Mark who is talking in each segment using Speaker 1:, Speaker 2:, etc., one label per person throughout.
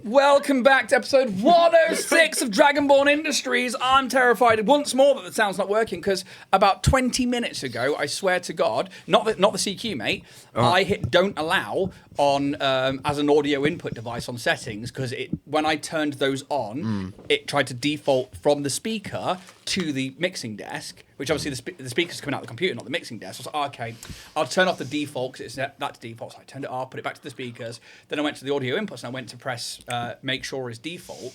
Speaker 1: Welcome back to episode 106 of Dragonborn Industries. I'm terrified once more that the sound's not working because about 20 minutes ago, I swear to God, not the CQ, mate, I hit don't allow on as an audio input device on settings because when I turned those on, it tried to default from the speaker to the mixing desk, which obviously the speaker's coming out of the computer, not the mixing desk. So I was like, okay, I'll turn off the default because it's set that to default. So I turned it off, put it back to the speakers. Then I went to the audio inputs and I went to press make sure is default.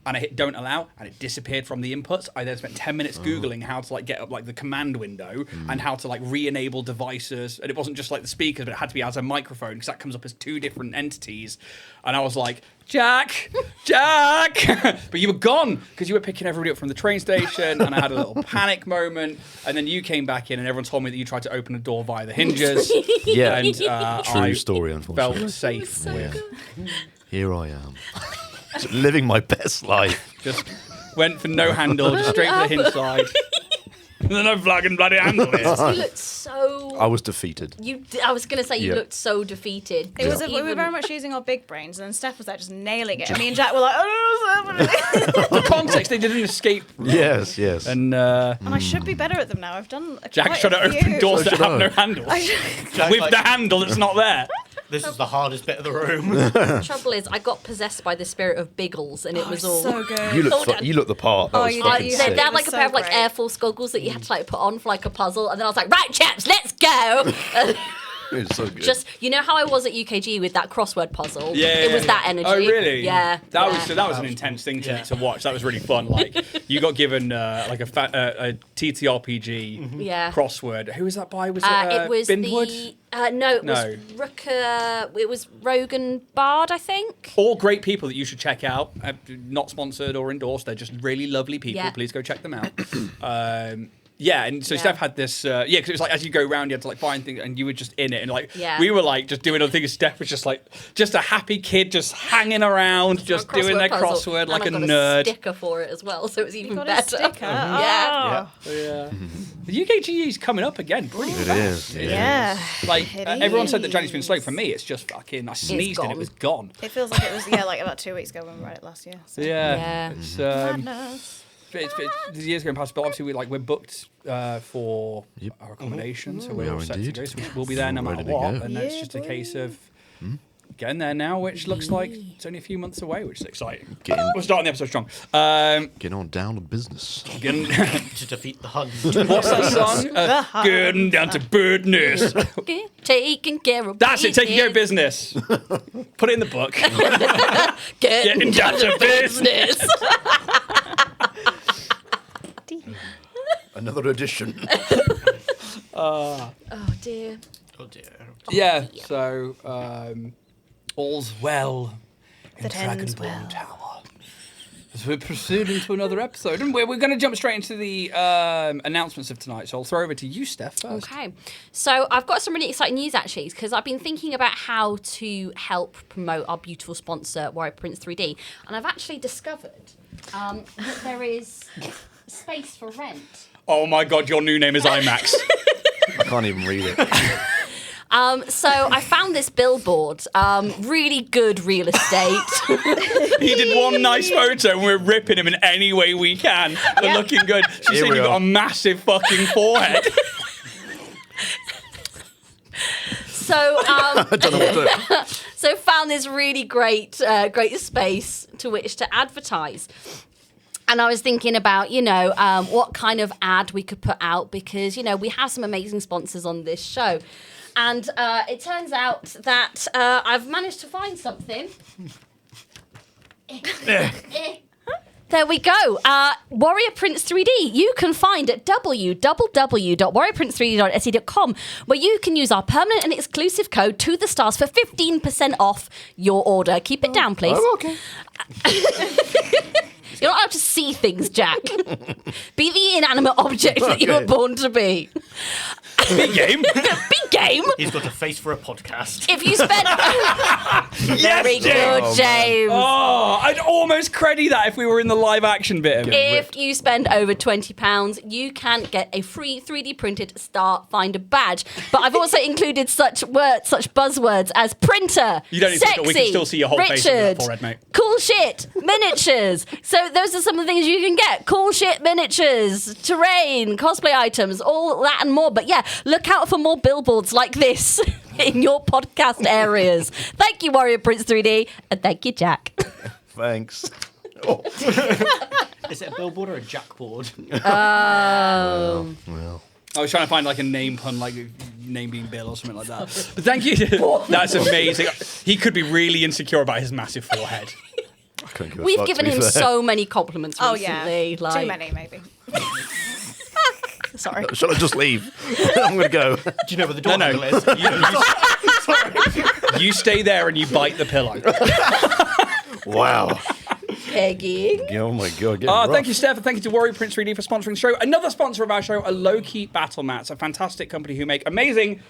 Speaker 1: And I hit don't allow, and it disappeared from the inputs. I then spent 10 minutes Googling how to get up the command window and how to re-enable devices. And it wasn't just the speakers, but it had to be as a microphone because that comes up as two different entities. And I was like, Jack! But you were gone because you were picking everybody up from the train station, and I had a little panic moment. And then you came back in, and everyone told me that you tried to open a door via the hinges.
Speaker 2: Yeah,
Speaker 1: and
Speaker 2: true story. Unfortunately,
Speaker 1: felt safe.
Speaker 3: So
Speaker 2: here I am. Living my best life.
Speaker 1: Just went for no handle, just straight to the hinge side. And then no fucking bloody handle it.
Speaker 3: You looked so...
Speaker 2: I was defeated.
Speaker 3: I was going to say you looked so defeated.
Speaker 4: We were very much using our big brains, and then Steph was there just nailing it. And me and Jack were like, oh, what's happening?
Speaker 1: For context, they did an escape room.
Speaker 2: Yes.
Speaker 1: And
Speaker 4: I should be better at them now. I've done
Speaker 1: Jack's trying to open doors that have no handles.
Speaker 5: Jack's
Speaker 1: With the handle that's not there.
Speaker 5: This is the hardest bit of the room.
Speaker 3: The trouble is, I got possessed by the spirit of Biggles, and it was all...
Speaker 4: so good.
Speaker 2: You look the part. That was
Speaker 4: you
Speaker 2: fucking
Speaker 4: did.
Speaker 2: sick.
Speaker 3: They had a
Speaker 4: so
Speaker 3: pair of
Speaker 4: great.
Speaker 3: Air Force goggles that you had to put on for a puzzle, and then I was like, right, chaps, let's go.
Speaker 2: It was so good.
Speaker 3: Just, you know how I was at UKG with that crossward puzzle?
Speaker 1: Yeah.
Speaker 3: It was that energy.
Speaker 1: Oh, really?
Speaker 3: Yeah.
Speaker 1: That was an intense thing to watch. That was really fun. You got given a TTRPG crossword. Who was that by? Was
Speaker 3: it was
Speaker 1: Binwood?
Speaker 3: No, it was it was Rogan Bard, I think.
Speaker 1: All great people that you should check out. Not sponsored or endorsed. They're just really lovely people.
Speaker 3: Yeah.
Speaker 1: Please go check them out. Yeah, and so Steph had this, because it was as you go around, you had to find things, and you were just in it, and we were just doing other things. Steph was just a happy kid, just hanging around, just doing their crossword like
Speaker 3: and
Speaker 1: a
Speaker 3: I got
Speaker 1: nerd.
Speaker 3: A sticker for it as well, so it was even
Speaker 4: got
Speaker 3: better.
Speaker 4: A sticker?
Speaker 3: Yeah.
Speaker 1: Yeah. The UKG is coming up again. Brilliant.
Speaker 2: It is.
Speaker 4: Yeah.
Speaker 1: Everyone said that January's been slow. For me, it's just fucking. I sneezed and it was gone.
Speaker 4: It feels like it was about 2 weeks ago when we read it last year. So.
Speaker 1: Yeah. It's,
Speaker 4: Madness.
Speaker 1: the years going past, but obviously we're booked for our accommodation, so we're all set to go. So we'll be there no matter what, and it's just a case of getting there now, which looks like it's only a few months away, which is exciting. We're starting the episode strong.
Speaker 2: Getting on down to business.
Speaker 5: To defeat the Huns.
Speaker 1: What's that song? Getting down to business.
Speaker 3: Taking care of
Speaker 1: That's it, taking care of business. Put it in the book.
Speaker 3: Getting
Speaker 1: down to business.
Speaker 2: Another edition.
Speaker 3: Oh dear.
Speaker 5: Oh dear.
Speaker 1: Yeah, so all's well in
Speaker 4: ends
Speaker 1: Dragonborn
Speaker 4: well.
Speaker 1: Tower. As we're proceeding to another episode, and we're going to jump straight into the announcements of tonight. So I'll throw over to you, Steph, first.
Speaker 3: Okay, so I've got some really exciting news actually, because I've been thinking about how to help promote our beautiful sponsor, Warrior Prince 3D, and I've actually discovered that there is space for rent.
Speaker 1: Oh my God, your new name is IMAX.
Speaker 2: I can't even read it.
Speaker 3: So I found this billboard, really good real estate.
Speaker 1: He did one nice photo and we're ripping him in any way we can for looking good. She's saying you've got a massive fucking forehead.
Speaker 3: So
Speaker 2: I don't know what to do.
Speaker 3: so found this really great space to which to advertise. And I was thinking about, what kind of ad we could put out because, we have some amazing sponsors on this show. And it turns out that I've managed to find something. There we go. Warrior Prince 3D. You can find at www.warriorprince3d.se.com, where you can use our permanent and exclusive code to the stars for 15% off your order. Keep it down, please.
Speaker 2: Oh, okay.
Speaker 3: You're not allowed to see things, Jack. Be the inanimate object that you were born to be.
Speaker 1: Big game.
Speaker 3: Big game.
Speaker 5: He's got a face for a podcast.
Speaker 3: If you spend... Very
Speaker 1: James.
Speaker 3: good, James.
Speaker 1: Oh, I'd almost credit that if we were in the live action bit of it.
Speaker 3: If you spend over £20, you can get a free 3D printed Starfinder badge. But I've also included such buzzwords as printer,
Speaker 1: You don't need
Speaker 3: sexy,
Speaker 1: to, we can still see your whole face on
Speaker 3: Richard,
Speaker 1: that forehead, mate.
Speaker 3: cool shit, miniatures. So those are some of the things you can get. Cool shit, miniatures, terrain, cosplay items, all that and more. But yeah, look out for more billboards like this in your podcast areas. Thank you, Warrior Prince 3D, and thank you, Jack.
Speaker 2: Thanks.
Speaker 5: Is it a billboard or a jackboard?
Speaker 2: Well,
Speaker 1: I was trying to find like a name pun, like name being Bill or something like that. But thank you. That's amazing. He could be really insecure about his massive forehead.
Speaker 2: I couldn't give a
Speaker 3: We've
Speaker 2: fuck,
Speaker 3: given
Speaker 2: to be
Speaker 3: him
Speaker 2: fair.
Speaker 3: so many compliments
Speaker 4: Oh
Speaker 3: recently.
Speaker 4: yeah,
Speaker 3: Like,
Speaker 4: too many maybe. Sorry.
Speaker 2: Shall I just leave? I'm going to go.
Speaker 5: Do you know where the door
Speaker 1: No.
Speaker 5: handle is?
Speaker 1: You stay there and you bite the pillow.
Speaker 2: Wow.
Speaker 3: Peggy.
Speaker 2: Oh my God.
Speaker 1: Thank you, Steph, and thank you to Warrior Prince 3D for sponsoring the show. Another sponsor of our show, a Low-Key Battle Mats, a fantastic company who make amazing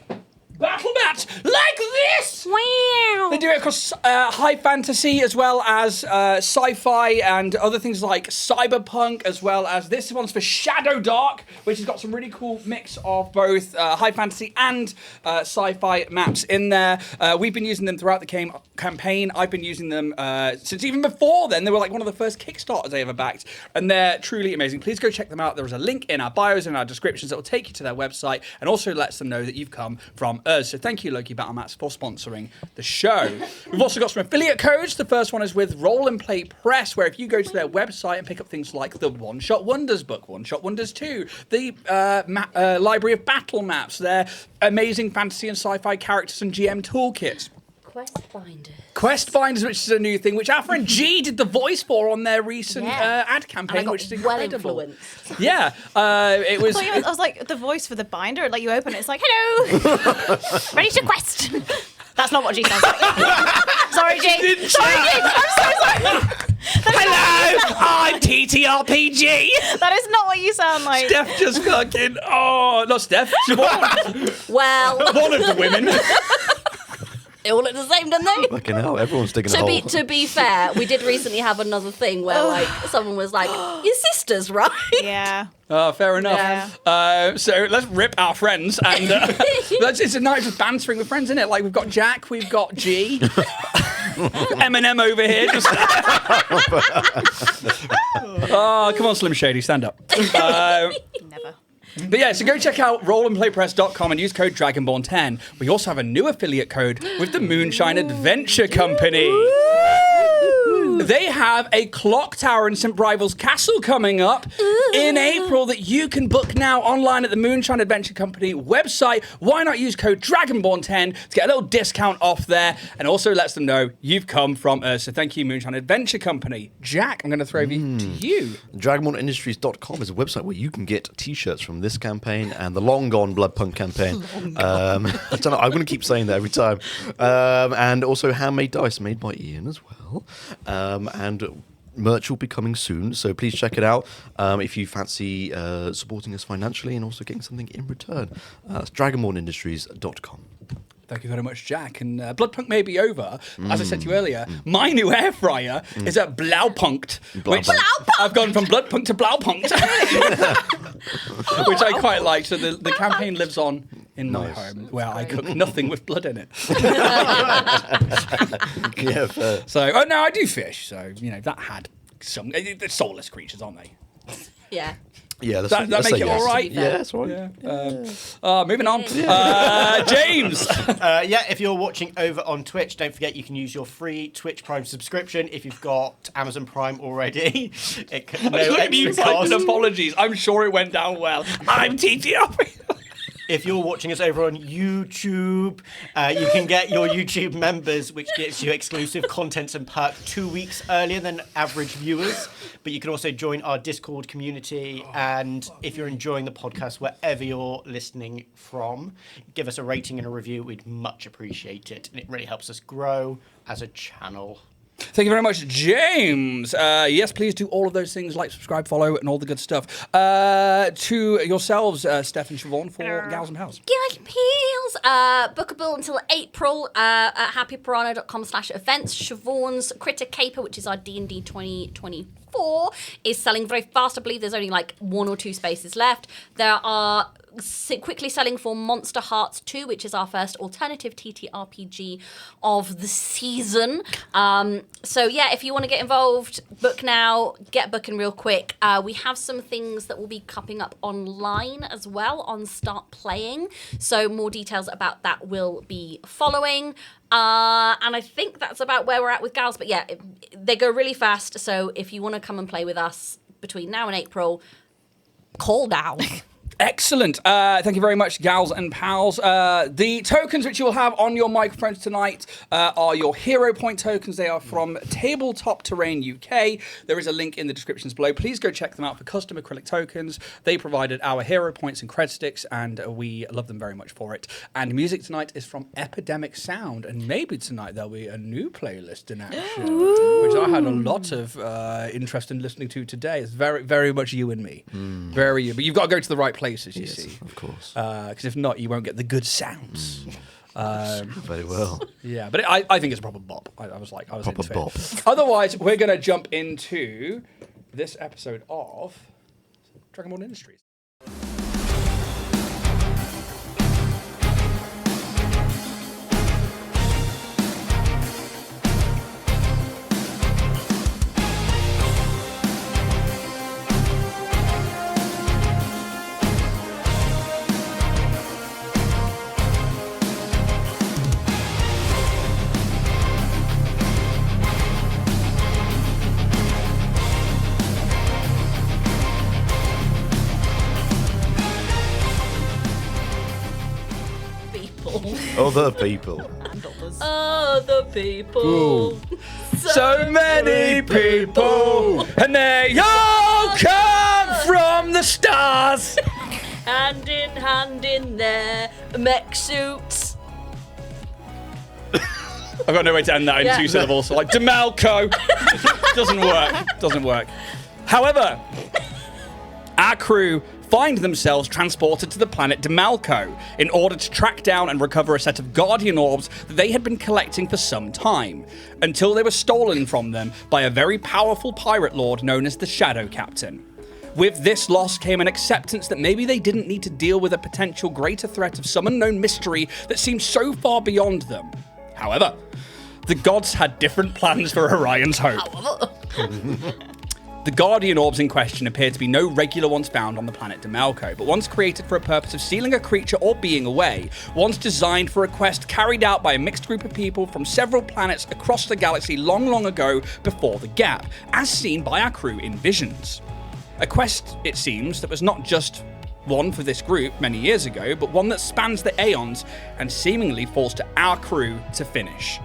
Speaker 1: battle mats like this.
Speaker 3: Wow.
Speaker 1: They do it across high fantasy as well as sci-fi and other things like cyberpunk, as well as this one's for Shadow Dark, which has got some really cool mix of both high fantasy and sci-fi maps in there. We've been using them throughout the campaign. I've been using them since even before then. They were like one of the first Kickstarters I ever backed, and they're truly amazing. Please go check them out. There is a link in our bios and our descriptions that will take you to their website and also lets them know that you've come from us. So thank you, Loki Battle Mats, for sponsoring the show. We've also got some affiliate codes. The first one is with Roll and Play Press, where if you go to their website and pick up things like the One Shot Wonders book, One Shot Wonders 2, the Library of Battle Maps, their amazing fantasy and sci-fi characters and GM toolkits. Quest Finders, which is a new thing, which our friend G did the voice for on their recent ad campaign, which is incredible.
Speaker 3: influenced.
Speaker 1: Yeah, it was.
Speaker 4: I was like the voice for the binder. Like you open it, it's like hello, ready to quest. That's not what G sounds like. Sorry, G. Sorry, G. I'm so sorry.
Speaker 1: Hello, I'm TTRPG.
Speaker 4: That is not what you sound like.
Speaker 1: Steph just fucking. Oh, not Steph. Siobhan.
Speaker 3: Well,
Speaker 1: One of the women.
Speaker 3: they all look the same, don't they?
Speaker 2: Fucking hell, everyone's digging a hole.
Speaker 3: To be fair, we did recently have another thing where like someone was like, "Your sisters, right?"
Speaker 4: Yeah.
Speaker 1: Fair enough. So let's rip our friends, and it's a night of bantering with friends, isn't it? Like we've got Jack, we've got G, Eminem over here. Just... oh, come on, Slim Shady, stand up.
Speaker 4: Never.
Speaker 1: But yeah, so go check out rollandplaypress.com and use code Dragonborn10. We also have a new affiliate code with the Moonshine Adventure Company. They have a clock tower in St. Brival's Castle coming up in April that you can book now online at the Moonshine Adventure Company website. Why not use code Dragonborn10 to get a little discount off there, and also lets them know you've come from us. So thank you, Moonshine Adventure Company. Jack, I'm going to throw over to you.
Speaker 2: Dragonbornindustries.com is a website where you can get t-shirts from this campaign and the long gone Bloodpunk campaign. I don't know, I'm going to keep saying that every time. And also handmade dice made by Ian as well. And merch will be coming soon, so please check it out if you fancy supporting us financially and also getting something in return. That's dragonbornindustries.com.
Speaker 1: Thank you very much, Jack. And Bloodpunk may be over. As I said to you earlier, my new air fryer is at Blaupunkt. Which I've gone from Bloodpunk to Blaupunkt. Which I quite like. So the campaign lives on in my home, where I cook nothing with blood in it.
Speaker 2: Yeah, fair.
Speaker 1: So, no, I do fish. So, that had some... They're soulless creatures, aren't they?
Speaker 3: Yeah.
Speaker 2: Yeah,
Speaker 1: That
Speaker 2: let's
Speaker 1: make
Speaker 2: say
Speaker 1: it
Speaker 2: yes.
Speaker 1: all right?
Speaker 2: Yeah, that's all right.
Speaker 1: Yeah. Moving on. James!
Speaker 5: If you're watching over on Twitch, don't forget you can use your free Twitch Prime subscription if you've got Amazon Prime already. No extra cost.
Speaker 1: Apologies. I'm sure it went down well. I'm TTRP.
Speaker 5: If you're watching us over on YouTube, you can get your YouTube members, which gives you exclusive content and perk 2 weeks earlier than average viewers. But you can also join our Discord community. And if you're enjoying the podcast, wherever you're listening from, give us a rating and a review. We'd much appreciate it. And it really helps us grow as a channel.
Speaker 1: Thank you very much, James. Yes, please do all of those things, like, subscribe, follow, and all the good stuff. To yourselves, Steph and Siobhan, for Gals and Pals.
Speaker 3: Gals and Pals. Bookable until April at happypiranha.com/events. Siobhan's Critter Caper, which is our D&D 2024, is selling very fast. I believe there's only like 1 or 2 spaces left. There are quickly selling for Monster Hearts 2, which is our first alternative TTRPG of the season. So yeah, if you want to get involved, book now, get booking real quick. We have some things that will be cupping up online as well on Start Playing. So more details about that will be following. And I think that's about where we're at with Gals. But yeah, they go really fast. So if you want to come and play with us between now and April, call now.
Speaker 1: Excellent. Thank you very much, Gals and Pals. The tokens which you will have on your microphones tonight are your hero point tokens. They are from Tabletop Terrain UK. There is a link in the descriptions below. Please go check them out for custom acrylic tokens. They provided our hero points and cred sticks, and we love them very much for it. And music tonight is from Epidemic Sound, and maybe tonight there'll be a new playlist in action, which I had a lot of interest in listening to today. It's very, very much you and me. Very you. But you've got to go to the right places, you see.
Speaker 2: Of course.
Speaker 1: Because if not, you won't get the good sounds.
Speaker 2: Very well.
Speaker 1: Yeah, but I think it's a proper bop. I was
Speaker 2: Proper
Speaker 1: into
Speaker 2: bop.
Speaker 1: it. Otherwise, we're going to jump into this episode of Dragonborn Industries.
Speaker 2: Other people.
Speaker 3: Other people.
Speaker 1: So many people, and they all come from the stars.
Speaker 3: Hand in their mech suits.
Speaker 1: I've got no way to end that in
Speaker 3: Yeah.
Speaker 1: 2 syllables. Like Damalko. Doesn't work. However, our crew find themselves transported to the planet Damalko in order to track down and recover a set of guardian orbs that they had been collecting for some time, until they were stolen from them by a very powerful pirate lord known as the Shadow Captain. With this loss came an acceptance that maybe they didn't need to deal with a potential greater threat of some unknown mystery that seemed so far beyond them. However, the gods had different plans for Orion's hope. The Guardian Orbs in question appear to be no regular ones found on the planet Damalko, but ones created for a purpose of sealing a creature or being away, ones designed for a quest carried out by a mixed group of people from several planets across the galaxy long, long ago before the Gap, as seen by our crew in Visions. A quest, it seems, that was not just one for this group many years ago, but one that spans the aeons and seemingly falls to our crew to finish.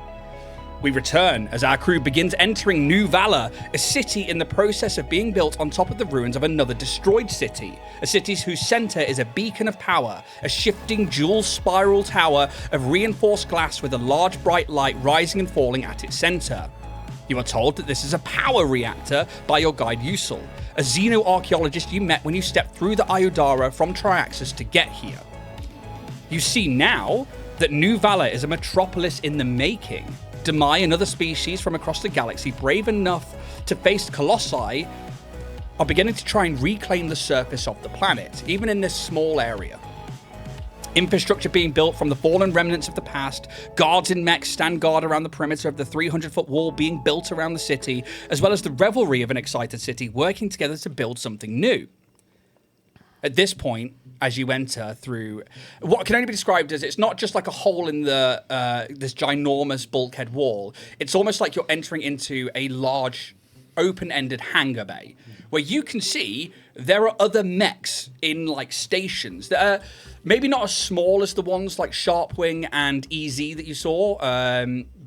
Speaker 1: We return as our crew begins entering New Valor, a city in the process of being built on top of the ruins of another destroyed city, a city whose center is a beacon of power, a shifting dual spiral tower of reinforced glass with a large bright light rising and falling at its center. You are told that this is a power reactor by your guide Usul, a xenoarchaeologist you met when you stepped through the Iodara from Triaxis to get here. You see now that New Valor is a metropolis in the making. Damai and other species from across the galaxy, brave enough to face Colossi, are beginning to try and reclaim the surface of the planet, even in this small area. Infrastructure being built from the fallen remnants of the past, guards in mechs stand guard around the perimeter of the 300-foot wall being built around the city, as well as the revelry of an excited city working together to build something new. At this point, as you enter through what can only be described as, it's not just like a hole in the this ginormous bulkhead wall. It's almost like you're entering into a large open-ended hangar bay where you can see there are other mechs in like stations that are maybe not as small as the ones like Sharpwing and EZ that you saw,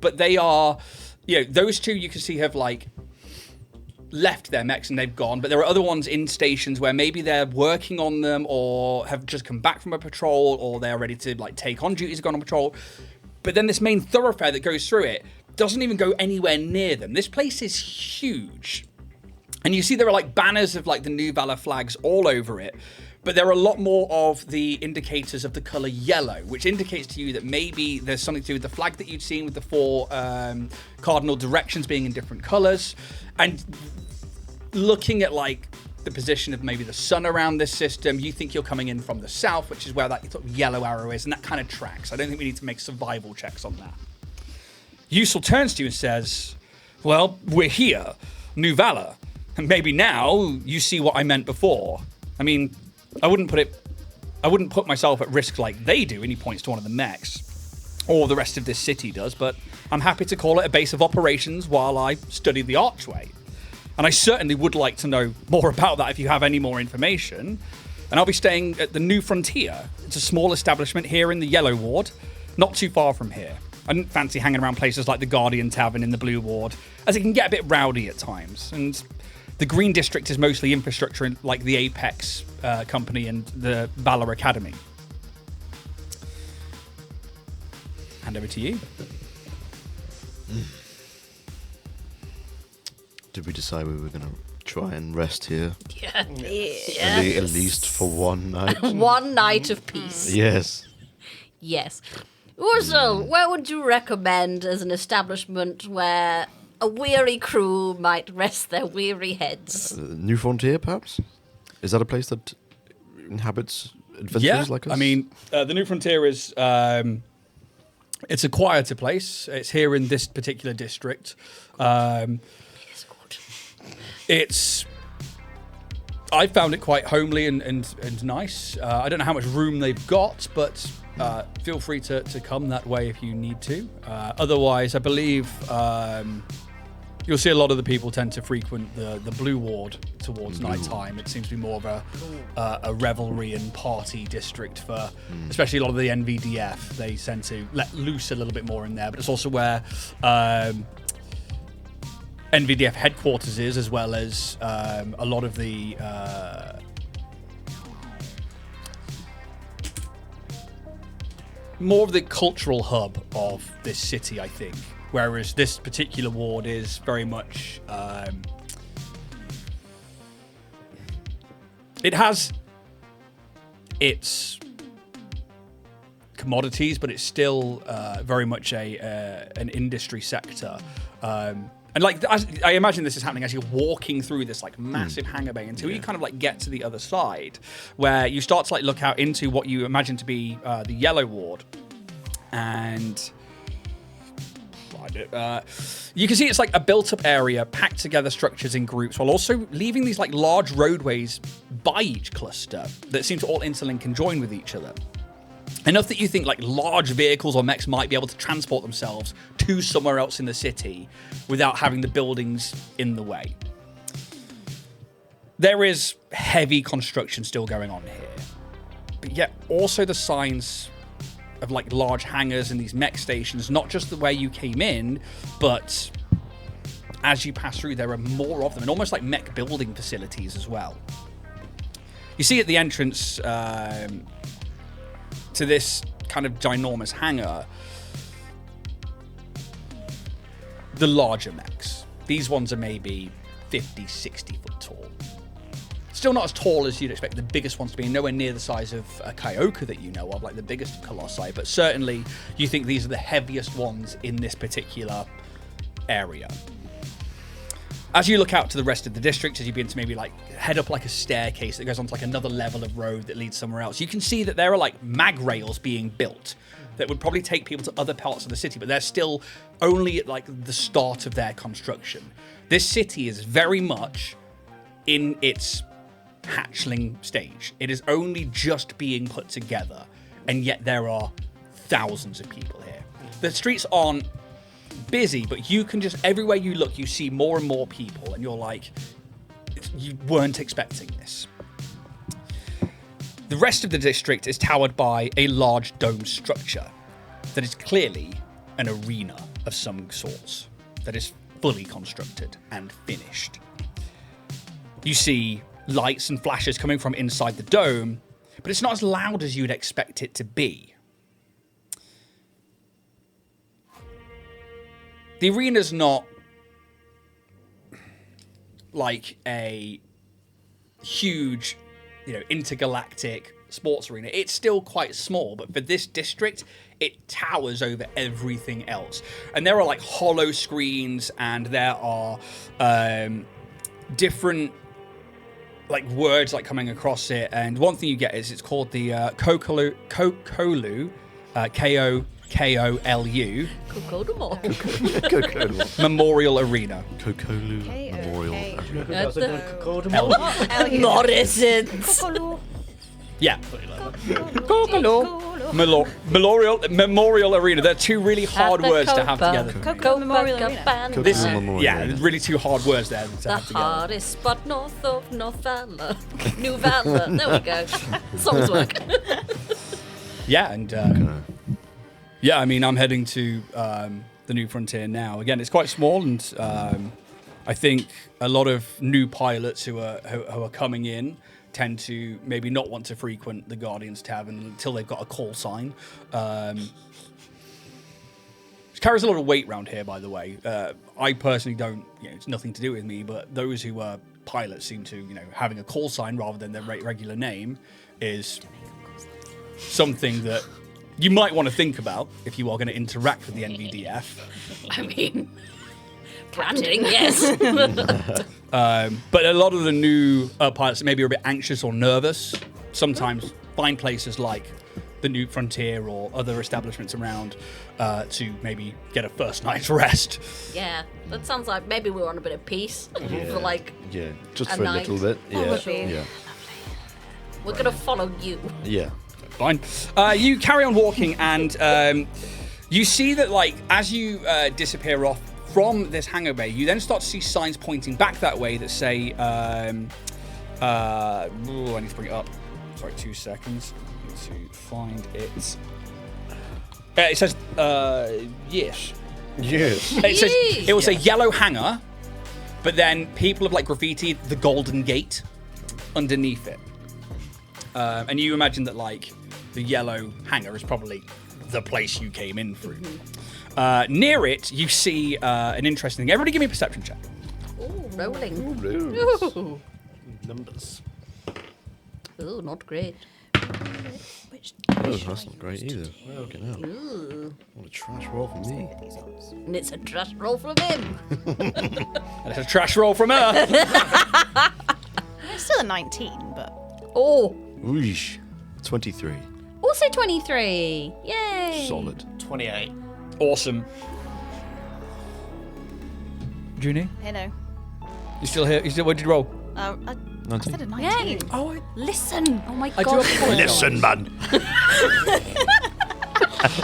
Speaker 1: but they are, you know, those two you can see have like left their mechs and they've gone, but there are other ones in stations where maybe they're working on them or have just come back from a patrol or they're ready to like take on duties, gone on patrol. But then this main thoroughfare that goes through it doesn't even go anywhere near them. This place is huge. And you see there are like banners of like the New Valor flags all over it. But there are a lot more of the indicators of the color yellow, which indicates to you that maybe there's something to do with the flag that you'd seen with the 4 cardinal directions being in different colors. And looking at like the position of maybe the sun around this system, you think you're coming in from the south, which is where that sort of yellow arrow is, and that kind of tracks. I don't think we need to make survival checks on that. Usul turns to you and says, well, we're here, New Valor, and maybe now you see what I meant before. I mean, I wouldn't put myself at risk like they do, and he points to one of the mechs, or the rest of this city does, but I'm happy to call it a base of operations while I study the archway. And I certainly would like to know more about that if you have any more information. And I'll be staying at the New Frontier. It's a small establishment here in the Yellow Ward, not too far from here. I didn't fancy hanging around places like the Guardian Tavern in the Blue Ward, as it can get a bit rowdy at times. And the Green District is mostly infrastructure like the Apex Company and the Valor Academy. Hand over to you.
Speaker 2: Did we decide we were going to try and rest here?
Speaker 3: Yeah.
Speaker 2: At least for one night?
Speaker 3: One night of peace.
Speaker 2: Yes.
Speaker 3: Yes. Ursel, where would you recommend as an establishment where a weary crew might rest their weary heads?
Speaker 2: New Frontier, perhaps? Is that a place that inhabits adventurers like us?
Speaker 1: I mean, the New Frontier is... it's a quieter place. It's here in this particular district. I found it quite homely and nice. I don't know how much room they've got, but feel free to come that way if you need to. Otherwise, I believe you'll see a lot of the people tend to frequent the Blue Ward towards night time. It seems to be more of a revelry and party district for, especially a lot of the NVDF. They tend to let loose a little bit more in there, but it's also where NVDF headquarters is, as well as a lot of the more of the cultural hub of this city, I think. Whereas this particular ward is very much it has its commodities, but it's still very much an industry sector. And like, I imagine this is happening as you're walking through this like massive hangar bay until you kind of like get to the other side, where you start to like look out into what you imagine to be the Yellow Ward, and you can see it's like a built-up area, packed together structures in groups, while also leaving these like large roadways by each cluster that seem to all interlink and join with each other. Enough that you think like large vehicles or mechs might be able to transport themselves to somewhere else in the city without having the buildings in the way. There is heavy construction still going on here, but yet also the signs of like large hangars and these mech stations, not just the way you came in, but as you pass through, there are more of them, and almost like mech building facilities as well. You see at the entrance to this kind of ginormous hangar, the larger mechs. These ones are maybe 50, 60 foot tall. Still not as tall as you'd expect the biggest ones to be, nowhere near the size of a Kyoka that you know of, like the biggest of Colossi, but certainly you think these are the heaviest ones in this particular area. As you look out to the rest of the district, as you begin to maybe like head up like a staircase that goes onto like another level of road that leads somewhere else, you can see that there are like mag rails being built that would probably take people to other parts of the city, but they're still only at like the start of their construction. This city is very much in its hatchling stage. It is only just being put together, and yet there are thousands of people here. The streets aren't busy, but you can just, everywhere you look, you see more and more people, and you're like, you weren't expecting this. The rest of the district is towered by a large dome structure that is clearly an arena of some sorts that is fully constructed and finished. You see lights and flashes coming from inside the dome, but it's not as loud as you'd expect it to be. the arena's not like a huge, intergalactic sports arena. It's still quite small, but for this district, it towers over everything else. And there are like hollow screens, and there are different like words like coming across it. And one thing you get is it's called the Kokolu, K-O-K-O-L-U Memorial Arena.
Speaker 2: Kokolu Memorial Arena.
Speaker 3: Morrison's.
Speaker 1: Yeah. Memorial Arena. They're two really hard words to have together.
Speaker 4: Coco Memorial Arena.
Speaker 1: Yeah, really two hard words there to
Speaker 3: The
Speaker 1: have together.
Speaker 3: hardest spot north of North Valor. New Valor. There we go. Songs work.
Speaker 1: Yeah, and yeah, I mean, I'm heading to the New Frontier now. Again, it's quite small, and I think a lot of new pilots who are coming in tend to maybe not want to frequent the Guardian's Tavern until they've got a call sign. Which carries a lot of weight around here, by the way. I personally don't, it's nothing to do with me, but those who are pilots seem to, having a call sign rather than their regular name is something that you might want to think about if you are going to interact with the NVDF.
Speaker 3: I mean, branding, yes.
Speaker 1: But a lot of the new pilots maybe are a bit anxious or nervous. Sometimes find places like the New Frontier or other establishments around to maybe get a first night's rest.
Speaker 3: Yeah, that sounds like maybe we're on a bit of peace for like
Speaker 2: just
Speaker 3: a
Speaker 2: for
Speaker 3: night.
Speaker 2: a little bit. Yeah,
Speaker 3: Sure.
Speaker 2: yeah,
Speaker 3: We're gonna follow you.
Speaker 2: yeah.
Speaker 1: Fine. You carry on walking, and you see that, like, as you disappear off from this hangar bay, you then start to see signs pointing back that way that say, I need to bring it up. Sorry, 2 seconds. I need to find it. It says, yes.
Speaker 2: Yes.
Speaker 1: It says, it will say yellow hangar, but then people have, like, graffitied the Golden Gate underneath it. And you imagine that, like, the yellow hangar is probably the place you came in through. Near it, you see an interesting thing. Everybody give me a perception check.
Speaker 3: Ooh, rolling. Ooh.
Speaker 2: Numbers.
Speaker 3: Ooh, not great.
Speaker 2: Oh, that's not great either. Fucking hell. What a trash roll from me.
Speaker 3: And it's a trash roll from him.
Speaker 1: And it's a trash roll from her.
Speaker 4: It's still a 19, but
Speaker 3: Oh,
Speaker 2: Oosh. 23.
Speaker 3: also 23. Yay.
Speaker 2: Solid.
Speaker 5: 28.
Speaker 1: Awesome. Junie,
Speaker 4: hello.
Speaker 1: you still here? What did you roll?
Speaker 4: I
Speaker 2: 19.
Speaker 4: said a 19.
Speaker 3: Yay.
Speaker 1: Oh,
Speaker 3: Listen. Oh my
Speaker 1: I do
Speaker 3: god.
Speaker 1: apologize.
Speaker 2: Listen, man.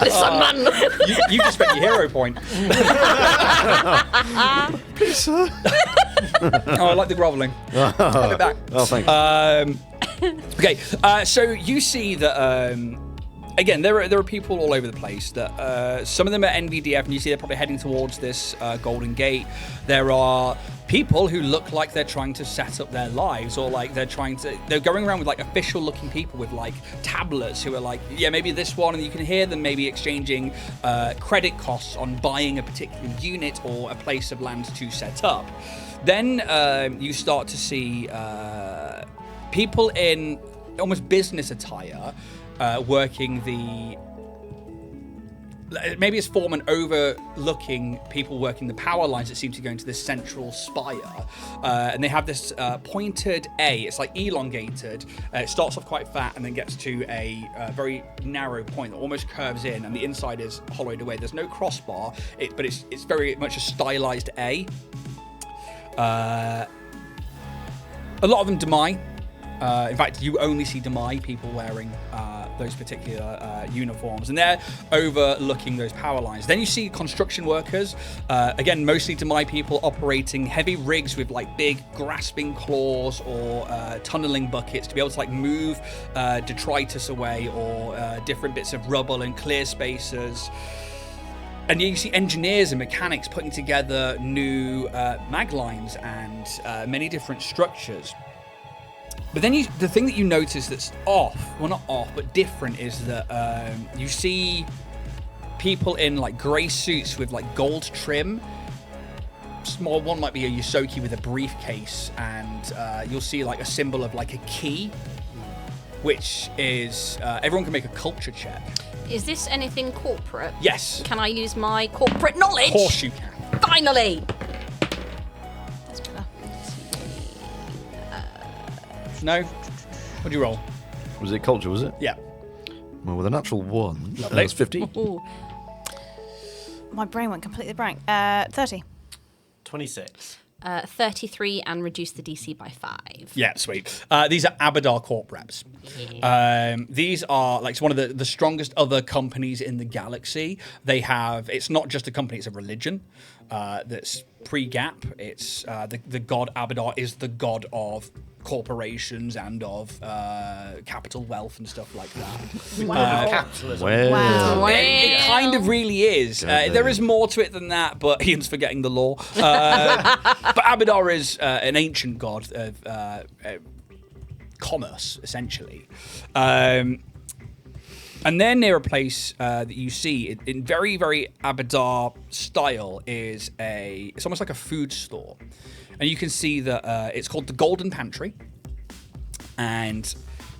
Speaker 3: Listen, man.
Speaker 1: You just spent your hero point.
Speaker 2: Please, sir.
Speaker 1: Oh, I like the groveling. Have it back.
Speaker 2: Oh, thanks.
Speaker 1: Okay, so you see that again there are people all over the place. That some of them are NVDF, and you see they're probably heading towards this Golden Gate. There are people who look like they're trying to set up their lives, or like they're going around with like official-looking people with like tablets who are like, yeah, maybe this one, and you can hear them maybe exchanging credit costs on buying a particular unit or a place of land to set up. Then you start to see people in almost business attire working maybe it's foreman overlooking people working the power lines that seem to go into this central spire. And they have this pointed A. It's like elongated. It starts off quite fat and then gets to a very narrow point that almost curves in, and the inside is hollowed away. There's no crossbar, but it's very much a stylized A. A lot of them Damai. In fact, you only see Damai people wearing those particular uniforms, and they're overlooking those power lines. Then you see construction workers, again, mostly Damai people operating heavy rigs with like big grasping claws or tunneling buckets to be able to like move detritus away or different bits of rubble and clear spaces. And you see engineers and mechanics putting together new mag lines and many different structures. But then the thing that you notice that's off, well not off, but different, is that you see people in like grey suits with like gold trim. Small one might be a Yusoki with a briefcase, and you'll see like a symbol of like a key, which is everyone can make a culture check.
Speaker 3: Is this anything corporate?
Speaker 1: Yes.
Speaker 3: Can I use my corporate knowledge?
Speaker 1: Of course you can.
Speaker 3: Finally.
Speaker 4: That's better.
Speaker 1: No? What'd you roll?
Speaker 2: Was it culture, was it?
Speaker 1: Yeah.
Speaker 2: Well, with a natural 1,
Speaker 1: Lovely.
Speaker 2: that's 50.
Speaker 3: Ooh.
Speaker 4: My brain went completely blank. 30.
Speaker 5: 26.
Speaker 3: 33 and reduce the DC by 5.
Speaker 1: Yeah, sweet. These are Abadar Corp reps. These are like one of the strongest other companies in the galaxy. They have, it's not just a company, it's a religion that's pre-Gap. It's the god Abadar is the god of corporations and of capital wealth and stuff like that.
Speaker 5: Capitalism.
Speaker 2: Well,
Speaker 1: It kind of really is. There is more to it than that, but Ian's forgetting the law. But Abadar is an ancient god of commerce, essentially. And then near a place that you see in very, very Abadar style is it's almost like a food store. And you can see that it's called the Golden Pantry. And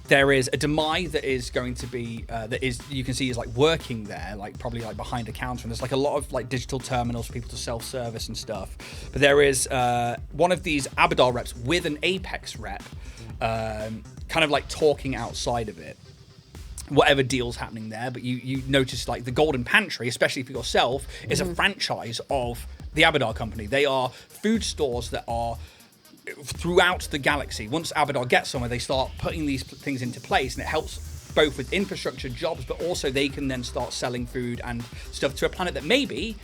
Speaker 1: there is a Damai that is going to be, you can see is like working there, like probably like behind a counter. And there's like a lot of like digital terminals for people to self-service and stuff. But there is one of these Abadar reps with an Apex rep, kind of like talking outside of it. Whatever deal's happening there, but you notice like the Golden Pantry, especially for yourself, is a franchise of the Abadar company. They are food stores that are throughout the galaxy. Once Abadar gets somewhere, they start putting these things into place, and it helps both with infrastructure jobs, but also they can then start selling food and stuff to a planet that maybe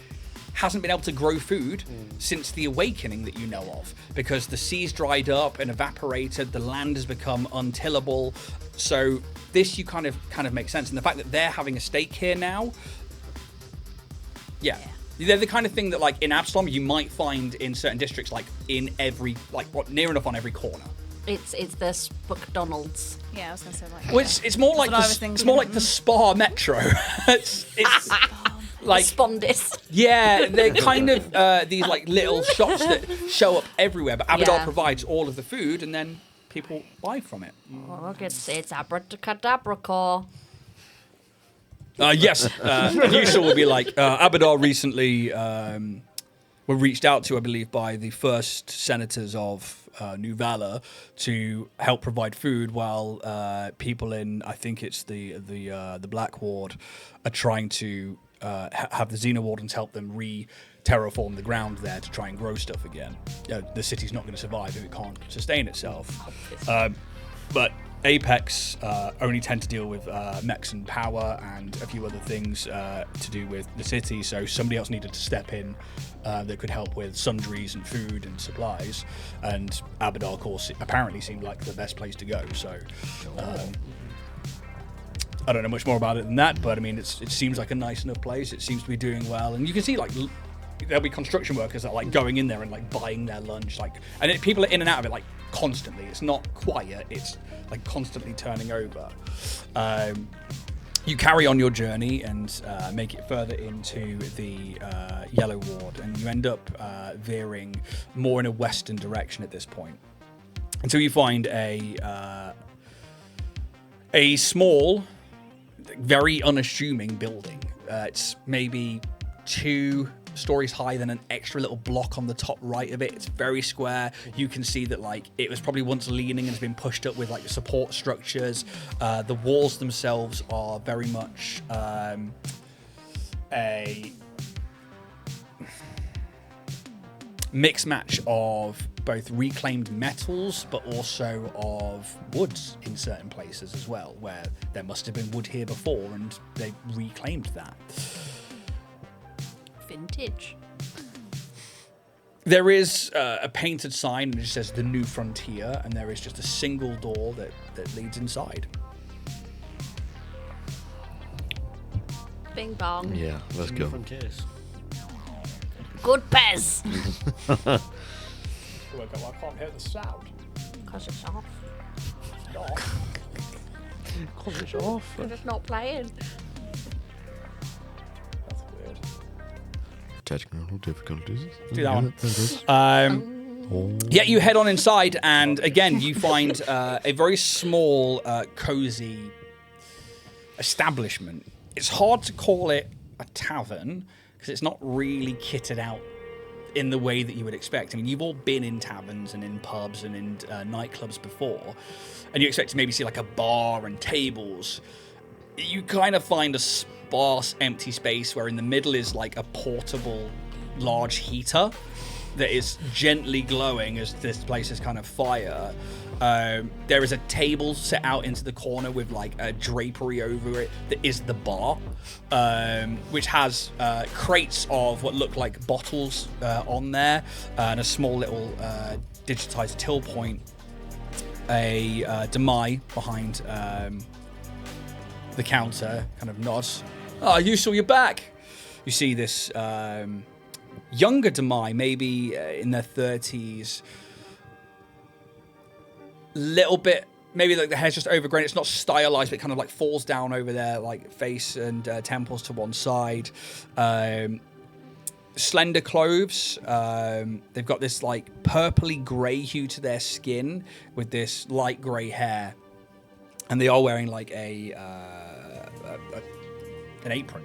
Speaker 1: hasn't been able to grow food since the awakening that you know of, because the seas dried up and evaporated, the land has become untillable. So this you kind of makes sense, and the fact that they're having a stake here now, yeah. They're the kind of thing that, like, in Absalom, you might find in certain districts, like, in every, like, near enough on every corner.
Speaker 3: It's the McDonald's.
Speaker 4: Yeah, I was going to say like.
Speaker 1: Well, it's more like
Speaker 4: what I was
Speaker 1: it's more like the Spa Metro. it's like
Speaker 3: Spondis.
Speaker 1: yeah, they're kind of these like little shops that show up everywhere. But Abadar
Speaker 3: Yeah.
Speaker 1: provides all of the food, and then people buy from it.
Speaker 3: Oh, look, it's abracadabra core.
Speaker 1: Yes, Yusa will be like, Abadar recently were reached out to, I believe, by the first senators of New Valor to help provide food, while people in, I think it's the Black Ward, are trying to have the Xenowardens help them terraform the ground there to try and grow stuff again. The city's not going to survive if it can't sustain itself. But Apex only tend to deal with mechs and power and a few other things to do with the city, so somebody else needed to step in that could help with sundries and food and supplies, and Abadar, of course, apparently seemed like the best place to go. So I don't know much more about it than that, but I mean, it seems like a nice enough place. It seems to be doing well, and you can see like there'll be construction workers that are like going in there and like buying their lunch, like, and people are in and out of it like constantly. It's not quiet. It's like constantly turning over. You carry on your journey and make it further into the Yellow Ward, and you end up veering more in a western direction at this point, until you find a small, very unassuming building. It's maybe 2 stories high, then an extra little block on the top right of it. It's very square. You can see that like it was probably once leaning and has been pushed up with like support structures. The walls themselves are very much a mix match of both reclaimed metals but also of woods in certain places as well, where there must have been wood here before and they reclaimed that.
Speaker 3: Vintage.
Speaker 1: There is a painted sign that just says The New Frontier, and there is just a single door that leads inside.
Speaker 3: Bing bong.
Speaker 2: Yeah, let's go.
Speaker 5: Frontiers.
Speaker 3: Good Pez.
Speaker 1: I can't hear the sound.
Speaker 3: Because it's off.
Speaker 2: Close it off.
Speaker 3: Because it's not playing.
Speaker 2: technical difficulties.
Speaker 1: Do that one.
Speaker 2: There it is.
Speaker 1: Yeah, you head on inside, and again, you find a very small, cozy establishment. It's hard to call it a tavern because it's not really kitted out in the way that you would expect. I mean, you've all been in taverns and in pubs and in nightclubs before, and you expect to maybe see like a bar and tables. You kind of find a sparse, empty space where in the middle is like a portable, large heater that is gently glowing as this place is kind of fire. There is a table set out into the corner with like a drapery over it that is the bar, which has crates of what look like bottles on there, and a small little digitized till point. A Damai behind the counter kind of nods. Oh, Yusel, you're back. You see this younger Damai, maybe in their 30s, little bit, maybe like the hair's just overgrown. It's not stylized, but it kind of like falls down over their like face and temples to one side. Slender clothes. They've got this like purpley grey hue to their skin with this light grey hair, and they are wearing like an apron.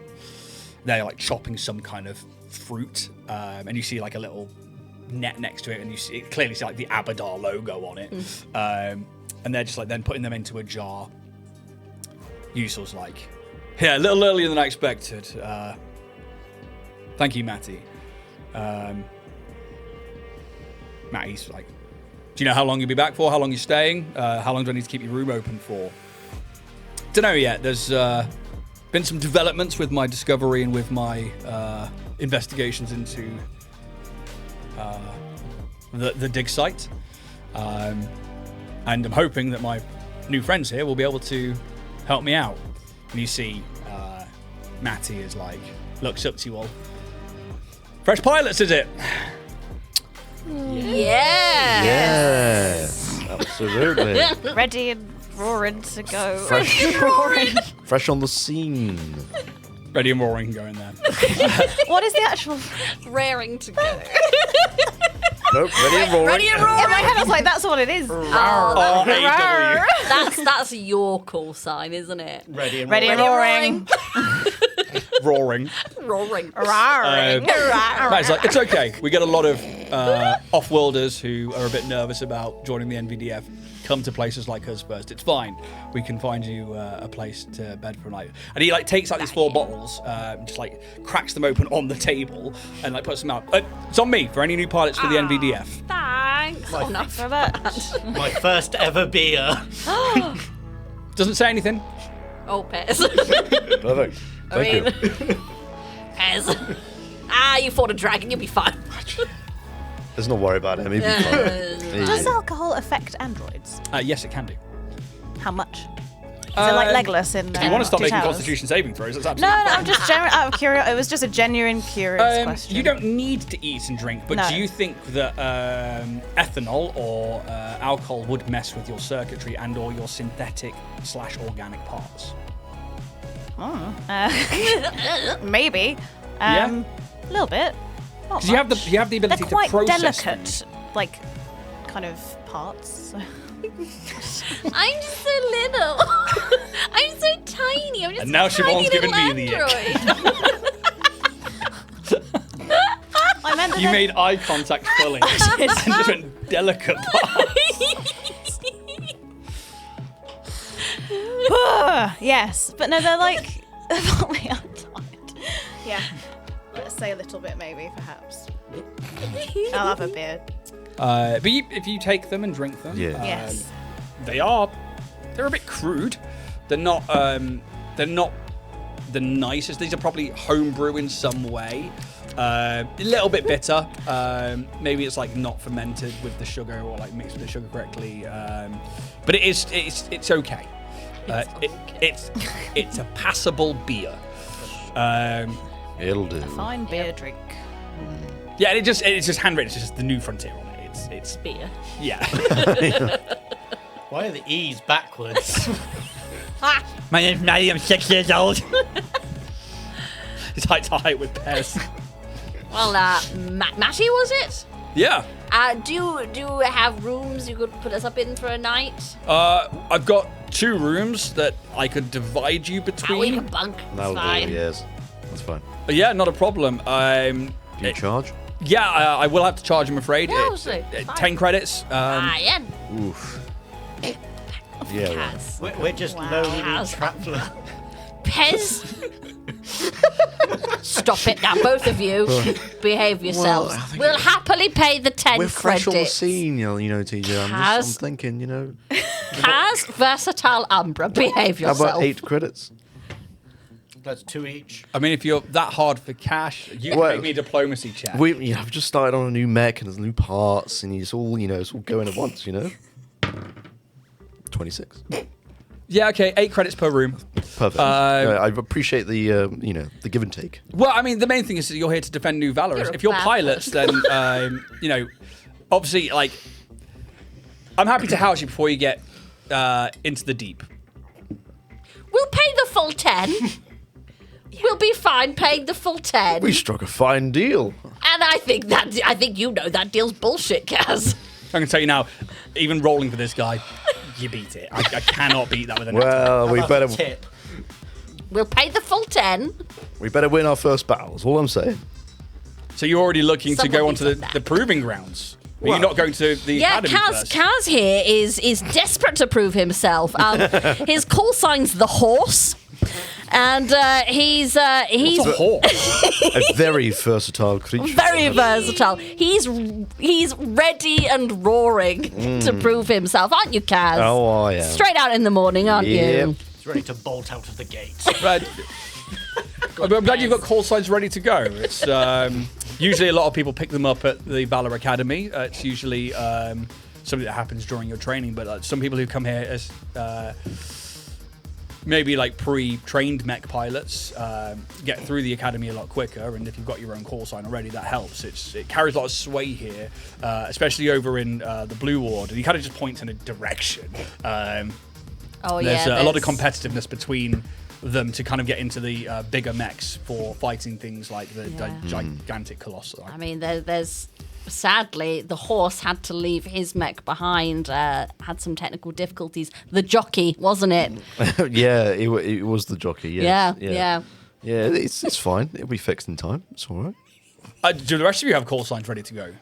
Speaker 1: They're like chopping some kind of fruit, and you see like a little net next to it, and you clearly see like the Abadar logo on it. And they're just like then putting them into a jar. Yusel's like, yeah, a little earlier than I expected. Thank you, Matty. Matty's like, do you know how long you'll be back for? How long you're staying? How long do I need to keep your room open for? Don't know yet. There's been some developments with my discovery and with my investigations into the dig site. And I'm hoping that my new friends here will be able to help me out. And you see Matty is like, looks up to you all. Fresh pilots, is it?
Speaker 3: Yeah.
Speaker 2: Yes, absolutely.
Speaker 4: Ready and roaring to go.
Speaker 2: Fresh on the scene.
Speaker 1: Ready and roaring, go in there.
Speaker 4: What is the actual?
Speaker 3: Raring to go.
Speaker 2: Nope, ready and roaring.
Speaker 3: Ready and
Speaker 4: In my
Speaker 3: roaring.
Speaker 4: head, I was like, that's what it is.
Speaker 1: R-A-W.
Speaker 3: That's your call sign, isn't it?
Speaker 5: Ready and
Speaker 4: Ready and roaring.
Speaker 1: Roaring.
Speaker 3: Roaring.
Speaker 1: Matt's like, it's okay. We get a lot of off-worlders who are a bit nervous about joining the NVDF. Come to places like us first. It's fine. We can find you a place to bed for a night. And he like takes out these 4 bottles, just like cracks them open on the table, and like puts them out. It's on me for any new pilots for the NVDF.
Speaker 3: Thanks. Oh, no.
Speaker 4: So much.
Speaker 5: My first ever beer.
Speaker 1: Doesn't say anything.
Speaker 3: Oh, Pez.
Speaker 2: Perfect. Thank you.
Speaker 3: Pez. You fought a dragon. You'll be fine.
Speaker 2: Let's not worry about him. He'll be fine.
Speaker 4: Does alcohol affect androids?
Speaker 1: Yes, it can do.
Speaker 4: How much? Is it like Legolas in
Speaker 1: If you want to stop
Speaker 4: Two
Speaker 1: making
Speaker 4: Towers?
Speaker 1: Constitution saving throws, that's
Speaker 4: No,
Speaker 1: absolutely
Speaker 4: I'm just out of curiosity. It was just a genuine curious question.
Speaker 1: You don't need to eat and drink, but
Speaker 4: No.
Speaker 1: do you think that ethanol or alcohol would mess with your circuitry and or your synthetic/organic parts?
Speaker 4: Maybe.
Speaker 1: Yeah?
Speaker 4: A little bit. Not
Speaker 1: Because you have the
Speaker 4: They're
Speaker 1: ability to
Speaker 4: quite
Speaker 1: process
Speaker 4: delicate,
Speaker 1: them.
Speaker 4: like, kind of parts. So.
Speaker 3: I'm just so little. I'm so tiny. I'm just
Speaker 1: And now
Speaker 3: a tiny
Speaker 1: Siobhan's given
Speaker 3: little
Speaker 1: me the
Speaker 3: android.
Speaker 4: I meant that
Speaker 1: You made eye contact fully and just went delicate parts.
Speaker 4: yes, but no, they're like. I'm tired. Yeah. Let's say a little bit, maybe, perhaps. I'll have a beer.
Speaker 1: But if you take them and drink them,
Speaker 2: Yeah.
Speaker 4: Yes.
Speaker 1: they're a bit crude. They're not the nicest. These are probably homebrew in some way. A little bit bitter. Maybe it's like not fermented with the sugar or like mixed with the sugar correctly. But it's okay. It's a passable beer.
Speaker 2: It'll do.
Speaker 4: Fine beer drink.
Speaker 1: Yeah, and it's just handwritten. It's just the New Frontier on it. It's
Speaker 3: Beer.
Speaker 1: yeah.
Speaker 5: Why are the E's backwards?
Speaker 1: My name's Maddie. I'm 6 years old. It's height to height with Pez.
Speaker 3: Well, Matty, was it?
Speaker 1: Yeah.
Speaker 3: Do you have rooms you could put us up in for a night?
Speaker 1: I've got 2 rooms that I could divide you
Speaker 3: We
Speaker 1: between.
Speaker 3: can bunk. It's
Speaker 2: That'll
Speaker 3: fine.
Speaker 2: do, yes. That's fine.
Speaker 1: Yeah, not a problem.
Speaker 2: Do you charge?
Speaker 1: Yeah, I will have to charge, I'm afraid.
Speaker 3: Yeah, obviously.
Speaker 1: 10 credits.
Speaker 3: Yeah.
Speaker 2: Oof. Yeah, right.
Speaker 3: Kaz.
Speaker 5: We're just lonely
Speaker 3: Kaz.
Speaker 5: travelers.
Speaker 3: Pez. Stop it now, both of you. Behave yourselves.
Speaker 2: I think
Speaker 3: We'll happily pay the 10
Speaker 2: We're fresh on the
Speaker 3: credits.
Speaker 2: scene, you know, TJ. I'm
Speaker 3: Kaz.
Speaker 2: thinking,
Speaker 3: Kaz, versatile Umbra. Behave
Speaker 2: how
Speaker 3: yourself.
Speaker 2: about 8 credits?
Speaker 5: That's 2 each.
Speaker 1: I mean, if you're that hard for cash, you can
Speaker 2: Well,
Speaker 1: make me a diplomacy check.
Speaker 2: I've just started on a new mech and there's new parts and it's all going at once, 26.
Speaker 1: Yeah, okay, 8 credits per room.
Speaker 2: Perfect. I appreciate the, the give and take.
Speaker 1: Well, I mean, the main thing is that you're here to defend New Valor.
Speaker 3: You're a
Speaker 1: If you're
Speaker 3: bad
Speaker 1: pilots, then, obviously, I'm happy to house you before you get into the deep.
Speaker 3: We'll pay the full 10. We'll be fine paying the full 10.
Speaker 2: We struck a fine deal.
Speaker 3: And I think that deal's bullshit, Kaz.
Speaker 1: I'm going to tell you now, even rolling for this guy, you beat it. I cannot beat that with an
Speaker 2: Well, we
Speaker 5: How about
Speaker 2: better
Speaker 5: a tip.
Speaker 3: We'll pay the full 10.
Speaker 2: win our first battle. Is all I'm saying.
Speaker 1: So you're already looking to go onto
Speaker 3: Somebody's done
Speaker 1: the
Speaker 3: that.
Speaker 1: proving grounds. Are you
Speaker 2: Well-
Speaker 1: not going to the
Speaker 3: Yeah,
Speaker 1: academy first?
Speaker 3: Kaz here is desperate to prove himself. His call sign's the horse. And he's
Speaker 1: It's a horse.
Speaker 2: A very versatile creature.
Speaker 3: very versatile. He's ready and roaring to prove himself, aren't you, Kaz?
Speaker 2: Oh, I am.
Speaker 3: Straight out in the morning, aren't
Speaker 2: Yep.
Speaker 3: you?
Speaker 5: He's ready to bolt out of the gate.
Speaker 1: Right. I'm glad you've got call signs ready to go. It's usually a lot of people pick them up at the Valor Academy. It's usually something that happens during your training, but some people who come here as maybe pre-trained mech pilots get through the academy a lot quicker, and if you've got your own call sign already, that helps. It carries a lot of sway here, especially over in the Blue Ward, and he kind of just points in a direction. There's a lot of competitiveness between them to kind of get into the bigger mechs for fighting things like the gigantic colossi.
Speaker 3: I mean, there's sadly the horse had to leave his mech behind. Had some technical difficulties. The jockey, wasn't it?
Speaker 2: Yeah, it was the jockey. Yes.
Speaker 3: Yeah.
Speaker 2: Yeah, it's fine. It'll be fixed in time. It's all right.
Speaker 1: Do the rest of you have call signs ready to go?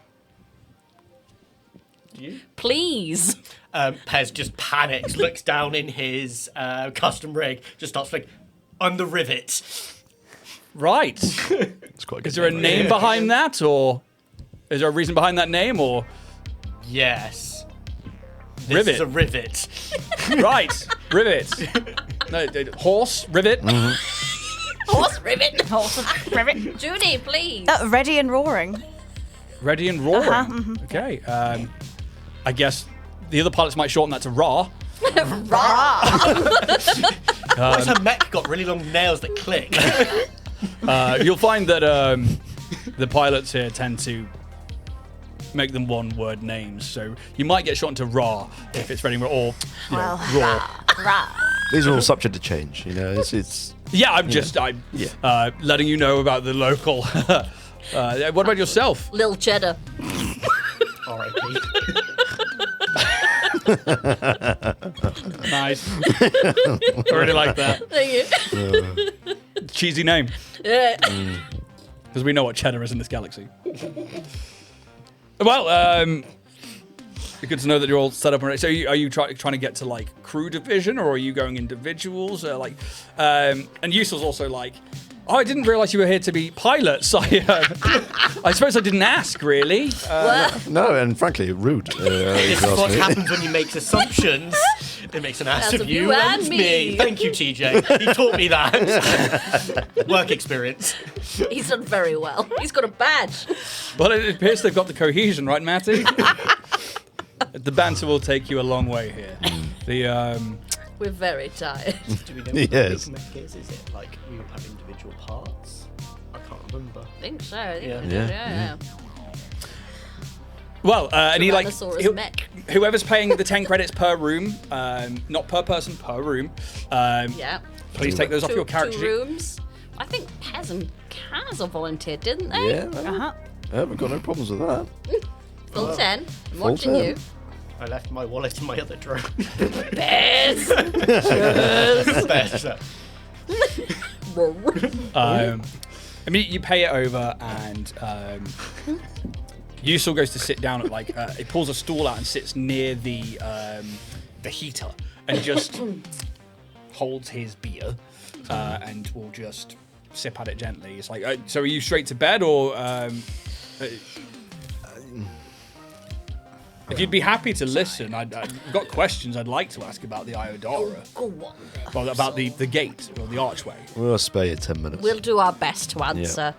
Speaker 3: Please.
Speaker 5: Pez just panics, looks down in his custom rig, just starts like, I'm the rivet.
Speaker 1: Right.
Speaker 2: It's quite good.
Speaker 1: Is there a name behind that, or is there a reason behind that name, or
Speaker 5: Yes. This
Speaker 1: Rivet.
Speaker 5: is a rivet.
Speaker 1: right? Rivet. No, horse. Rivet.
Speaker 3: Horse rivet.
Speaker 4: Horse rivet.
Speaker 3: Judy, please.
Speaker 4: Ready and roaring.
Speaker 1: Ready and roaring. Okay. I guess the other pilots might shorten that to raw.
Speaker 5: Why's her mech got really long nails that click?
Speaker 1: You'll find that the pilots here tend to make them one-word names, so you might get shortened to raw if it's ready, or raw.
Speaker 2: These are all subject to change. It's
Speaker 1: Yeah, I'm letting you know about the local. What about yourself?
Speaker 3: Lil Cheddar.
Speaker 5: R.I.P.
Speaker 1: Nice. I really like that.
Speaker 3: Thank you.
Speaker 1: Cheesy name,
Speaker 3: Yeah.
Speaker 1: because we know what cheddar is in this galaxy. Well, good to know that you're all set up and ready. So, are you trying to get to crew division, or are you going individuals? And Yusel's also like, oh, I didn't realize you were here to be pilots. I suppose I didn't ask, really.
Speaker 2: no, and frankly, rude.
Speaker 5: This
Speaker 2: If
Speaker 5: is
Speaker 2: you
Speaker 5: what
Speaker 2: ask me.
Speaker 5: happens when you make assumptions. It makes an ass
Speaker 3: As
Speaker 5: of you and me. Thank you, TJ. He taught me that. Work experience.
Speaker 3: He's done very well. He's got a badge.
Speaker 1: Well, it appears they've got the cohesion, right, Matty? The banter will take you a long way here.
Speaker 3: We're very tired.
Speaker 5: Do we know what
Speaker 2: Yes.
Speaker 5: the big mech is? Is it like we have individual parts? I can't remember.
Speaker 3: I think so. I think
Speaker 5: Yeah.
Speaker 3: we do, yeah.
Speaker 1: Well, and he
Speaker 3: Tyrannosaurus mech.
Speaker 1: whoever's paying the 10 credits per room, not per person, per room.
Speaker 3: Yeah.
Speaker 1: Please take those off your character
Speaker 3: Two
Speaker 1: sheet.
Speaker 3: rooms. I think Kaz and Kaz all volunteered, didn't they?
Speaker 2: Yeah,
Speaker 4: Uh-huh.
Speaker 2: we've got no problems with that.
Speaker 3: Full 10. I'm
Speaker 2: Full
Speaker 3: watching
Speaker 2: 10.
Speaker 3: you.
Speaker 5: I left my wallet in my other drawer.
Speaker 3: Bears!
Speaker 5: Best.
Speaker 1: I mean, you pay it over, and Yusul goes to sit down at he pulls a stool out and sits near the heater, and just holds his beer, and will just sip at it gently. It's like, so are you straight to bed, or if you'd be happy to listen, I've got questions I'd like to ask about the Iodora.
Speaker 3: Go on then.
Speaker 1: Well, about the gate or the archway.
Speaker 2: We'll spare you 10 minutes.
Speaker 3: We'll do our best to answer.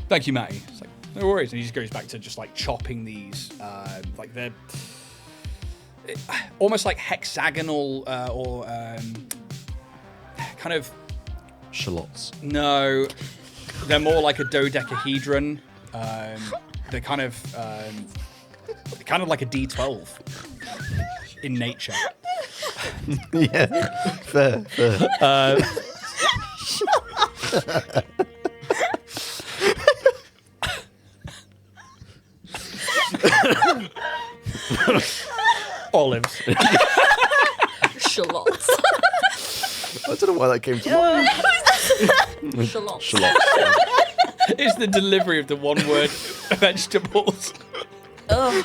Speaker 1: Thank you, Matty. It's like, no worries. And he just goes back to just chopping these, they're almost like hexagonal or kind of.
Speaker 2: Shallots.
Speaker 1: No, they're more like a dodecahedron. They're kind of like a D12 in nature.
Speaker 2: Yeah, fair.
Speaker 1: Olives.
Speaker 3: Shallots.
Speaker 2: I don't know why that came to mind.
Speaker 3: Shallots.
Speaker 2: Shallots.
Speaker 1: It's the delivery of the one-word vegetables.
Speaker 3: Oh.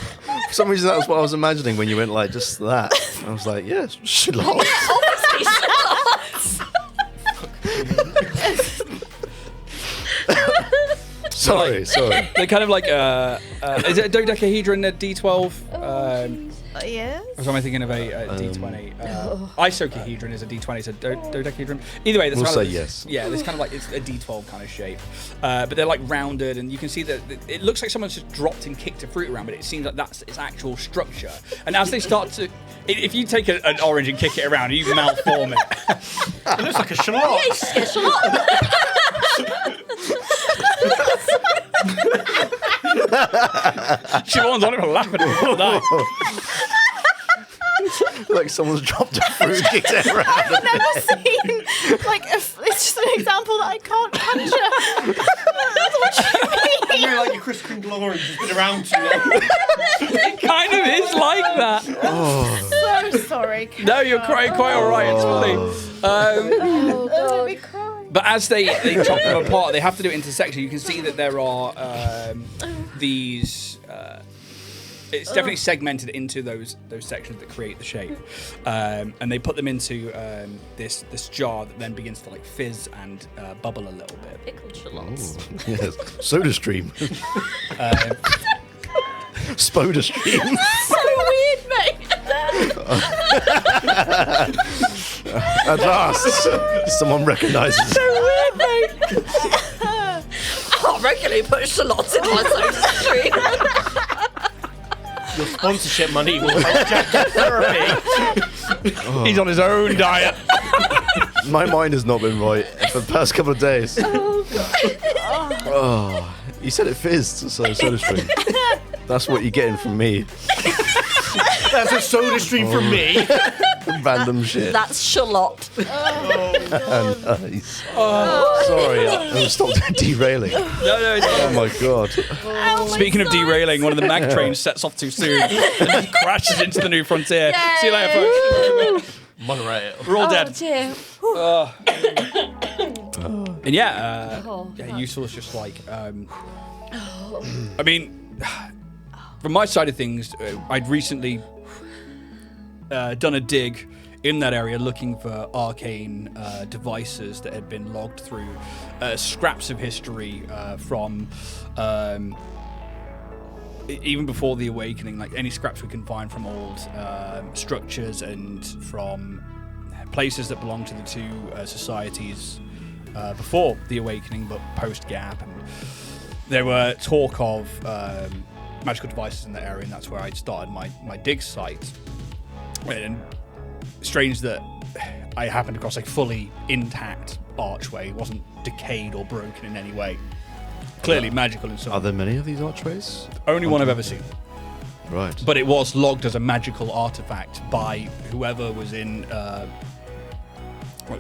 Speaker 2: For some reason, that was what I was imagining when you went like just that. I was like, yes, shallots.
Speaker 3: Obviously shallots.
Speaker 2: Sorry.
Speaker 1: They're kind of like is it a dodecahedron, a D12?
Speaker 4: Yes.
Speaker 1: Or am I thinking of a D20? Isocahedron is a D20, so dodecahedron. Either way,
Speaker 2: We'll say yes.
Speaker 1: Yeah, it's kind of like it's a D12 kind of shape, but they're like rounded, and you can see that it looks like someone's just dropped and kicked a fruit around, but it seems like that's its actual structure. And as they start to, if you take an orange and kick it around, you malform it.
Speaker 5: It looks like a shallot.
Speaker 3: Yeah, shallot.
Speaker 1: Siobhan's on it for laughing at that.
Speaker 2: Like someone's dropped a fruit, kicked it around.
Speaker 4: I've never seen it's just an example that I can't capture. That's what you mean.
Speaker 5: Like your Chris Glory just been around too long.
Speaker 1: It kind of is like that.
Speaker 4: So sorry.
Speaker 1: No, you're quite all right. It's funny.
Speaker 4: Oh, God. Me crying.
Speaker 1: But as they chop them apart, they have to do it into sections. You can see that there are these. It's definitely segmented into those sections that create the shape, and they put them into this jar that then begins to fizz and bubble a little bit.
Speaker 3: Pickled shallots.
Speaker 2: Yes, Soda Stream. Spoda Stream.
Speaker 3: So weird, mate.
Speaker 2: At last, someone recognises.
Speaker 3: So weird, mate. I regularly put shallots in my soda stream.
Speaker 5: Your sponsorship money will help Jack get therapy.
Speaker 1: He's on his own diet.
Speaker 2: My mind has not been right for the past couple of days. Oh, you said it fizzed, so Soda Stream. That's what you're getting from me.
Speaker 5: That's a Soda Stream from me.
Speaker 2: Random shit.
Speaker 3: That's shallot.
Speaker 2: Nice. Sorry, I stopped derailing.
Speaker 1: No.
Speaker 2: Oh my god.
Speaker 1: Speaking of derailing, one of the mag trains sets off too soon and just crashes into the New Frontier.
Speaker 3: Yay.
Speaker 1: See you later, folks.
Speaker 5: Monorail.
Speaker 1: We're all dead.
Speaker 3: Dear.
Speaker 1: And Usul is just like, I mean, from my side of things, I'd recently done a dig in that area looking for arcane devices that had been logged through scraps of history from even before the Awakening, like any scraps we can find from old structures and from places that belong to the two societies before the Awakening but post-Gap. And there were talk of magical devices in that area, and that's where I started my dig site. And strange that I happened across a fully intact archway. It wasn't decayed or broken in any way. Clearly magical in some
Speaker 2: Are there many of these archways?
Speaker 1: Only one I've ever seen.
Speaker 2: Right.
Speaker 1: But it was logged as a magical artifact by whoever was in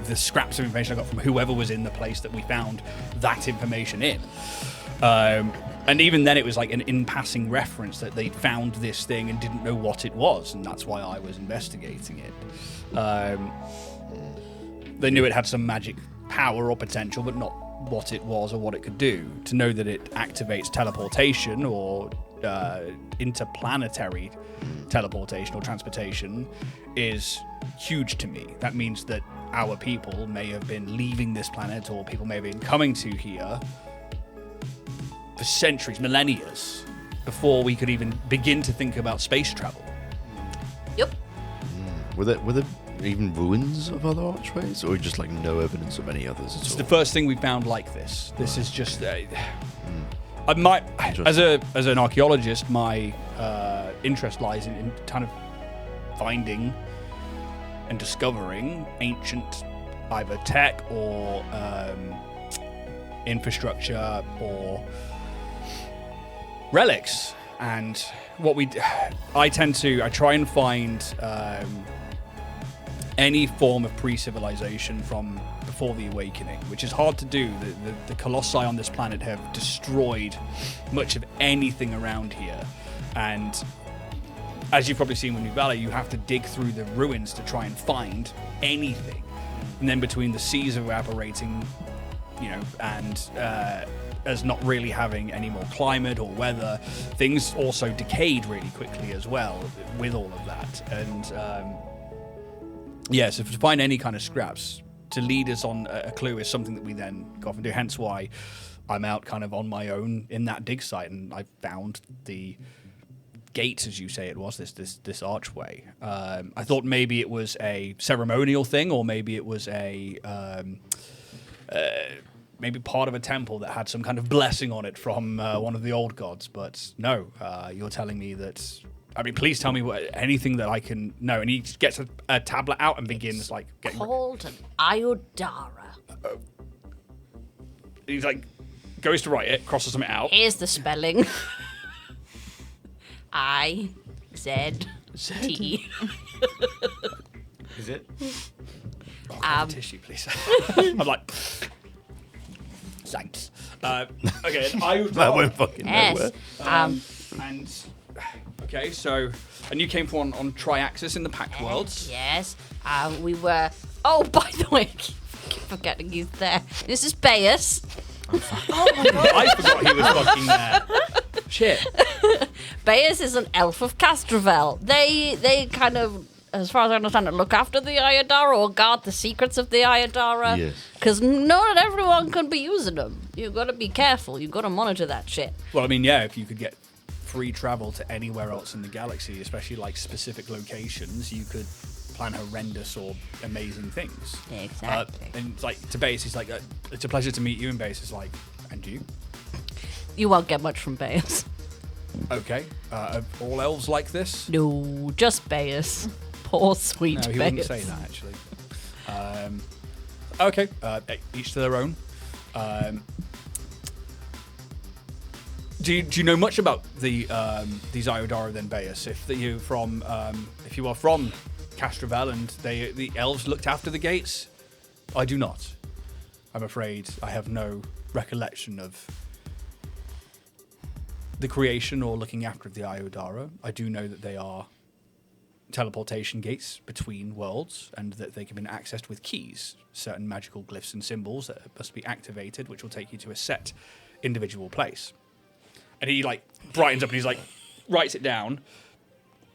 Speaker 1: the scraps of information I got from whoever was in the place that we found that information in. And even then, it was like an in-passing reference that they found this thing and didn't know what it was, and that's why I was investigating it. They knew it had some magic power or potential, but not what it was or what it could do. To know that it activates teleportation or interplanetary teleportation or transportation is huge to me. That means that our people may have been leaving this planet, or people may have been coming to here for centuries, millennia, before we could even begin to think about space travel.
Speaker 3: Yep.
Speaker 2: Were there even ruins of other archways, or just like no evidence of any others at
Speaker 1: It's
Speaker 2: all?
Speaker 1: the first thing we found like this. This is just I might, as an archaeologist, my interest lies in kind of finding and discovering ancient either tech or infrastructure or relics. And what I try and find any form of pre-civilization from before the Awakening, which is hard to do. The Colossi on this planet have destroyed much of anything around here, and as you've probably seen with New Valor, you have to dig through the ruins to try and find anything. And then between the seas evaporating, and as not really having any more climate or weather, things also decayed really quickly as well with all of that. And so to find any kind of scraps to lead us on a clue is something that we then go off and do. Hence why I'm out kind of on my own in that dig site, and I found the gate, as you say it was, this archway. I thought maybe it was a ceremonial thing, or maybe it was maybe part of a temple that had some kind of blessing on it from one of the old gods. But no, you're telling me that. I mean, please tell me anything that I can know. And he gets a tablet out and begins getting
Speaker 3: Called an Iodara.
Speaker 1: He's goes to write it, crosses something out.
Speaker 3: Here's the spelling. I-Z-T.
Speaker 5: Is it?
Speaker 1: Oh, grab a tissue, please. I'm like, thanks. Okay,
Speaker 2: That won't fucking nowhere.
Speaker 3: Yes.
Speaker 1: And okay, so and you came from on Triaxis in the Pact Worlds.
Speaker 3: Yes. We were. Oh, by the way, I keep forgetting he's there. This is Bayus.
Speaker 1: I forgot he was fucking there. Shit.
Speaker 3: Bayus is an elf of Castrovel. They kind of, as far as I understand it, look after the Iodara or guard the secrets of the Iodara.
Speaker 2: Yes.
Speaker 3: Because not everyone can be using them. You've got to be careful. You've got to monitor that shit.
Speaker 1: Well, I mean, yeah, if you could get free travel to anywhere else in the galaxy, especially specific locations, you could plan horrendous or amazing things.
Speaker 3: Exactly.
Speaker 1: And to Base, he's it's a pleasure to meet you. And Base is and you?
Speaker 3: You won't get much from Bayus.
Speaker 1: Okay. Are all elves like this?
Speaker 3: No, just Bayus. Poor sweet
Speaker 1: No, he
Speaker 3: Bayus.
Speaker 1: wouldn't say that, actually. Okay. Each to their own. Do you know much about these Iodara then, Bayus? If you are from Castrovel and the elves looked after the gates? I do not. I'm afraid I have no recollection of the creation or looking after the Iodara. I do know that they are teleportation gates between worlds, and that they can be accessed with keys, certain magical glyphs and symbols that must be activated, which will take you to a set individual place. And he brightens up and he's writes it down.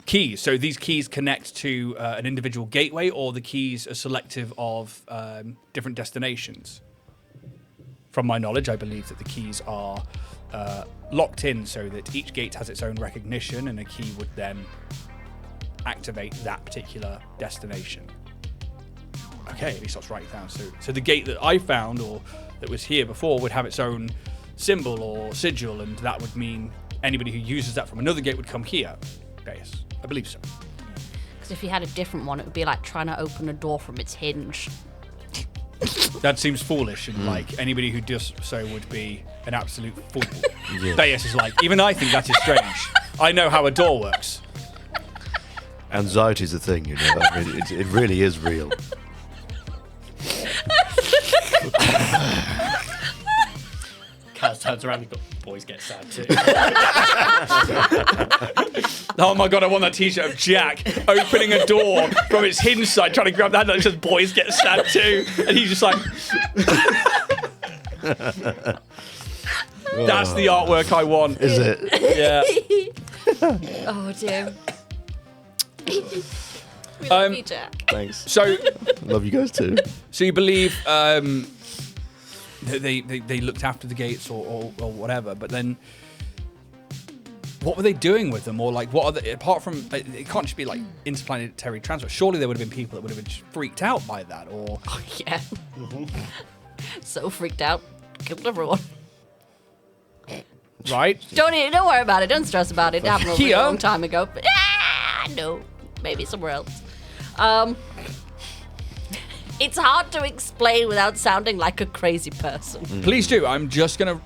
Speaker 1: Keys. So these keys connect to an individual gateway, or the keys are selective of different destinations. From my knowledge, I believe that the keys are locked in so that each gate has its own recognition, and a key would then activate that particular destination. Okay, and he starts writing down. So the gate that I found, or that was here before, would have its own symbol or sigil, and that would mean anybody who uses that from another gate would come here. Yes, I believe so.
Speaker 3: Because if you had a different one, it would be like trying to open a door from its hinge.
Speaker 1: That seems foolish, and anybody who does so would be an absolute fool.
Speaker 2: Yeah.
Speaker 1: Bayes is even I think that is strange. I know how a door works.
Speaker 2: Anxiety's a thing, I mean, it really is real.
Speaker 5: Kaz turns around and goes, boys get sad too.
Speaker 1: Oh my god, I want that t-shirt of Jack opening a door from its hinge side, trying to grab that, and it says boys get sad too. And he's just like... That's the artwork I want.
Speaker 2: Is it?
Speaker 1: Yeah.
Speaker 3: Oh dear. We love you, Jack.
Speaker 2: Thanks.
Speaker 1: So
Speaker 2: Love you guys too.
Speaker 1: you believe they looked after the gates or whatever, but then what were they doing with them? Or like, what are they, apart from, it can't just be like interplanetary transport. Surely there would have been people that would have been freaked out by that, or...
Speaker 3: Yeah. So freaked out. Killed everyone.
Speaker 1: Right?
Speaker 3: Don't worry about it. Don't stress about it. It happened a really
Speaker 1: Here-
Speaker 3: long time ago. But no, maybe somewhere else. It's hard to explain without sounding like a crazy person.
Speaker 1: Please do. I'm just here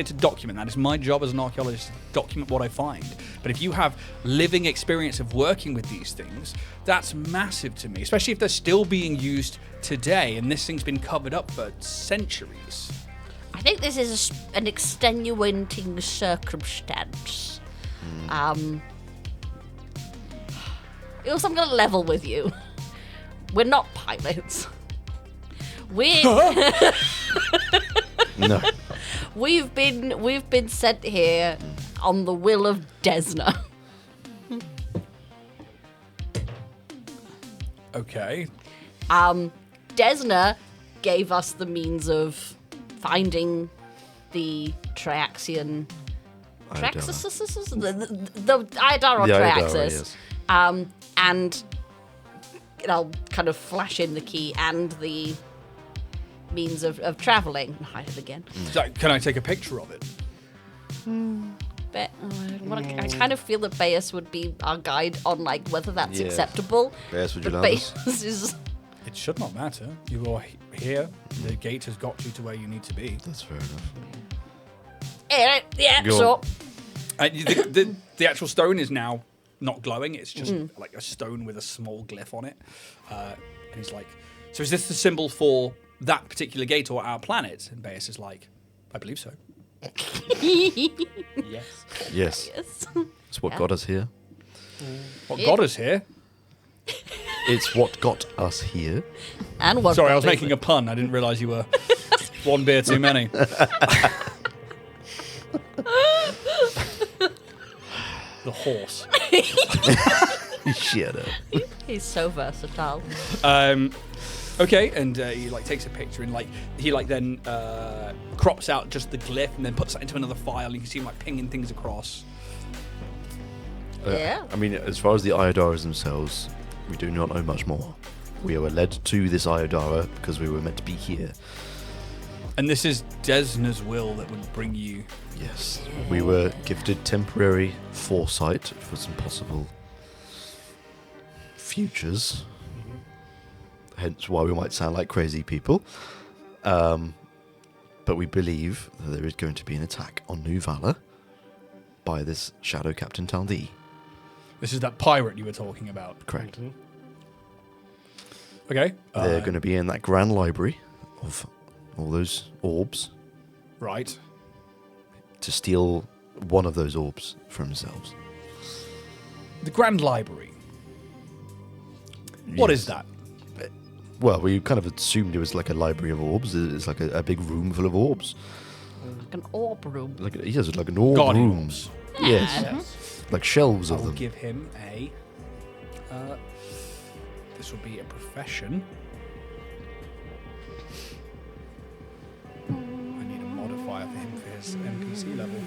Speaker 1: to document. That is my job as an archaeologist, to document what I find. But if you have living experience of working with these things, that's massive to me, especially if they're still being used today and this thing's been covered up for centuries.
Speaker 3: I think this is an extenuating circumstance. Also, I'm going to level with you. We're not pilots.
Speaker 2: No.
Speaker 3: We've been sent here on the will of Desna.
Speaker 1: Okay.
Speaker 3: Desna gave us the means of finding the Triaxian... Triaxis? The Iodara
Speaker 2: The Iodara,
Speaker 3: Triaxis.
Speaker 2: yes.
Speaker 3: And I'll kind of flash in the key and the means of travelling. Hide it again.
Speaker 1: So, can I take a picture of it?
Speaker 3: But I kind of feel that Bayus would be our guide on like whether that's
Speaker 2: Yeah.
Speaker 3: acceptable.
Speaker 2: Bayus, would you
Speaker 3: But
Speaker 2: allow us?
Speaker 3: Bayus is...
Speaker 1: It should not matter. You are here. The gate has got you to where you need to be.
Speaker 2: That's fair enough.
Speaker 3: Yeah,
Speaker 2: Go
Speaker 3: sure.
Speaker 2: on.
Speaker 1: The actual stone is now not glowing. It's just like a stone with a small glyph on it. And he's like, so is this the symbol for that particular gate or our planet? And Bayus is like, I believe so.
Speaker 5: Yes.
Speaker 2: Yes.
Speaker 3: Yes.
Speaker 2: It's what got us here.
Speaker 1: What
Speaker 3: Yeah.
Speaker 1: got us here?
Speaker 2: It's what got us here.
Speaker 3: And what?
Speaker 1: Sorry, I was making a pun. I didn't realise you were one beer too many. The horse.
Speaker 2: Shut up.
Speaker 3: He's so versatile.
Speaker 1: Okay, and he like takes a picture and like he like then crops out just the glyph and then puts that into another file. And you can see him like pinging things across.
Speaker 3: Yeah.
Speaker 2: I mean, as far as the Iodaras themselves, we do not know much more. We were led to this Iodara because we were meant to be here.
Speaker 1: And this is Desna's will that would bring you.
Speaker 2: Yes. We were gifted temporary foresight for some possible futures. Hence why we might sound like crazy people. But we believe that there is going to be an attack on New Valor by this Shadow Captain Taldi.
Speaker 1: This is that pirate you were talking about.
Speaker 2: Correct.
Speaker 1: Okay.
Speaker 2: They're going to be in that grand library of all those orbs
Speaker 1: Right.
Speaker 2: to steal one of those orbs for themselves.
Speaker 1: The Grand Library. What is
Speaker 2: Yes.
Speaker 1: that?
Speaker 2: Well, we kind of assumed it was like a library of orbs. It's like a big room full of orbs.
Speaker 3: Like an orb room.
Speaker 2: Yes, like an orb
Speaker 1: Guardian
Speaker 2: room.
Speaker 1: orbs.
Speaker 2: Yes. Like shelves
Speaker 1: I
Speaker 2: of
Speaker 1: will
Speaker 2: them.
Speaker 1: give him a. This will be a profession. I need a modifier for him for his NPC level.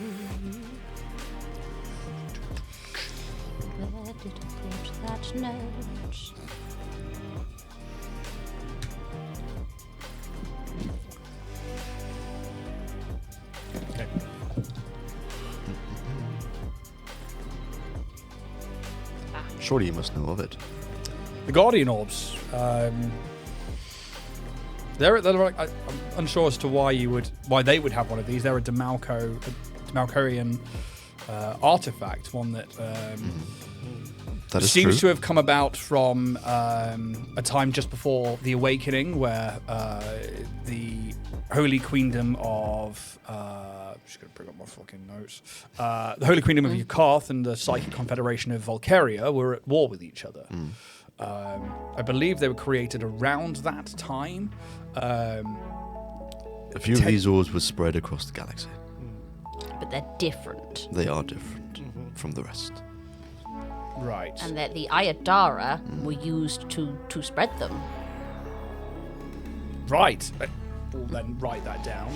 Speaker 3: Where did I put that note?
Speaker 1: Okay.
Speaker 2: Surely you must know of it.
Speaker 1: The Guardian orbs. They're like, I'm unsure as to why they would have one of these. They're a Damalkoian artifact, one that
Speaker 2: That is
Speaker 1: seems
Speaker 2: true.
Speaker 1: to have come about from a time just before the Awakening, where the Holy Queendom of... I'm just going to bring up my fucking notes. The Holy Queendom of Yukarth and the Psychic Confederation of Valkyria were at war with each other. I believe they were created around that time.
Speaker 2: A few of these orbs were spread across the galaxy.
Speaker 3: But they're different.
Speaker 2: They are different from the rest.
Speaker 1: Right.
Speaker 3: And that the Ayadara were used to spread them.
Speaker 1: Right. We'll then write that down.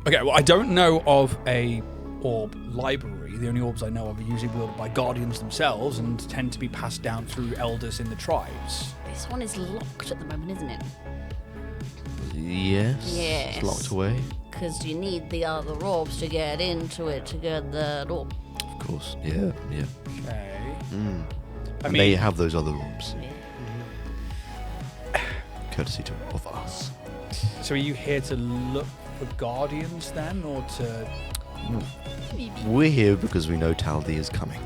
Speaker 1: Okay, well, I don't know of a orb library. The only orbs I know of are usually wielded by guardians themselves and tend to be passed down through elders in the tribes.
Speaker 3: This one is locked at the moment, isn't it?
Speaker 2: Yes.
Speaker 3: Yes.
Speaker 2: It's locked away.
Speaker 3: Because you need the other orbs to get into it to get the orb.
Speaker 2: Of course. Yeah.
Speaker 1: Okay. I
Speaker 2: And
Speaker 1: mean,
Speaker 2: they have those other orbs. Courtesy of us.
Speaker 1: so are you here to look for guardians then, or to...
Speaker 2: We're here because we know Taldi is coming.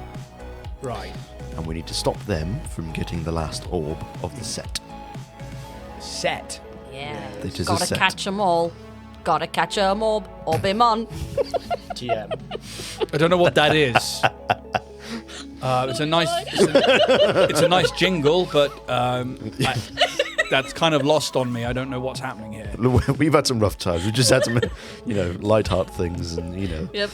Speaker 1: Right.
Speaker 2: And we need to stop them from getting the last orb of the set.
Speaker 1: Set.
Speaker 3: Yeah.
Speaker 2: It is a
Speaker 3: Gotta
Speaker 2: set.
Speaker 3: catch 'em all. Gotta catch 'em all. Orb him on.
Speaker 5: GM.
Speaker 1: I don't know what that is. It's a nice... It's a nice jingle, but that's kind of lost on me. I don't know what's happening here.
Speaker 2: We've had some rough times. We've just had some, light heart things and,
Speaker 3: Yep.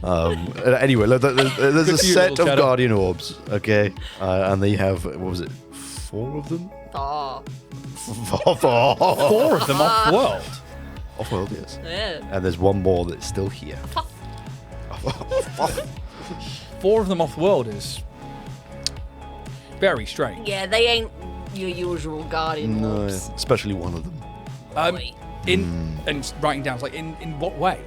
Speaker 2: Anyway, look, there's a
Speaker 1: Good for you,
Speaker 2: set
Speaker 1: little
Speaker 2: of
Speaker 1: shadow.
Speaker 2: Guardian Orbs, okay? And they have, what was it, 4 of them?
Speaker 3: Oh.
Speaker 1: 4 of them off-world.
Speaker 2: Off-world, yes.
Speaker 3: Yeah.
Speaker 2: And there's one more that's still here.
Speaker 1: 4 of them off-world is very strange.
Speaker 3: Yeah, they ain't your usual guardian
Speaker 2: No,
Speaker 3: orbs.
Speaker 2: especially one of them.
Speaker 1: And writing down, it's like, in what way?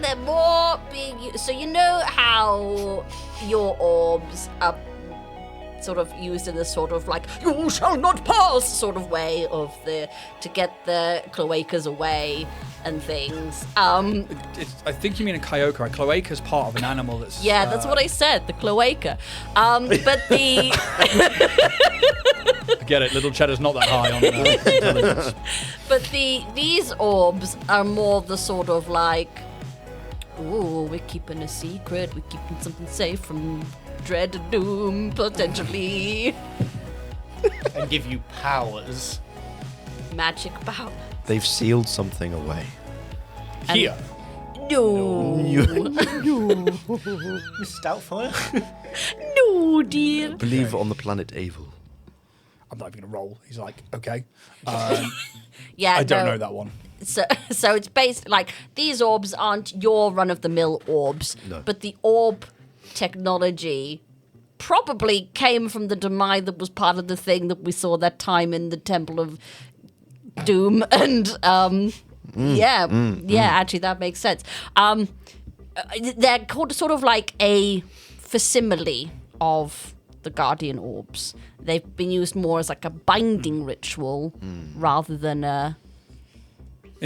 Speaker 3: They're more being... So you know how your orbs are sort of used in this sort of like, you shall not pass sort of way of to get the cloacas away and things.
Speaker 1: I think you mean a cloaca. A cloaca is part of an animal that's...
Speaker 3: Yeah, that's what I said, the cloaca. But the...
Speaker 1: I get it, little cheddar's not that high on intelligence.
Speaker 3: But these orbs are more the sort of like, ooh, we're keeping a secret, we're keeping something safe from dread and doom, potentially.
Speaker 5: And give you powers.
Speaker 3: Magic power.
Speaker 2: They've sealed something away.
Speaker 1: Here.
Speaker 3: No.
Speaker 5: Miss Stoutfire?
Speaker 3: No, dear.
Speaker 2: Believe on the planet Avel.
Speaker 1: I'm not even going to roll. He's like, okay.
Speaker 3: Yeah,
Speaker 1: I don't
Speaker 3: no.
Speaker 1: know that one.
Speaker 3: So it's based like these orbs aren't your run-of-the-mill orbs,
Speaker 2: No.
Speaker 3: but the orb technology probably came from the Damai that was part of the thing that we saw that time in the Temple of Doom, and actually that makes sense. They're called sort of like a facsimile of the Guardian Orbs. They've been used more as like a binding ritual rather than a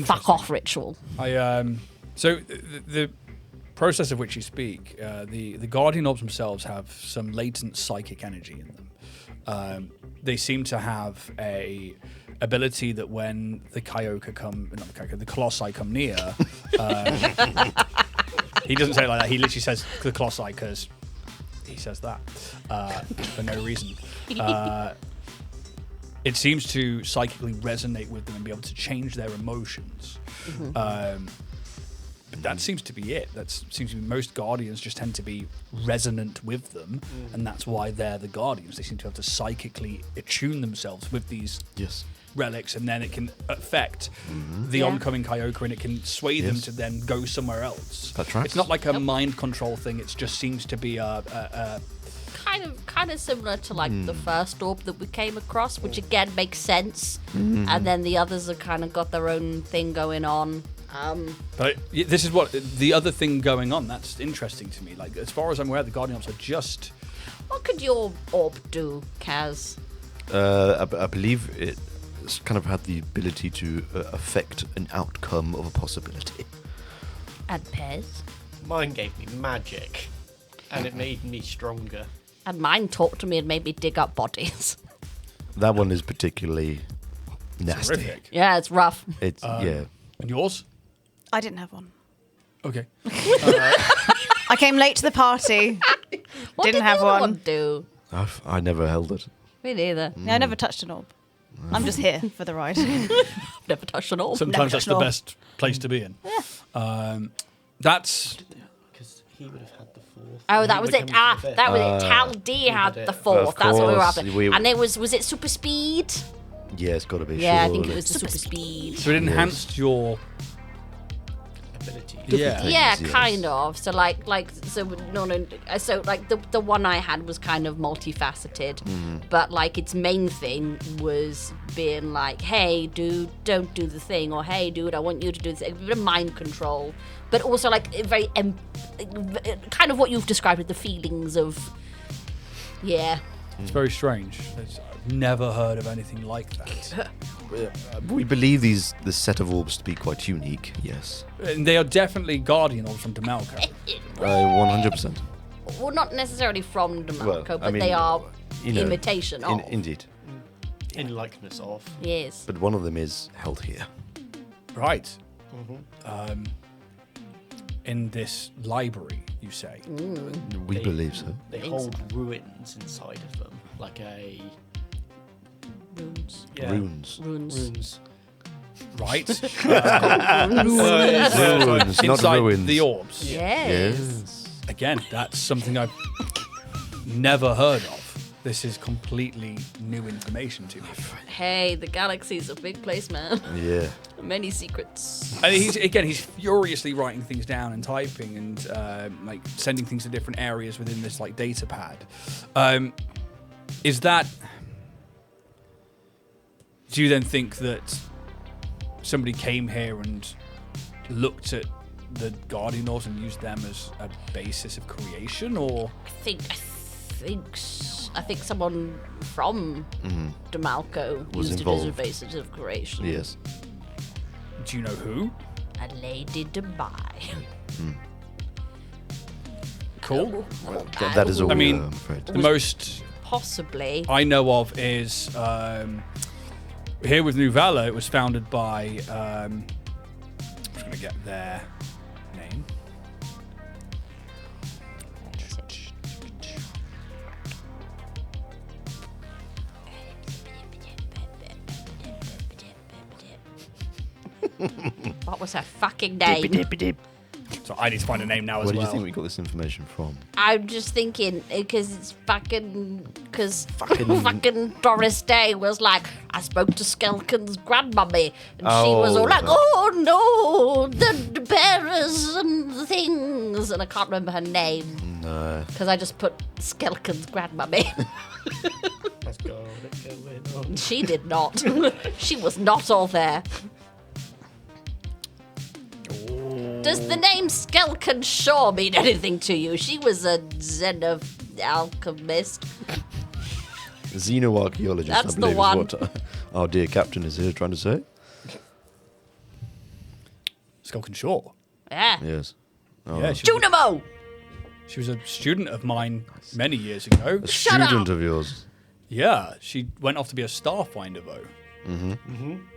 Speaker 3: fuck off ritual.
Speaker 1: So the process of which you speak, the Guardian Orbs themselves have some latent psychic energy in them. They seem to have a ability that when the the Colossi come near, he doesn't say it like that. He literally says the Colossi because he says that for no reason. It seems to psychically resonate with them and be able to change their emotions. But that seems to be it. That seems to be most Guardians just tend to be resonant with them, and that's why they're the Guardians. They seem to have to psychically attune themselves with these relics, and then it can affect the oncoming Kyoka, and it can sway them to then go somewhere else.
Speaker 2: That tracks.
Speaker 1: It's not like a mind control thing. It just seems to be a
Speaker 3: Kind of similar to like the first orb that we came across, which again makes sense. And then the others have kind of got their own thing going on.
Speaker 1: But this is what the other thing going on. That's interesting to me. Like as far as I'm aware, the Guardian Orbs are just.
Speaker 3: What could your orb do, Kaz?
Speaker 2: I believe it's kind of had the ability to affect an outcome of a possibility.
Speaker 3: And Pez?
Speaker 5: Mine gave me magic, and it made me stronger.
Speaker 3: And mine talked to me and made me dig up bodies.
Speaker 2: That one is particularly nasty.
Speaker 1: Terrific.
Speaker 3: Yeah, it's rough.
Speaker 2: It's yeah.
Speaker 1: And yours?
Speaker 4: I didn't have one.
Speaker 1: Okay.
Speaker 4: I came late to the party.
Speaker 3: What
Speaker 4: Didn't
Speaker 3: did
Speaker 4: have
Speaker 3: the other
Speaker 4: one.
Speaker 3: do?
Speaker 2: I never held it.
Speaker 3: Me neither.
Speaker 4: Yeah, I never touched an orb. I'm just here for the ride.
Speaker 3: Never touched an orb.
Speaker 1: Sometimes that's the
Speaker 4: No.
Speaker 1: best place to be in. That's
Speaker 5: Because he would have had the fourth.
Speaker 3: Oh, that was it. Ah, that was it. Tal D had
Speaker 5: had
Speaker 3: the
Speaker 5: it.
Speaker 3: fourth.
Speaker 2: Of
Speaker 3: That's what we were
Speaker 2: course,
Speaker 3: after.
Speaker 2: we-
Speaker 3: And it was it super speed?
Speaker 2: Yeah, it's got to be.
Speaker 3: Yeah, I
Speaker 2: surely.
Speaker 3: think it was the super speed.
Speaker 1: so it enhanced your
Speaker 5: ability.
Speaker 1: yeah.
Speaker 2: things,
Speaker 3: Yeah,
Speaker 2: yes.
Speaker 3: kind of. So so like the one I had was kind of multifaceted, but like its main thing was being like, hey dude, don't do the thing, or hey dude, I want you to do this. A bit of mind control, but also like very kind of what you've described with the feelings of
Speaker 1: It's very strange. I've never heard of anything like that.
Speaker 2: We believe this set of orbs to be quite unique. Yes,
Speaker 1: And they are definitely guardian orbs from Damalko.
Speaker 2: 100%.
Speaker 3: well, not necessarily from Damalko,
Speaker 2: Well,
Speaker 3: but
Speaker 2: I mean,
Speaker 3: they are
Speaker 2: you know,
Speaker 3: imitation of.
Speaker 2: Indeed,
Speaker 5: In likeness of.
Speaker 3: Yes.
Speaker 2: but one of them is held here.
Speaker 1: Right. In this library, you say.
Speaker 2: We believe so.
Speaker 5: They hold ruins inside of them, like a
Speaker 3: Runes.
Speaker 2: Runes.
Speaker 5: runes.
Speaker 1: Right.
Speaker 2: Runes, not
Speaker 1: Inside
Speaker 2: ruins.
Speaker 1: the orbs.
Speaker 3: Yes.
Speaker 2: Yes.
Speaker 1: Again, that's something I've never heard of. This is completely new information to me.
Speaker 3: Hey, the galaxy's a big place, man.
Speaker 2: Yeah.
Speaker 3: Many secrets.
Speaker 1: And he's furiously writing things down and typing and like sending things to different areas within this like data pad. Is that? Do you then think that somebody came here and looked at the Guardian Laws and used them as a basis of creation, or?
Speaker 3: I think someone from Damalko
Speaker 2: Was
Speaker 3: used
Speaker 2: involved.
Speaker 3: it as a basis of creation.
Speaker 2: Yes.
Speaker 1: Do you know who?
Speaker 3: A lady Damai.
Speaker 1: Cool.
Speaker 2: That is all.
Speaker 1: I mean,
Speaker 2: I'm afraid.
Speaker 1: The most
Speaker 3: Possibly.
Speaker 1: I know of is here with New Valor. It was founded by. I'm just gonna get their name.
Speaker 3: What was her fucking name?
Speaker 1: So I need to find a name now as
Speaker 2: Where do
Speaker 1: well.
Speaker 2: you think we got this information from?
Speaker 3: I'm just thinking because it's fucking Doris Day was like, I spoke to Skelken's grandmummy, and she was all like, oh no, the bearers and the things, and I can't remember her name
Speaker 2: No.
Speaker 3: because I just put Skelken's grandmummy.
Speaker 5: Let's go. Let's go with on.
Speaker 3: She did not. She was not all there. Does the name Skelken Shaw mean anything to you? She was a alchemist.
Speaker 2: Xenoarchaeologist,
Speaker 3: That's
Speaker 2: I
Speaker 3: the
Speaker 2: believe
Speaker 3: one.
Speaker 2: is what our dear captain is here trying to say.
Speaker 1: Skulkin Shaw.
Speaker 3: Yeah.
Speaker 2: Yes. Oh.
Speaker 1: Yeah, she
Speaker 3: Junimo!
Speaker 1: was a student of mine many years ago.
Speaker 2: A
Speaker 3: Shut
Speaker 2: student
Speaker 3: up!
Speaker 2: of yours.
Speaker 1: Yeah, she went off to be a Starfinder though.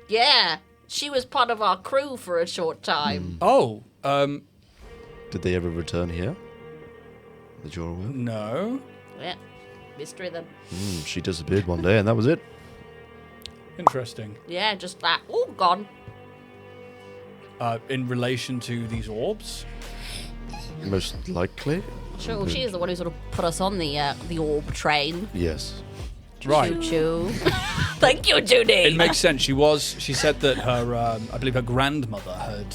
Speaker 3: Yeah. She was part of our crew for a short time.
Speaker 1: Oh,
Speaker 2: Did they ever return here? That you're aware?
Speaker 1: no.
Speaker 3: Yeah. Mystery then.
Speaker 2: She disappeared one day and that was it.
Speaker 1: Interesting.
Speaker 3: Yeah, just like, oh, gone.
Speaker 1: In relation to these orbs,
Speaker 2: Most likely.
Speaker 3: Sure, she is the one who sort of put us on the orb train.
Speaker 2: Yes.
Speaker 1: right?
Speaker 3: Choo-choo. Thank you, Judy.
Speaker 1: It makes sense. She said that her, I believe her grandmother had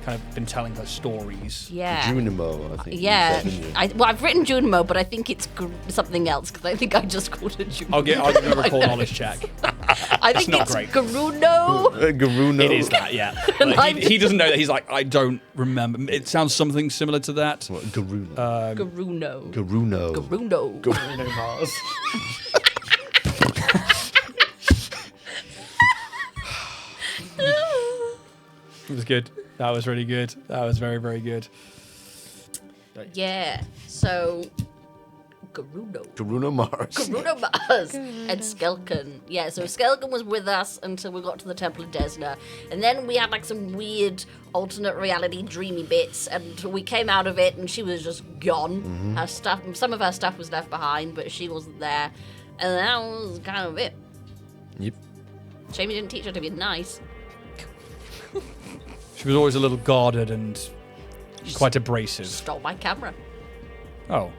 Speaker 1: kind of been telling her stories.
Speaker 3: Yeah.
Speaker 2: Junimo, I think. you
Speaker 3: Yeah,
Speaker 2: said, didn't you?
Speaker 3: I've written Junimo, but I think it's something else because I think I just called it Junimo.
Speaker 1: I'll give a recall knowledge check.
Speaker 3: I think
Speaker 1: not
Speaker 3: it's
Speaker 1: great.
Speaker 3: Garuno.
Speaker 2: Garuno.
Speaker 1: It is that, yeah. Like, he doesn't know that. He's like, I don't remember. It sounds something similar to that.
Speaker 2: What, Garuno.
Speaker 3: Garuno.
Speaker 2: Garuno.
Speaker 3: Garuno.
Speaker 5: Bruno Mars.
Speaker 1: It was good. That was really good. That was very, very good.
Speaker 3: Yeah. So, Gerudo
Speaker 2: Mars.
Speaker 3: Mars and Skelken. Yeah, so Skelken was with us until we got to the Temple of Desna. And then we had like some weird alternate reality dreamy bits, and we came out of it and she was just gone. Her stuff, some of her stuff was left behind, but she wasn't there. And that was kind of it.
Speaker 2: Yep.
Speaker 3: Shame you didn't teach her to be nice.
Speaker 1: She was always a little guarded and quite abrasive.
Speaker 3: Stole my camera.
Speaker 1: Oh.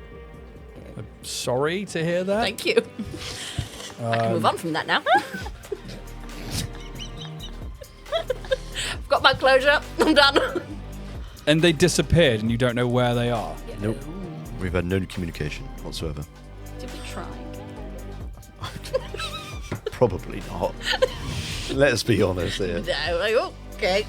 Speaker 1: I'm sorry to hear that.
Speaker 3: Thank you. I can move on from that now. I've got my closure. I'm done.
Speaker 1: And they disappeared and you don't know where they are.
Speaker 2: Nope. We've had no communication whatsoever.
Speaker 3: Did we try?
Speaker 2: Probably not. Let's be honest here.
Speaker 3: No, like, okay.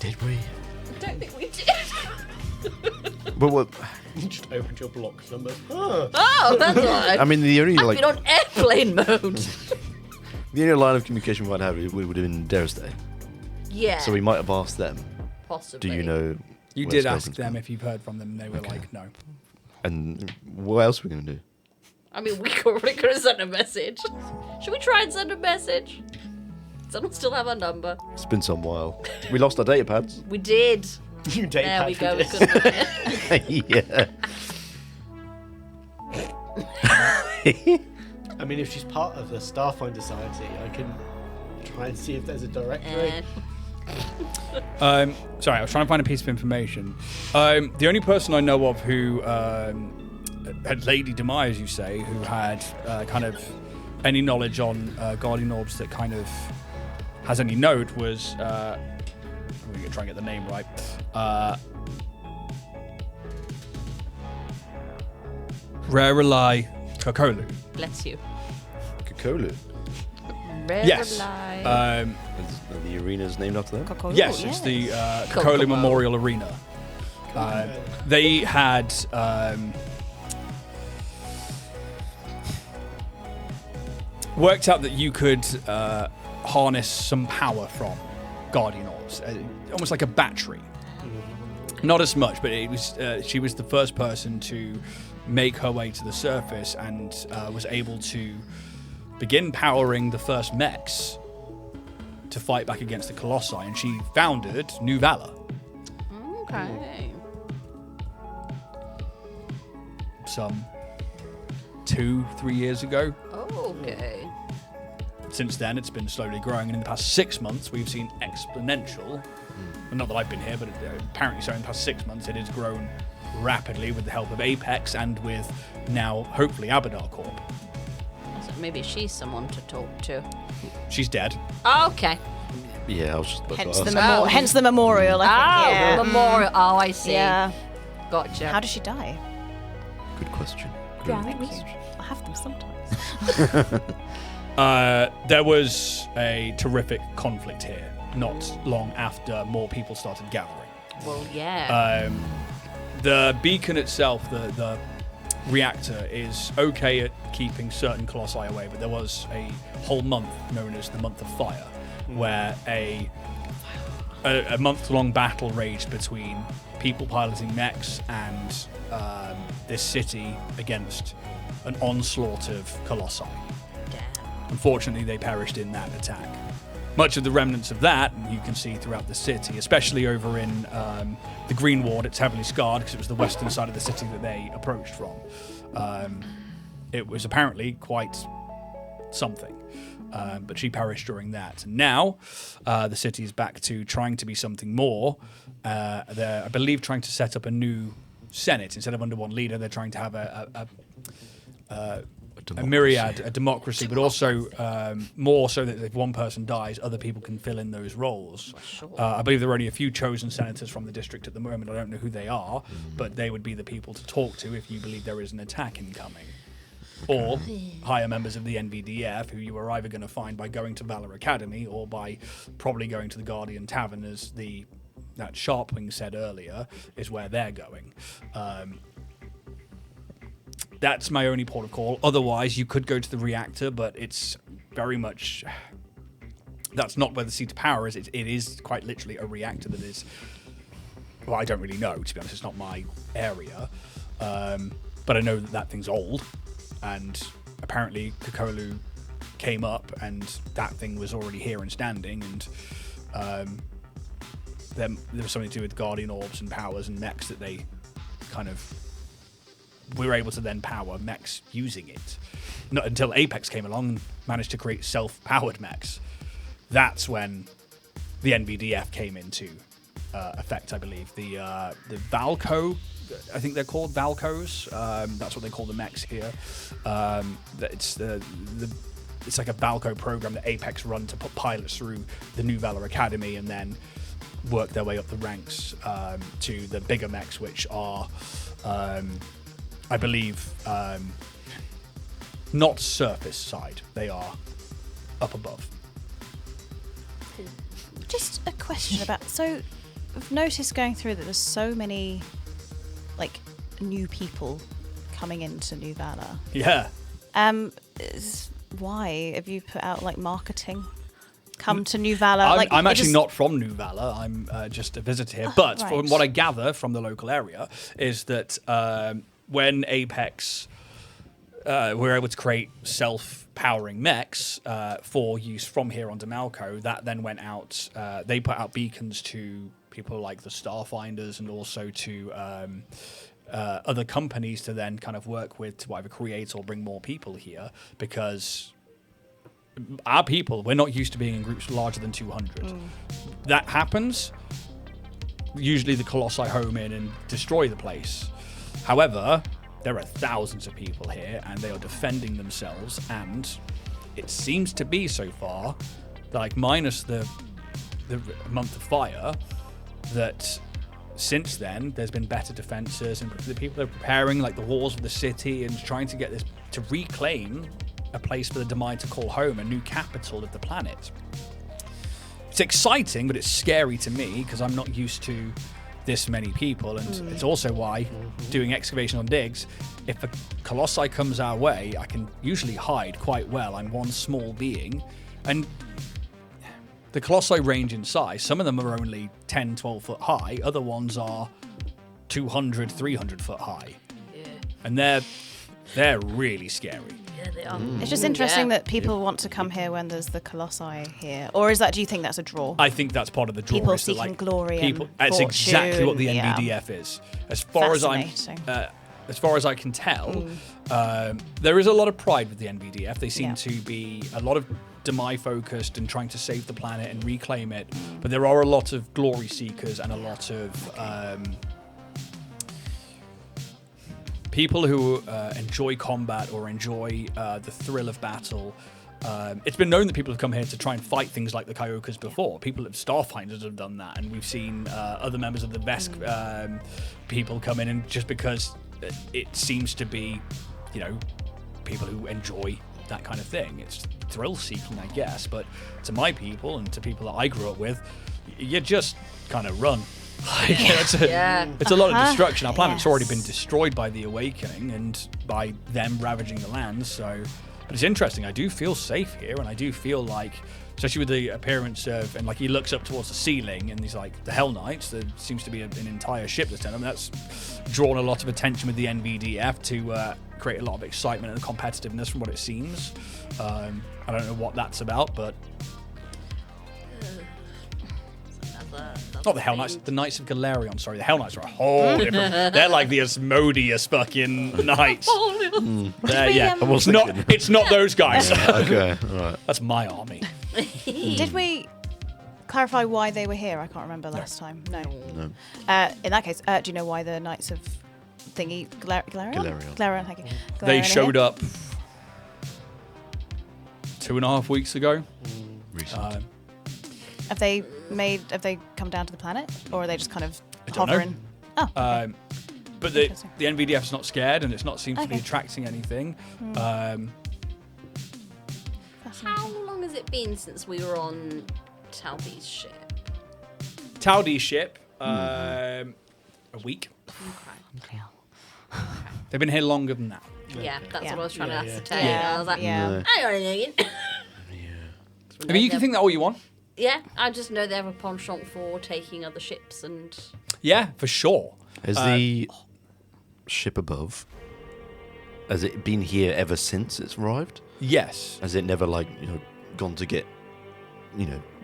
Speaker 2: Did we?
Speaker 3: I don't think we did.
Speaker 2: But what?
Speaker 5: You just opened your block number.
Speaker 3: Oh, that's all right.
Speaker 2: I mean, the only
Speaker 3: I've been on airplane mode.
Speaker 2: the only line of communication we might have would have been Darius Day.
Speaker 3: Yeah.
Speaker 2: So we might have asked them.
Speaker 3: possibly.
Speaker 2: Do you know?
Speaker 1: You
Speaker 2: where
Speaker 1: did
Speaker 2: Skelken's
Speaker 1: ask them
Speaker 2: gone?
Speaker 1: if you've heard from them, and they were like, no.
Speaker 2: And what else are we going to do?
Speaker 3: I mean, we could have sent a message. Should we try and send a message? Does anyone still have our number?
Speaker 2: It's been some while. We lost our data pads.
Speaker 3: We did.
Speaker 5: You date
Speaker 3: There we go. We
Speaker 5: Patrick.
Speaker 3: couldn't.
Speaker 2: Yeah.
Speaker 5: I mean, if she's part of the Starfinder Society, I can try and see if there's a directory.
Speaker 1: Sorry, I was trying to find a piece of information. The only person I know of who had Lady Damai, as you say, who had kind of any knowledge on guardian orbs that kind of has any note was. We're going to try and get the name right. Rarelai Kokolu.
Speaker 3: Bless you.
Speaker 2: Kokolu.
Speaker 1: Yes.
Speaker 3: Rarelai.
Speaker 2: Is the arena's named after that?
Speaker 1: Yes, it's the Kokolu
Speaker 3: Kokomo.
Speaker 1: Memorial Arena. They had worked out that you could harness some power from guardian orbs, almost like a battery. Not as much, but it was. She was the first person to make her way to the surface and was able to begin powering the first mechs to fight back against the Colossi, and she founded New Valor.
Speaker 3: Okay.
Speaker 1: Some 2-3 years ago.
Speaker 3: Okay.
Speaker 1: Since then, it's been slowly growing, and in the past 6 months, we've seen exponential. Well, not that I've been here, but apparently so. In the past 6 months, it has grown rapidly with the help of Apex and with now, hopefully, Abadar Corp.
Speaker 3: So maybe she's someone to talk to.
Speaker 1: She's dead.
Speaker 3: Okay.
Speaker 2: Yeah, I was just about
Speaker 4: Hence
Speaker 2: to
Speaker 4: the,
Speaker 2: ask.
Speaker 4: hence the memorial, I think. Yeah.
Speaker 3: Memorial. Oh, I see.
Speaker 4: Yeah.
Speaker 3: Gotcha.
Speaker 4: How does she die?
Speaker 2: Good question.
Speaker 4: Thank you. I have them sometimes.
Speaker 1: There was a terrific conflict here not long after more people started gathering.
Speaker 3: Well, yeah.
Speaker 1: The beacon itself, the reactor, is okay at keeping certain colossi away, but there was a whole month known as the Month of Fire, where a month-long battle raged between people piloting mechs and this city against an onslaught of colossi. Unfortunately, they perished in that attack. Much of the remnants of that you can see throughout the city, especially over in the Green Ward. It's heavily scarred because it was the western side of the city that they approached from. It was apparently quite something, but she perished during that. And now the city is back to trying to be something more. They're, I believe, trying to set up a new Senate. Instead of under one leader, they're trying to have a myriad, a democracy, but also more so that if one person dies, other people can fill in those roles. I believe there are only a few chosen senators from the district at the moment. I don't know who they are, but they would be the people to talk to if you believe there is an attack incoming. Or higher members of the NVDF, who you are either going to find by going to Valor Academy or by probably going to the Guardian Tavern, as that Sharpwing said earlier, is where they're going. That's my only port of call. Otherwise, you could go to the reactor, but it's very much that's not where the seed to power is. It is quite literally a reactor that is. Well, I don't really know, to be honest. It's not my area, but I know that thing's old, and apparently Kokolu came up, and that thing was already here and standing, and there was something to do with guardian orbs and powers and mechs that they kind of we were able to then power mechs using it. Not until Apex came along and managed to create self-powered mechs. That's when the NVDF came into effect, I believe. The Valco, I think they're called Valcos. That's what they call the mechs here. It's like a Valco program that Apex run to put pilots through the new Valor Academy and then work their way up the ranks to the bigger mechs, which are, I believe, not surface side. They are up above.
Speaker 4: Just a question about. So, I've noticed going through that there's so many, like, new people coming into New Valor.
Speaker 1: Yeah.
Speaker 4: Why have you put out like marketing? Come to New Valor.
Speaker 1: I'm actually not from New Valor. I'm just a visitor here. But
Speaker 4: right.
Speaker 1: from what I gather from the local area is that when Apex were able to create self-powering mechs for use from here on Damalko, that then went out. They put out beacons to people like the Starfinders and also to other companies to then kind of work with to either create or bring more people here, because our people, we're not used to being in groups larger than 200. That happens. Usually the Colossi home in and destroy the place. However, there are thousands of people here and they are defending themselves, and it seems to be so far, like minus the month of fire, that since then there's been better defenses and the people are preparing like the walls of the city and trying to get this to reclaim a place for the Damai to call home, a new capital of the planet. It's exciting, but it's scary to me because I'm not used to this many people, and it's also why doing excavation on digs, if a Colossi comes our way, I can usually hide quite well. I'm one small being, and the Colossi range in size. Some of them are only 10, 12 foot high. Other ones are 200, 300 foot high.
Speaker 3: Yeah.
Speaker 1: And they're really scary.
Speaker 3: Yeah, they are.
Speaker 4: It's just interesting that people want to come here when there's the Colossi here, or is that? Do you think that's a draw?
Speaker 1: I think that's part of the draw.
Speaker 4: People
Speaker 1: is that,
Speaker 4: seeking
Speaker 1: like,
Speaker 4: glory
Speaker 1: people,
Speaker 4: and
Speaker 1: that's exactly what the
Speaker 4: fortune,
Speaker 1: NVDF is. As far as I can tell, there is a lot of pride with the NVDF. They seem to be a lot of Damai focused and trying to save the planet and reclaim it, but there are a lot of glory seekers and a lot of people who enjoy combat or enjoy the thrill of battle. It's been known that people have come here to try and fight things like the Kyokas before. People at Starfinders have done that, and we've seen other members of the Vesk people come in, and just because it seems to be, you know, people who enjoy that kind of thing. It's thrill seeking, I guess, but to my people and to people that I grew up with, you just kind of run. Like, it's a lot of destruction. Our planet's already been destroyed by the Awakening and by them ravaging the lands. So, but it's interesting. I do feel safe here, and I do feel like, especially with the appearance of, and like he looks up towards the ceiling, and he's like the Hell Knights. There seems to be an entire ship that's done. I mean, that's drawn a lot of attention with the NVDF to create a lot of excitement and competitiveness from what it seems. I don't know what that's about, but. Not the Hell Knights, the Knights of Galarion. Sorry, the Hell Knights are a whole different. They're like the Asmodeus fucking knights. It's not those guys.
Speaker 2: Okay, all right.
Speaker 1: That's my army.
Speaker 4: Did we clarify why they were here? I can't remember last time. No. In that case, do you know why the Knights of Thingy Galarion? Galarion, thank you.
Speaker 1: They
Speaker 4: Galarion
Speaker 1: showed up 2.5 weeks ago.
Speaker 2: Recent.
Speaker 4: Have they come down to the planet, or are they just kind of
Speaker 1: I don't
Speaker 4: hovering?
Speaker 1: know.
Speaker 4: Oh, okay.
Speaker 1: But the NVDF's not scared, and it's not seems to be
Speaker 4: Okay.
Speaker 1: attracting anything.
Speaker 3: How long has it been since we were on Talby's ship?
Speaker 1: Taldy's ship, a week.
Speaker 3: Okay.
Speaker 1: They've been here longer than that.
Speaker 3: Yeah, that's
Speaker 4: Yeah.
Speaker 3: what I was trying to ascertain.
Speaker 4: Yeah.
Speaker 3: I was like,
Speaker 4: Yeah.
Speaker 3: hang on a minute.
Speaker 1: I mean, you can think that all you want.
Speaker 3: Yeah, I just know they have a penchant for taking other ships and.
Speaker 1: Yeah, for sure.
Speaker 2: Has the ship above, has it been here ever since it's arrived?
Speaker 1: Yes.
Speaker 2: Has it never, gone to get,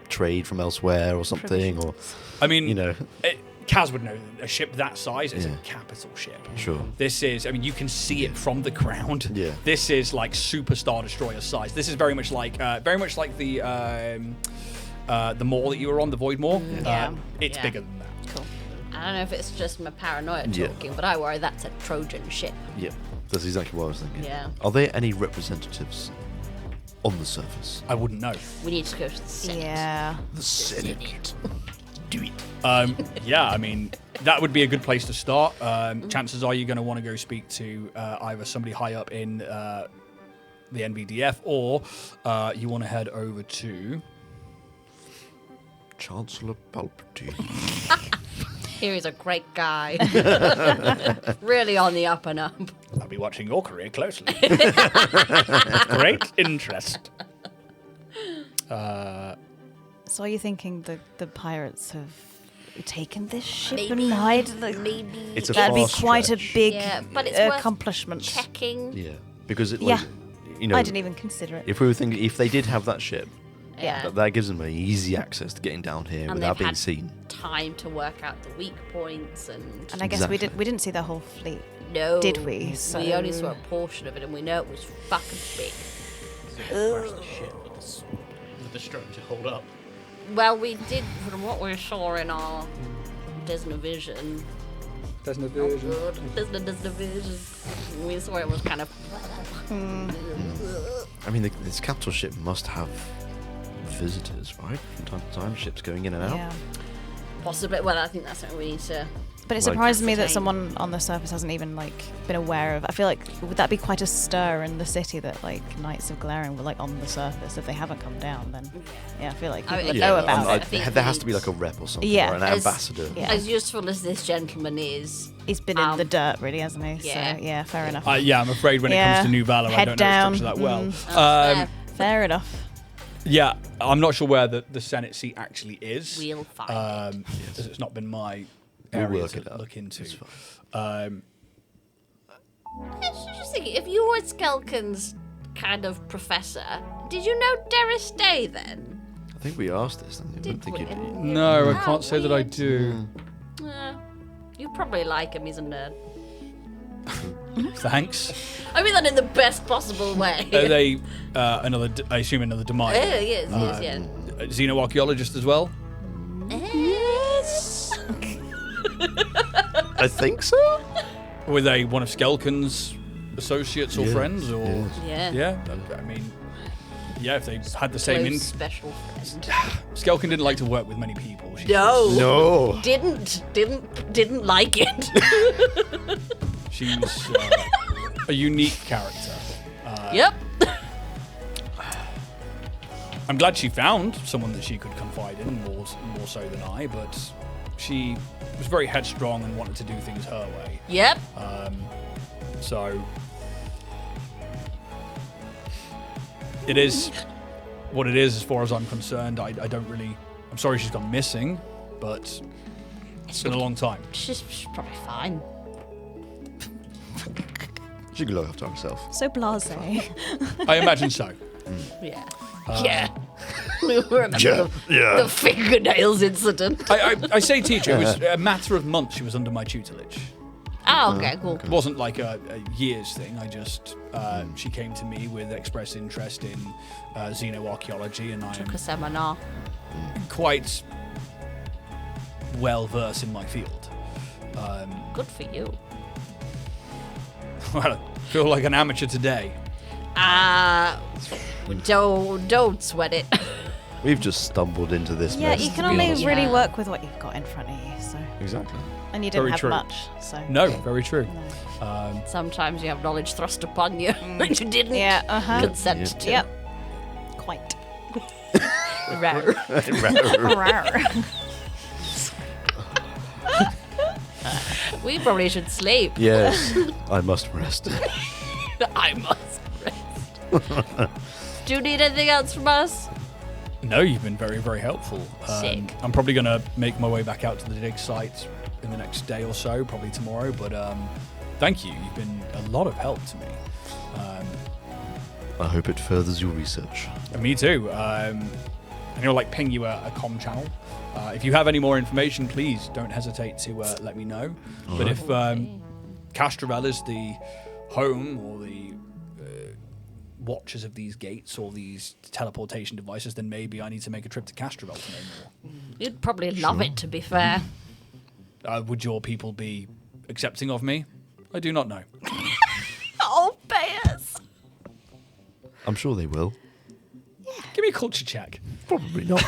Speaker 2: trade from elsewhere or something? Or,
Speaker 1: I mean,
Speaker 2: know.
Speaker 1: Kaz would know that a ship that size is
Speaker 2: Yeah.
Speaker 1: a capital ship.
Speaker 2: Sure.
Speaker 1: This is, I mean, you can see it from the ground.
Speaker 2: Yeah.
Speaker 1: This is like Super Star Destroyer size. This is very much like the mall that you were on, the Void Mall.
Speaker 3: Yeah.
Speaker 1: It's
Speaker 3: Yeah.
Speaker 1: bigger than that.
Speaker 3: Cool. I don't know if it's just my paranoia
Speaker 2: Yeah.
Speaker 3: talking, but I worry that's a Trojan ship.
Speaker 2: Yeah, that's exactly what I was thinking.
Speaker 3: Yeah.
Speaker 2: Are there any representatives on the surface?
Speaker 1: I wouldn't know.
Speaker 3: We need to go to the Senate.
Speaker 4: Yeah.
Speaker 2: The Senate. Do it.
Speaker 1: Yeah, I mean, that would be a good place to start. Chances are you're going to want to go speak to either somebody high up in the NBDF or you want to head over to...
Speaker 2: Chancellor Palpatine.
Speaker 3: Here is a great guy. Really on the up and up.
Speaker 1: I'll be watching your career closely. Great interest.
Speaker 4: So are you thinking the pirates have taken this ship
Speaker 3: Maybe.
Speaker 4: and hide?
Speaker 3: Maybe.
Speaker 2: It's a
Speaker 4: That'd be
Speaker 2: fast
Speaker 4: quite
Speaker 2: stretch.
Speaker 4: a big
Speaker 3: Yeah, but it's worth
Speaker 4: accomplishment.
Speaker 3: checking.
Speaker 2: Yeah, because it,
Speaker 4: Yeah.
Speaker 2: you know,
Speaker 4: I didn't even consider it.
Speaker 2: if we were thinking, if they did have that ship,
Speaker 3: Yeah.
Speaker 2: that gives them easy access to getting down here
Speaker 3: And
Speaker 2: without
Speaker 3: they've
Speaker 2: being
Speaker 3: had
Speaker 2: seen.
Speaker 3: time to work out the weak points and
Speaker 4: And I guess
Speaker 2: Exactly.
Speaker 4: we didn't see the whole fleet.
Speaker 3: no.
Speaker 4: Did we? So-
Speaker 3: We only saw a portion of it, and we know it was fucking big.
Speaker 5: With the structure hold up.
Speaker 3: Well, we did from what we saw in our Disney vision.
Speaker 1: There's no
Speaker 3: Disney vision. We saw it was kind of.
Speaker 2: I mean, this capital ship must have visitors, right? From time to time, ships going in and out.
Speaker 4: Yeah.
Speaker 3: Possibly. Well, I think that's something we need to.
Speaker 4: But it
Speaker 2: Like-
Speaker 4: surprises me that
Speaker 3: Ascertain.
Speaker 4: someone on the surface hasn't even been aware of. I feel like would that be quite a stir in the city that Knights of Galarian were on the surface if they haven't come down? Then yeah, I feel like
Speaker 3: I
Speaker 4: people
Speaker 3: mean,
Speaker 4: would know
Speaker 3: yeah,
Speaker 4: about
Speaker 3: I
Speaker 4: it.
Speaker 3: think
Speaker 2: there
Speaker 3: we
Speaker 2: has to be
Speaker 3: need-
Speaker 2: like a rep or something,
Speaker 4: Yeah.
Speaker 2: or an
Speaker 3: As-
Speaker 2: ambassador.
Speaker 4: Yeah.
Speaker 3: As useful as this gentleman is,
Speaker 4: He's been in the dirt, really, hasn't he?
Speaker 3: yeah.
Speaker 4: So yeah, fair enough.
Speaker 1: Yeah, I'm afraid when it
Speaker 4: Yeah.
Speaker 1: comes to New Valor, I
Speaker 4: Head
Speaker 1: don't know
Speaker 4: down.
Speaker 1: the structure that well.
Speaker 3: fair.
Speaker 4: Fair enough.
Speaker 1: Yeah, I'm not sure where the Senate seat actually is.
Speaker 3: We'll find it.
Speaker 1: Because it's not been my
Speaker 2: We'll
Speaker 1: area
Speaker 2: work it
Speaker 1: to
Speaker 2: out.
Speaker 1: look into.
Speaker 2: It's fine.
Speaker 3: Just thinking, if you were Skelken's kind of professor, did you know Deris Day then?
Speaker 2: I think we asked this. I don't think
Speaker 3: we?
Speaker 2: it.
Speaker 1: No, I
Speaker 3: How
Speaker 1: can't say that I
Speaker 3: weird.
Speaker 1: do.
Speaker 3: You probably like him, he's a nerd.
Speaker 1: Thanks.
Speaker 3: I mean that in the best possible way.
Speaker 1: Are they I assume another Damai?
Speaker 3: Yeah, yes, yeah.
Speaker 1: A xenoarchaeologist as well?
Speaker 3: Yes.
Speaker 2: I think so.
Speaker 1: Were they one of Skelken's associates or
Speaker 2: Yeah,
Speaker 1: friends? Or
Speaker 2: yes.
Speaker 3: Yeah.
Speaker 1: I mean, yeah, if they had the same.
Speaker 3: Close special friend.
Speaker 1: Skelken didn't like to work with many people. She
Speaker 3: No.
Speaker 2: No.
Speaker 3: Didn't like it.
Speaker 1: She's a unique character.
Speaker 3: Yep.
Speaker 1: I'm glad she found someone that she could confide in more so than I, but she was very headstrong and wanted to do things her way.
Speaker 3: Yep.
Speaker 1: So it is what it is as far as I'm concerned. I don't really... I'm sorry she's gone missing, but it's been a long time.
Speaker 3: She's probably fine.
Speaker 2: She can look after herself.
Speaker 4: So blasé.
Speaker 1: I imagine so.
Speaker 3: Yeah. Yeah. Remember
Speaker 2: Yeah.
Speaker 3: the fingernails incident.
Speaker 1: I say teacher, it was a matter of months she was under my tutelage.
Speaker 3: Oh, okay, cool.
Speaker 1: It wasn't like a years thing. I just she came to me with expressed interest in xenoarchaeology, and I
Speaker 3: Took
Speaker 1: am
Speaker 3: a seminar.
Speaker 1: quite well versed in my field.
Speaker 3: Good for you.
Speaker 1: Well, I feel like an amateur today.
Speaker 3: Don't sweat it.
Speaker 2: We've just stumbled into this
Speaker 4: Yeah,
Speaker 2: mess.
Speaker 4: you
Speaker 2: to
Speaker 4: can
Speaker 2: be
Speaker 4: only
Speaker 2: honest.
Speaker 4: really
Speaker 3: Yeah.
Speaker 4: work with what you've got in front of you. So,
Speaker 2: Exactly.
Speaker 4: and you didn't
Speaker 1: Very
Speaker 4: have
Speaker 1: true.
Speaker 4: much. So
Speaker 1: No, very true.
Speaker 3: Sometimes you have knowledge thrust upon you that you didn't
Speaker 4: Yeah.
Speaker 3: consent
Speaker 2: Yeah.
Speaker 3: to.
Speaker 4: Yep. Quite.
Speaker 3: Rawr. We probably should sleep.
Speaker 2: Yes, I must rest.
Speaker 3: I must rest. Do you need anything else from us?
Speaker 1: No, you've been very, very helpful.
Speaker 3: Sick.
Speaker 1: I'm probably going to make my way back out to the dig site in the next day or so, probably tomorrow. But thank you. You've been a lot of help to me.
Speaker 2: I hope it furthers your research.
Speaker 1: And me too. And he'll like ping you a comm channel. If you have any more information, please don't hesitate to let me know. But if Castravel is the home or the watchers of these gates or these teleportation devices, then maybe I need to make a trip to Castravel to know more.
Speaker 3: You'd probably love it, to be fair.
Speaker 1: Would your people be accepting of me? I do not know.
Speaker 3: Oh, bears.
Speaker 2: I'm sure they will.
Speaker 1: Give me a culture check.
Speaker 2: Probably not.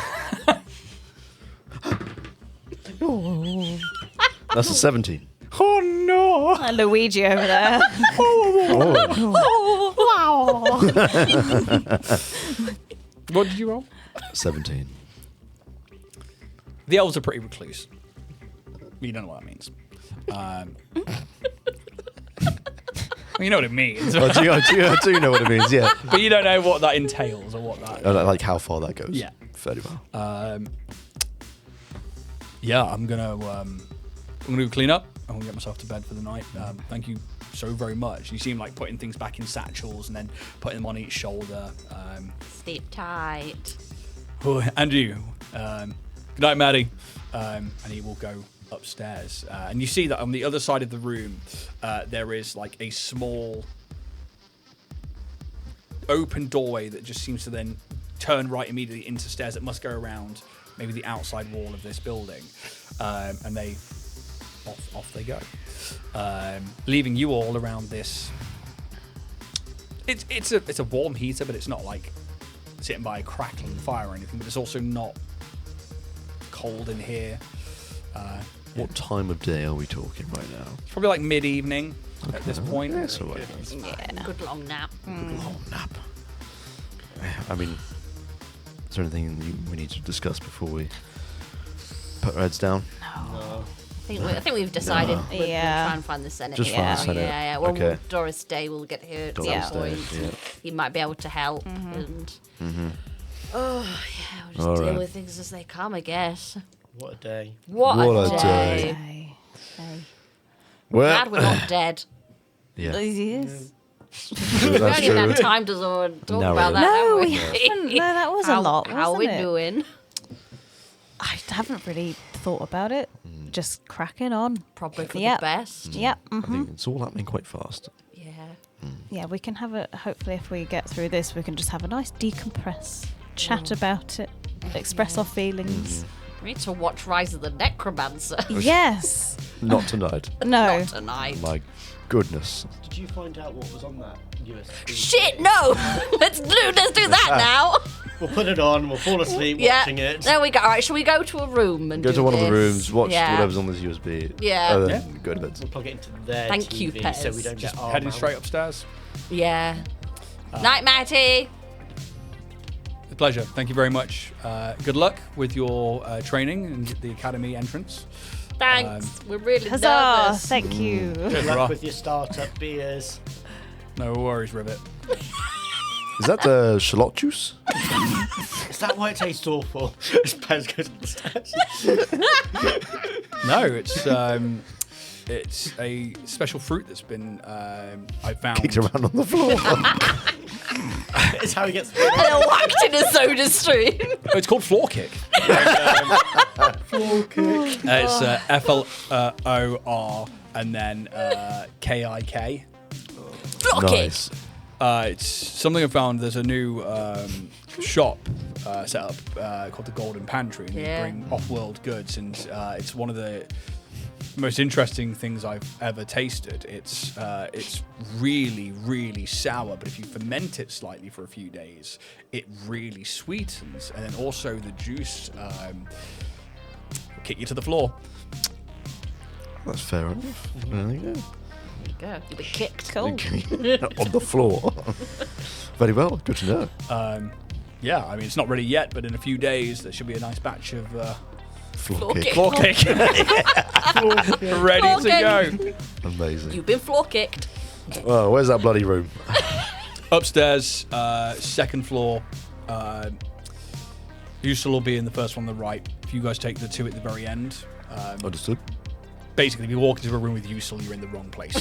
Speaker 2: That's a 17.
Speaker 1: Oh no!
Speaker 4: Luigi over there.
Speaker 1: What did you roll?
Speaker 2: 17.
Speaker 1: The elves are pretty recluse. You don't know what that means. You know what it means.
Speaker 2: I do know what it means, yeah.
Speaker 1: But you don't know what that entails or what that...
Speaker 2: Like how far that goes.
Speaker 1: Yeah.
Speaker 2: Fairly well.
Speaker 1: Yeah, I'm gonna go clean up. I'm gonna get myself to bed for the night. Thank you so very much. You seem like putting things back in satchels and then putting them on each shoulder.
Speaker 3: Sleep tight.
Speaker 1: And you. Good night, Maddie. And he will go upstairs. And you see that on the other side of the room, there is like a small open doorway that just seems to then turn right immediately into stairs that must go around maybe the outside wall of this building. And they off they go, leaving you all around this. It's a warm heater, but it's not like sitting by a crackling fire or anything. But it's also not cold in here.
Speaker 2: What time of day are we talking right now?
Speaker 1: It's probably like mid-evening at this point.
Speaker 2: That's all right.
Speaker 3: Good long nap.
Speaker 2: Long nap. I mean, is there anything we need to discuss before we put our heads down?
Speaker 3: I think we've decided we're going to try and find the Senate.
Speaker 2: Just find the Senate.
Speaker 3: Yeah. Well,
Speaker 2: Okay.
Speaker 3: Doris Day will get here at
Speaker 2: Doris
Speaker 3: some point.
Speaker 2: Day, yeah.
Speaker 3: He might be able to help. And we'll just
Speaker 2: All
Speaker 3: deal
Speaker 2: right.
Speaker 3: with things as they come, I guess.
Speaker 5: What a day.
Speaker 3: What
Speaker 2: What
Speaker 3: a
Speaker 2: a
Speaker 3: day.
Speaker 4: Hey.
Speaker 3: Glad we're not dead.
Speaker 2: Yeah.
Speaker 4: Yes.
Speaker 3: We
Speaker 2: That's
Speaker 3: haven't even
Speaker 2: true.
Speaker 3: had time to sort of talk
Speaker 2: No,
Speaker 3: about
Speaker 2: we
Speaker 3: that.
Speaker 4: No,
Speaker 3: have
Speaker 4: we haven't. No, that was a lot,
Speaker 3: How are
Speaker 4: wasn't
Speaker 3: we
Speaker 4: it?
Speaker 3: doing?
Speaker 4: I haven't really thought about it. Just cracking on.
Speaker 3: Probably for
Speaker 4: Yep.
Speaker 3: the best.
Speaker 4: Yep.
Speaker 2: I think it's all happening quite fast.
Speaker 3: Yeah.
Speaker 4: Yeah, we can have a. Hopefully, if we get through this, we can just have a nice decompress, chat about it, express our feelings.
Speaker 3: We need to watch Rise of the Necromancer.
Speaker 4: Yes.
Speaker 2: Not tonight.
Speaker 4: No.
Speaker 3: Not tonight.
Speaker 2: My goodness.
Speaker 5: Did you find out what was on that USB?
Speaker 3: Shit, no! let's do that now.
Speaker 5: We'll put it on. We'll fall asleep
Speaker 3: Yeah.
Speaker 5: watching it.
Speaker 3: There we go. All right, shall we go to a room and
Speaker 2: Go
Speaker 3: do
Speaker 2: to one of the
Speaker 3: this?
Speaker 2: rooms, watch
Speaker 3: Yeah.
Speaker 2: whatever's on this USB.
Speaker 3: Yeah.
Speaker 2: And then go to bed.
Speaker 5: We'll plug it into their
Speaker 3: Thank
Speaker 5: TV
Speaker 3: you, Pez.
Speaker 5: so we don't
Speaker 1: Just
Speaker 5: get our
Speaker 1: heading
Speaker 5: mouth.
Speaker 1: straight upstairs.
Speaker 3: Yeah. Night, Matty.
Speaker 1: A pleasure. Thank you very much. Good luck with your training and the academy entrance.
Speaker 3: Thanks. We're really
Speaker 4: Huzzah!
Speaker 3: nervous.
Speaker 4: Thank you.
Speaker 5: Good luck with your startup beers.
Speaker 1: No worries, Rivet.
Speaker 2: Is that shallot juice?
Speaker 5: Is that why it tastes awful? As Pez goes upstairs.
Speaker 1: No, it's a special fruit that's been I found.
Speaker 2: Kicked around on the floor.
Speaker 5: It's how he gets.
Speaker 3: And then whacked in a soda stream.
Speaker 1: Oh, it's called Floor Kick.
Speaker 5: Floor kick.
Speaker 1: It's FLOR and then KIK.
Speaker 3: Block
Speaker 2: Nice.
Speaker 1: It's something I found. There's a new shop set up called the Golden Pantry, and
Speaker 3: Yeah.
Speaker 1: they bring off-world goods, and it's one of the most interesting things I've ever tasted. It's really, really sour, but if you ferment it slightly for a few days, it really sweetens, and then also the juice will kick you to the floor.
Speaker 2: That's fair enough. There you go.
Speaker 3: Go. You'll be kicked.
Speaker 4: Cool.
Speaker 2: On the floor. Very well. Good to know.
Speaker 1: Yeah, I mean, it's not ready yet, but in a few days there should be a nice batch of
Speaker 2: Floor kick.
Speaker 3: kick.
Speaker 1: floor cake ready
Speaker 3: Floor
Speaker 1: to go.
Speaker 2: Amazing.
Speaker 3: You've been floor kicked.
Speaker 2: Oh, where's that bloody room?
Speaker 1: Upstairs, second floor. Usul will be in the first one on the right. If you guys take the two at the very end.
Speaker 2: Understood.
Speaker 1: Basically, if you walk into a room with Usul, you're in the wrong place.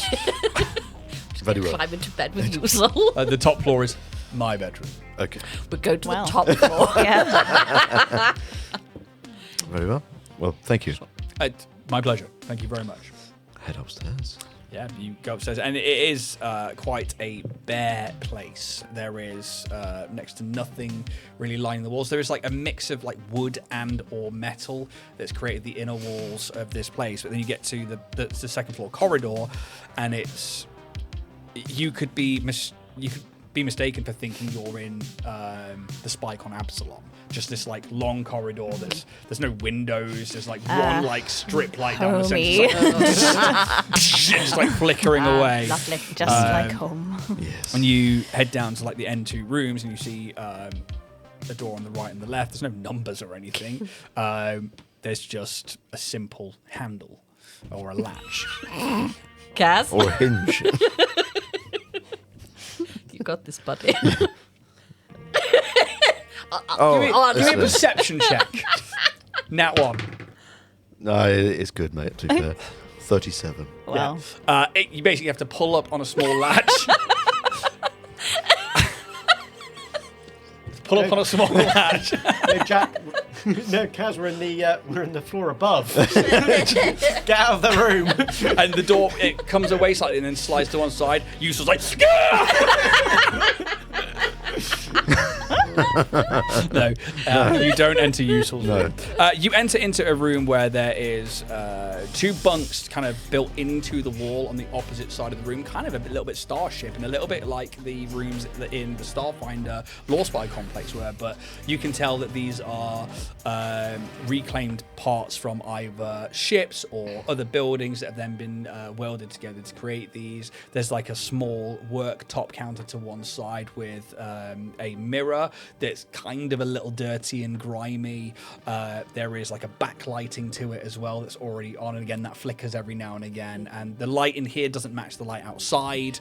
Speaker 2: Very well.
Speaker 3: Climb into bed with Usul.
Speaker 1: The top floor is my bedroom.
Speaker 2: Okay.
Speaker 3: We go to
Speaker 4: Wow.
Speaker 3: the top floor.
Speaker 4: Yeah.
Speaker 2: Very well. Well, thank you.
Speaker 1: My pleasure. Thank you very much.
Speaker 2: Head upstairs.
Speaker 1: Yeah, you go upstairs, and it is quite a bare place. There is next to nothing really lining the walls. There is like a mix of like wood and or metal that's created the inner walls of this place. But then you get to the second floor corridor, and you could be mistaken for thinking you're in the Spike on Absalom. Just this like long corridor. There's no windows. There's like one like strip light down the center. It's just like flickering away.
Speaker 3: Lovely.
Speaker 4: Just like home.
Speaker 2: Yes.
Speaker 1: When you head down to like the end two rooms and you see a door on the right and the left, there's no numbers or anything. There's just a simple handle or a latch.
Speaker 3: Kaz,
Speaker 2: Or a hinge.
Speaker 3: you got this, buddy.
Speaker 2: Oh,
Speaker 1: Give me a perception check. Nat 1.
Speaker 2: no, it's good, mate. To be fair. 37.
Speaker 4: Well,
Speaker 1: You basically have to pull up on a small latch. Pull up on a small latch.
Speaker 5: No, Jack. No, Kaz, we're in the floor above. Get out of the room.
Speaker 1: And the door, it comes away slightly and then slides to one side. Usel's like, no, you don't enter Usel's room. You enter into a room where there is two bunks kind of built into the wall on the opposite side of the room, kind of a little bit Starship and a little bit like the rooms in the Starfinder Law Spy complex were, but you can tell that these are reclaimed parts from either ships or other buildings that have then been welded together to create these. There's like a small work top counter to one side with a mirror that's kind of a little dirty and grimy. There is like a backlighting to it as well that's already on, and again that flickers every now and again, and the light in here doesn't match the light outside.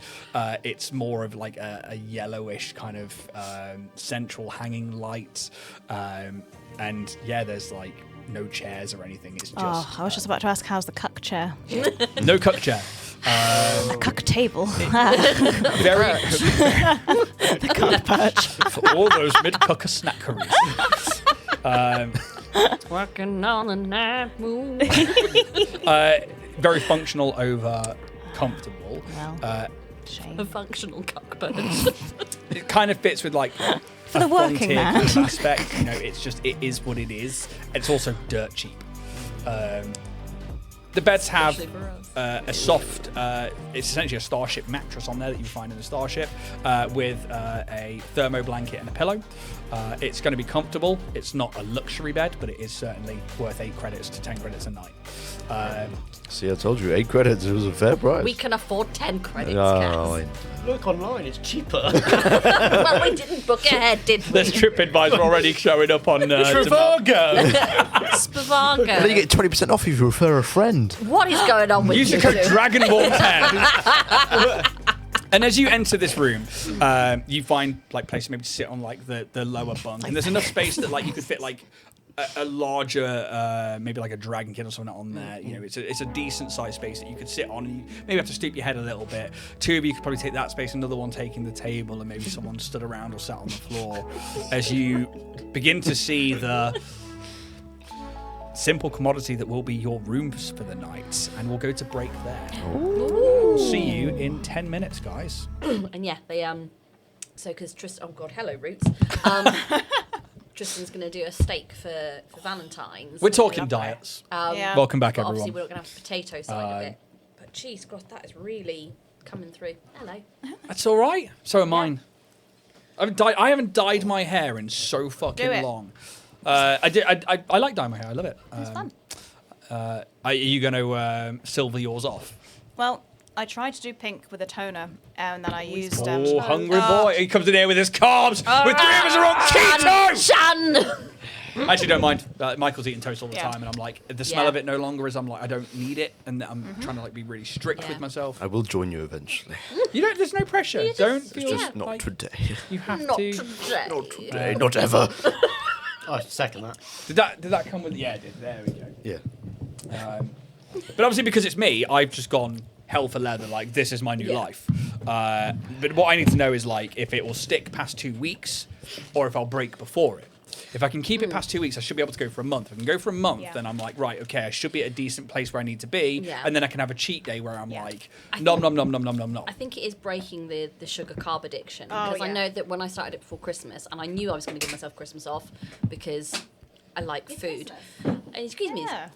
Speaker 1: It's more of like a yellowish kind of central hanging light, and yeah, there's like no chairs or anything. It's just
Speaker 4: I was just about to ask, how's the cuck chair?
Speaker 1: no cuck chair.
Speaker 4: A cuck table.
Speaker 1: Very
Speaker 4: The cuck perch.
Speaker 1: for all those mid-cucker snackeries.
Speaker 3: Working on the night moon.
Speaker 1: Very functional over comfortable.
Speaker 4: Well, shame.
Speaker 3: A functional cockpit.
Speaker 1: It kind of fits with like
Speaker 4: For the working
Speaker 1: frontier
Speaker 4: man.
Speaker 1: kind of aspect. You know, it is what it is. It's also dirt cheap. The beds have
Speaker 3: Especially for us.
Speaker 1: a soft, it's essentially a Starship mattress on there that you find in the Starship, with a thermo blanket and a pillow. It's going to be comfortable. It's not a luxury bed, but it is certainly worth 8 credits to 10 credits a night.
Speaker 2: See, I told you, 8 credits. It was a fair price.
Speaker 3: We can afford 10 credits,
Speaker 2: Oh,
Speaker 3: Kaz.
Speaker 5: Look online, it's cheaper.
Speaker 3: Well, we didn't book ahead, did we?
Speaker 1: There's TripAdvisor already showing up on
Speaker 5: Trivago.
Speaker 3: Spavago.
Speaker 2: Well, you get 20% off if you refer a friend.
Speaker 3: What is going on with
Speaker 1: Use
Speaker 3: you
Speaker 1: the code
Speaker 3: two?
Speaker 1: Dragonborn 10. And as you enter this room, you find like places maybe to sit on like the lower bunk, and there's enough space that like you could fit like a larger, maybe like a dragon kid or something on there. You know, it's a decent sized space that you could sit on, and you maybe have to stoop your head a little bit. 2 of you could probably take that space, another one taking the table, and maybe someone stood around or sat on the floor. As you begin to see the simple commodity that will be your rooms for the night, and we'll go to break there. See you in 10 minutes, guys.
Speaker 3: And yeah, they so because Tristan, oh god, hello Roots. Tristan's gonna do a steak for Valentine's.
Speaker 1: We're talking diets.
Speaker 4: Yeah.
Speaker 1: Welcome back,
Speaker 3: But obviously
Speaker 1: everyone.
Speaker 3: we're not gonna have the potato side of it. But geez, God, that is really coming through. Hello.
Speaker 1: That's all right. So are mine. I haven't dyed my hair in so fucking
Speaker 4: Do it.
Speaker 1: long. I like dyeing my hair. I love it.
Speaker 4: It's fun.
Speaker 1: Are you going to silver yours off?
Speaker 4: Well, I tried to do pink with a toner, and then I used.
Speaker 1: Oh, hungry boy! He comes in here with his carbs. With 3 of us are on keto.
Speaker 3: Shan!
Speaker 1: I actually don't mind. Michael's eating toast all the
Speaker 4: Yeah.
Speaker 1: time, and I'm like, the smell
Speaker 3: Yeah.
Speaker 1: of it no longer is. I'm like, I don't need it, and I'm trying to like be really strict
Speaker 3: Yeah.
Speaker 1: with myself.
Speaker 2: I will join you eventually.
Speaker 1: You don't. There's no pressure.
Speaker 3: You just-
Speaker 1: Don't
Speaker 3: It's
Speaker 1: feel
Speaker 2: Just not
Speaker 1: like
Speaker 2: today.
Speaker 1: you have
Speaker 3: Not
Speaker 1: to.
Speaker 3: today.
Speaker 2: Not today, not ever.
Speaker 5: I second that.
Speaker 1: Did that come with? Yeah, it did. There we go.
Speaker 2: Yeah.
Speaker 1: But obviously, because it's me, I've just gone hell for leather. Like, this is my new life. But what I need to know is, like, if it will stick past 2 weeks or if I'll break before it. If I can keep it past 2 weeks, I should be able to go for a month. If I can go for a month, then I'm like, right, okay, I should be at a decent place where I need to be.
Speaker 3: Yeah.
Speaker 1: And then I can have a cheat day where I'm like, nom, nom, nom, nom, nom, nom, nom.
Speaker 3: I think it is breaking the sugar carb addiction.
Speaker 4: Oh,
Speaker 3: Because I
Speaker 4: yeah.
Speaker 3: know that when I started it before Christmas, and I knew I was going to give myself Christmas off because I like food. Excuse me.
Speaker 4: Yeah.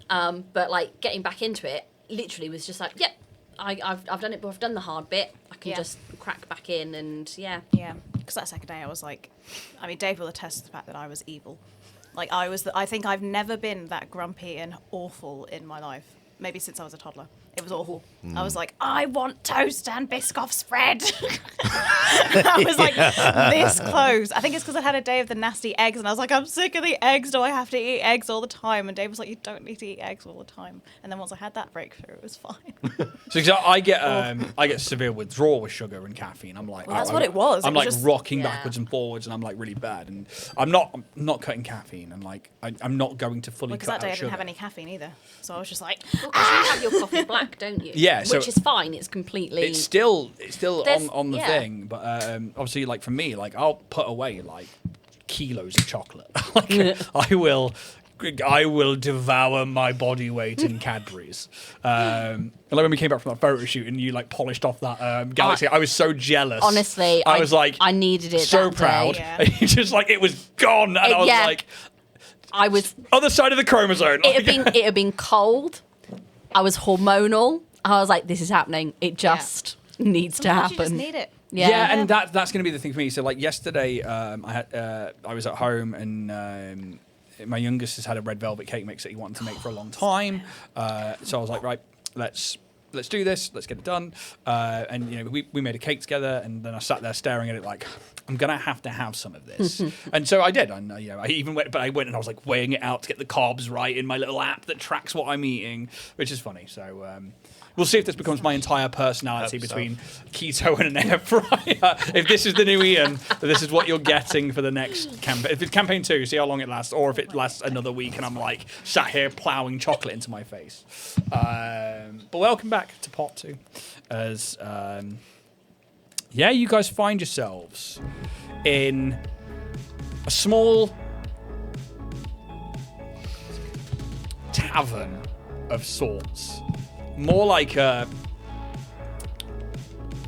Speaker 3: But like getting back into it, literally was just like, yep, I've done it, but I've done the hard bit. I can just crack back in, and yeah.
Speaker 4: Yeah, because that second day I was like, I mean, Dave will attest to the fact that I was evil. Like I think I've never been that grumpy and awful in my life. Maybe since I was a toddler. It was awful. I was like, I want toast and Biscoff spread. I was like this close. I think it's because I had a day of the nasty eggs and I was like, I'm sick of the eggs. Do I have to eat eggs all the time? And Dave was like, you don't need to eat eggs all the time. And then once I had that breakthrough, it was fine.
Speaker 1: So I get severe withdrawal with sugar and caffeine. I'm like,
Speaker 4: Well, that's what it was.
Speaker 1: I'm
Speaker 4: It was
Speaker 1: like
Speaker 4: just-
Speaker 1: rocking
Speaker 3: Yeah.
Speaker 1: backwards and forwards, and I'm like really bad. And I'm not cutting caffeine, and like I'm not going to fully
Speaker 4: Because
Speaker 1: cut
Speaker 4: that day I
Speaker 1: out
Speaker 4: didn't
Speaker 1: sugar.
Speaker 4: have any caffeine either. So I was just like,
Speaker 3: Well, 'cause you have your coffee black, don't you?
Speaker 1: Yeah, so-
Speaker 3: Which is fine. It's completely.
Speaker 1: It's still
Speaker 3: There's-
Speaker 1: on the
Speaker 3: yeah.
Speaker 1: thing, but obviously, like for me, like I'll put away like kilos of chocolate. Like, I will devour my body weight in Cadbury's. And like when we came back from that photo shoot and you like polished off that Galaxy, I was so jealous.
Speaker 3: Honestly,
Speaker 1: I was like,
Speaker 3: I needed it.
Speaker 1: so
Speaker 3: that
Speaker 1: proud.
Speaker 3: Day.
Speaker 4: Yeah.
Speaker 1: And you just like it was gone, and I was
Speaker 3: yeah.
Speaker 1: like,
Speaker 3: I was.
Speaker 1: other side of the chromosome.
Speaker 3: It had been cold. I was hormonal. I was like, this is happening. It just needs to
Speaker 4: sometimes you just
Speaker 3: happen.
Speaker 4: need it.
Speaker 1: Yeah, and that's going to be the thing for me. So like yesterday, I was at home and my youngest has had a red velvet cake mix that he wanted to make for a long time. So I was like, right, let's do this. Let's get it done. And you know, we made a cake together, and then I sat there staring at it like, I'm gonna have to have some of this. And so I did. And you know, I even went, but I went and I was like weighing it out to get the carbs right in my little app that tracks what I'm eating, which is funny. So. We'll see if this becomes my entire personality
Speaker 5: Hope so.
Speaker 1: between keto and an air fryer. If this is the new Ian, this is what you're getting for the next campaign. If it's campaign 2, see how long it lasts, or if it lasts another week and I'm like sat here plowing chocolate into my face. But welcome back to part 2. As you guys find yourselves in a small tavern of sorts. More like a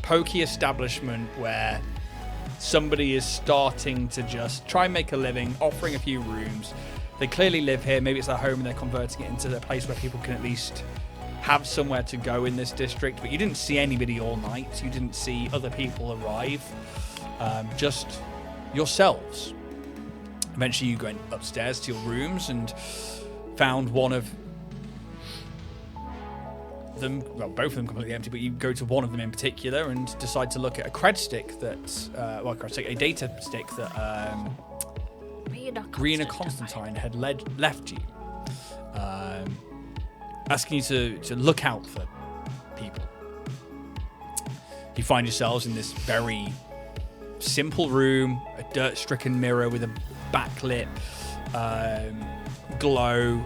Speaker 1: pokey establishment where somebody is starting to just try and make a living, offering a few rooms. They clearly live here. Maybe it's their home and they're converting it into a place where people can at least have somewhere to go in this district. But you didn't see anybody all night. You didn't see other people arrive. Just yourselves. Eventually you went upstairs to your rooms and found one of them, well, both of them completely empty, but you go to one of them in particular and decide to look at a cred stick a data stick that Rena Constantine had left you, asking you to look out for people. You find yourselves in this very simple room, a dirt-stricken mirror with a backlit glow.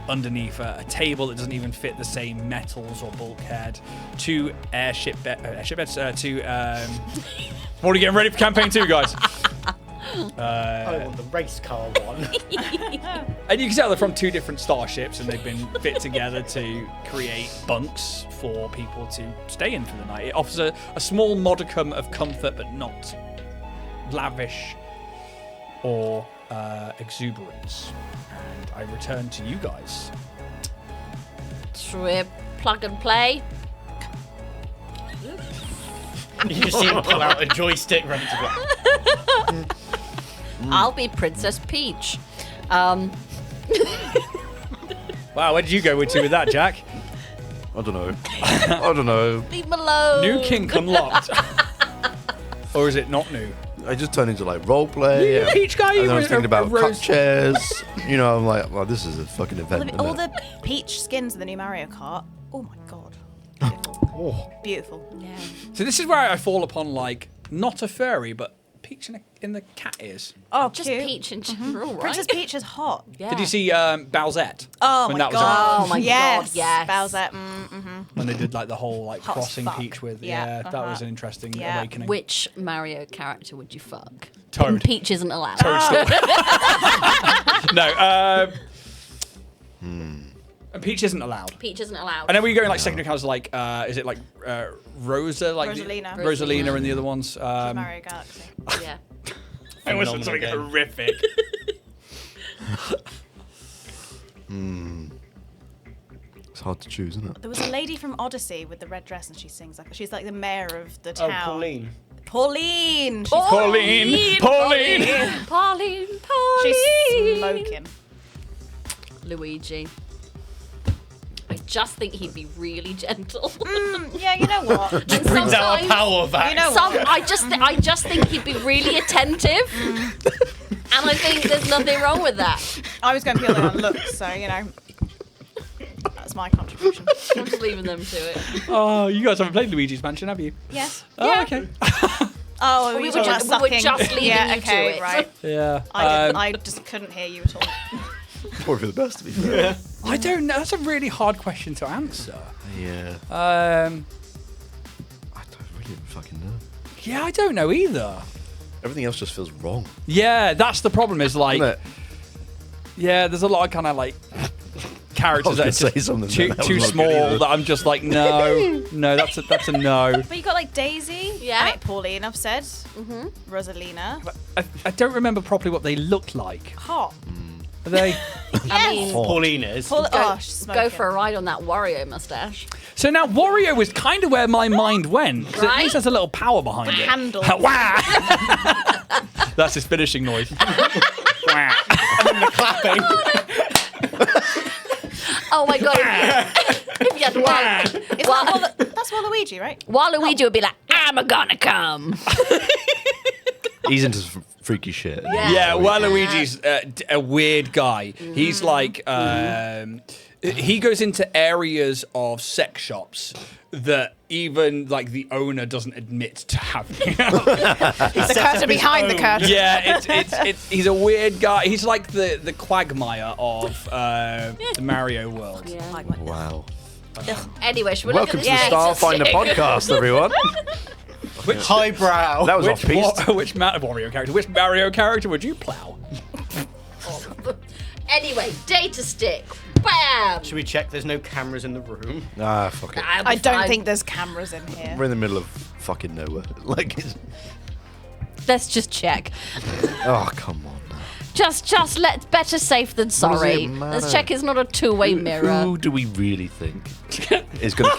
Speaker 1: Underneath a table that doesn't even fit the same metals or bulkhead, 2 airship beds, 2. What are you getting ready for campaign 2, guys?
Speaker 5: I want the race car one.
Speaker 1: And you can tell they're from 2 different starships, and they've been fit together to create bunks for people to stay in for the night. It offers a small modicum of comfort, but not lavish or exuberance. And I return to you guys.
Speaker 3: Should we plug and play?
Speaker 5: You just see him pull out a joystick ready to go.
Speaker 3: I'll be Princess Peach.
Speaker 1: Wow, where did you go with that, Jack?
Speaker 2: I don't know.
Speaker 3: Leave me alone.
Speaker 1: New kink unlocked. Or is it not new?
Speaker 2: I just turned into like role play.
Speaker 1: Yeah, Peach guy,
Speaker 2: And
Speaker 1: you
Speaker 2: then I was
Speaker 1: were
Speaker 2: thinking
Speaker 1: a
Speaker 2: about cut
Speaker 1: rose-
Speaker 2: chairs. You know, I'm like, well, this is a fucking event.
Speaker 4: All
Speaker 2: isn't it?
Speaker 4: the peach skins in the new Mario Kart. Oh my god. Beautiful. Beautiful.
Speaker 3: Yeah.
Speaker 1: So this is where I fall upon, like, not a furry, but Peach in in the cat ears?
Speaker 4: Oh,
Speaker 3: Just
Speaker 4: cute.
Speaker 3: Peach in general, right?
Speaker 4: Princess Peach is hot.
Speaker 3: Yeah.
Speaker 1: Did you see Bowsette?
Speaker 4: Oh
Speaker 1: When
Speaker 4: my
Speaker 1: that was
Speaker 4: god.
Speaker 3: Oh my
Speaker 4: yes.
Speaker 3: God, yes.
Speaker 4: Bowsette.
Speaker 1: when they did like the whole like
Speaker 4: Hot as
Speaker 1: crossing
Speaker 4: fuck.
Speaker 1: Peach with
Speaker 4: Yeah,
Speaker 1: that was an interesting
Speaker 4: Yeah.
Speaker 1: awakening.
Speaker 3: Which Mario character would you fuck?
Speaker 1: Toad.
Speaker 3: And Peach isn't allowed.
Speaker 1: No, and Peach isn't allowed.
Speaker 3: Peach isn't allowed.
Speaker 1: And then we go in like secondary characters like is it like Rosa like
Speaker 4: Rosalina.
Speaker 1: Rosalina and the other ones.
Speaker 4: Mario Galaxy.
Speaker 3: Yeah.
Speaker 1: I was
Speaker 5: Phenomenal
Speaker 1: something
Speaker 5: game.
Speaker 1: horrific.
Speaker 2: It's hard to choose, isn't it?
Speaker 4: There was a lady from Odyssey with the red dress, and she sings like she's like the mayor of the town.
Speaker 5: Oh, Pauline.
Speaker 4: Pauline. She's,
Speaker 1: Pauline.
Speaker 3: Pauline.
Speaker 4: she's smoking.
Speaker 3: Luigi. I just think he'd be really gentle.
Speaker 4: Yeah, you know what?
Speaker 3: And
Speaker 5: Brings out a
Speaker 3: sometimes-
Speaker 5: power back.
Speaker 4: You know
Speaker 3: Some,
Speaker 4: what?
Speaker 3: I just think he'd be really attentive, and I think there's nothing wrong with that.
Speaker 4: I was going purely on looks, so you know. That's my contribution.
Speaker 3: I'm just leaving them to it.
Speaker 1: Oh, you guys haven't played Luigi's Mansion, have you?
Speaker 4: Yes.
Speaker 1: Oh, okay.
Speaker 4: Oh,
Speaker 3: We
Speaker 4: we
Speaker 3: were
Speaker 4: were
Speaker 3: just-
Speaker 4: just
Speaker 3: we were just leaving
Speaker 4: Yeah,
Speaker 3: you to
Speaker 4: okay,
Speaker 3: it.
Speaker 4: right.
Speaker 1: Yeah.
Speaker 4: I just couldn't hear you at all.
Speaker 2: Probably for the best, to be fair.
Speaker 1: I don't know. That's a really hard question to answer.
Speaker 2: Yeah.
Speaker 1: Um,
Speaker 2: I don't really fucking know.
Speaker 1: yeah, I don't know either.
Speaker 2: Everything else just feels wrong.
Speaker 1: Yeah, that's the problem. Is like,
Speaker 2: Isn't it?
Speaker 1: yeah, there's a lot of kind of like characters that
Speaker 2: I
Speaker 1: are
Speaker 2: was gonna
Speaker 1: just
Speaker 2: say something
Speaker 1: too
Speaker 2: then. That
Speaker 1: too
Speaker 2: was not good
Speaker 1: small
Speaker 2: either.
Speaker 1: that I'm just like, no, that's a no.
Speaker 4: But you got like Daisy.
Speaker 3: Yeah.
Speaker 4: I mean, Pauline, I've said. Rosalina.
Speaker 1: I don't remember properly what they looked like.
Speaker 4: Hot.
Speaker 1: Are they?
Speaker 3: I mean,
Speaker 5: Pauline is.
Speaker 4: Oh, she's smoking.
Speaker 3: go for a ride on that Wario mustache.
Speaker 1: So now Wario was kind of where my mind went. 'Cause At
Speaker 3: Right?
Speaker 1: least there's a little power behind it.
Speaker 4: handle.
Speaker 1: Wah! That's his finishing noise. Wah.
Speaker 5: Clapping.
Speaker 3: Oh my god! If you had
Speaker 4: That's Waluigi, right?
Speaker 3: Waluigi would be like, "I'm gonna come."
Speaker 2: He's into freaky shit.
Speaker 1: Yeah, Waluigi's a weird guy. He's like, he goes into areas of sex shops that even like the owner doesn't admit to having.
Speaker 4: The curtain behind the curtain.
Speaker 1: Yeah, it's he's a weird guy. He's like the Quagmire of the Mario world.
Speaker 3: Yeah.
Speaker 2: Wow.
Speaker 3: Anyway, should we
Speaker 2: Welcome
Speaker 3: look
Speaker 2: to the
Speaker 3: at
Speaker 2: Starfinder podcast, everyone.
Speaker 5: Highbrow.
Speaker 2: That was off piece.
Speaker 1: Which Wario character? Which Mario character would you plow?
Speaker 3: Anyway, data stick. Bam.
Speaker 5: Should we check there's no cameras in the room?
Speaker 2: Ah, fuck it.
Speaker 3: I'll be
Speaker 4: I don't
Speaker 3: fine.
Speaker 4: think there's cameras in here.
Speaker 2: We're in the middle of fucking nowhere. Like,
Speaker 3: Let's just check.
Speaker 2: oh, come on now.
Speaker 3: Just let better safe than sorry.
Speaker 2: it matter?
Speaker 3: Let's check it's not a two-way mirror.
Speaker 2: Who do we really think is going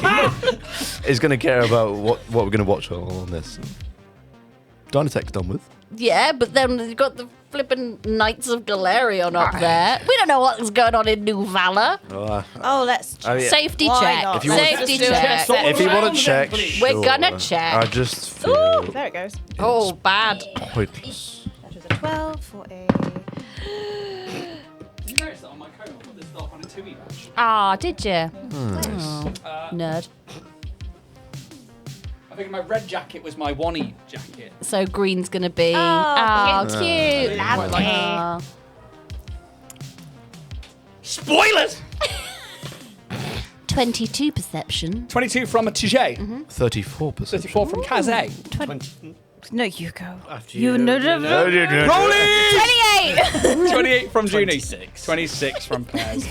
Speaker 2: to care about what we're going to watch on this? Dynatech's done with.
Speaker 3: Yeah, but then you've got the flippin' Knights of Galarion up there. We don't know what's going on in New Valor.
Speaker 4: Oh, let's check.
Speaker 2: Oh, yeah.
Speaker 3: Safety
Speaker 4: Why
Speaker 3: check.
Speaker 4: not?
Speaker 2: If you want-
Speaker 3: Safety
Speaker 4: Let's do it.
Speaker 3: check.
Speaker 2: If you want
Speaker 5: Round
Speaker 2: to check,
Speaker 5: them, please.
Speaker 2: sure.
Speaker 3: We're gonna check.
Speaker 2: I just feel
Speaker 4: There it goes.
Speaker 3: Oh, bad.
Speaker 2: pointless.
Speaker 4: That was a 12 for a...
Speaker 1: You noticed that on my coat, I put this stuff on a 2E badge.
Speaker 3: Ah, did you?
Speaker 2: Nice.
Speaker 3: Nerd.
Speaker 1: I think my red jacket was my 1E jacket.
Speaker 3: So green's gonna be.
Speaker 4: Oh,
Speaker 3: Cute.
Speaker 4: Lovely.
Speaker 3: 22 perception.
Speaker 1: 22 from a Tige.
Speaker 2: 34%.
Speaker 1: 34 from Kaze.
Speaker 5: 20.
Speaker 4: No, you go.
Speaker 5: After
Speaker 4: You know-
Speaker 1: Rolling!
Speaker 4: 28!
Speaker 1: 28 from Junie.
Speaker 5: 26.
Speaker 1: 26 from Pez.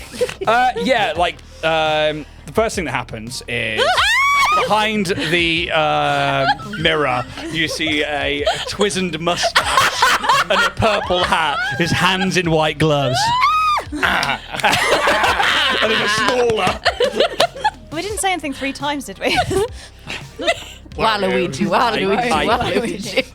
Speaker 1: Yeah, like, the first thing that happens is behind the mirror, you see a twizened mustache and a purple hat, his hands in white gloves. And then a smaller.
Speaker 4: We didn't say anything 3 times, did we?
Speaker 3: Waluigi, Waluigi,
Speaker 1: I-
Speaker 3: Waluigi.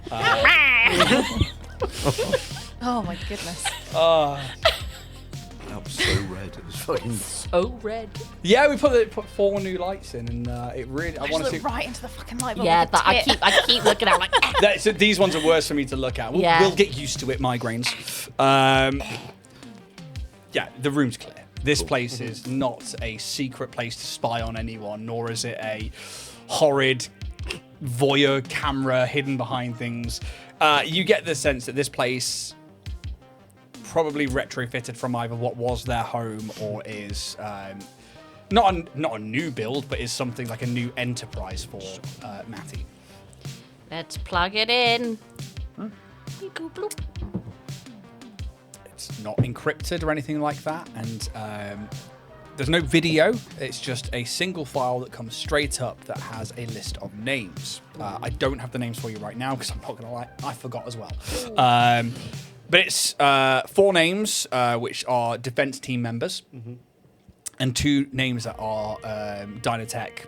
Speaker 4: Oh my goodness.
Speaker 2: That was so red. It was fucking.
Speaker 3: Oh, red.
Speaker 1: Yeah, we put 4 new lights in, and it really. I
Speaker 4: I just
Speaker 1: want to
Speaker 4: look
Speaker 1: see.
Speaker 4: right into the fucking light bulb.
Speaker 3: Yeah,
Speaker 4: with a
Speaker 3: that I
Speaker 4: tit.
Speaker 3: keep looking at it like.
Speaker 1: So these ones are worse for me to look at.
Speaker 3: Yeah.
Speaker 1: We'll get used to it, migraines. Yeah, the room's clear. This place is not a secret place to spy on anyone, nor is it a horrid voyeur camera hidden behind things. You get the sense that this place probably retrofitted from either what was their home or is not a new build, but is something like a new enterprise for Matty.
Speaker 3: Let's plug it in. You go bloop.
Speaker 1: It's not encrypted or anything like that, and there's no video. It's just a single file that comes straight up that has a list of names. I don't have the names for you right now because I'm not going to lie, I forgot as well. But it's 4 names, which are defense team members, and 2 names that are Dynatech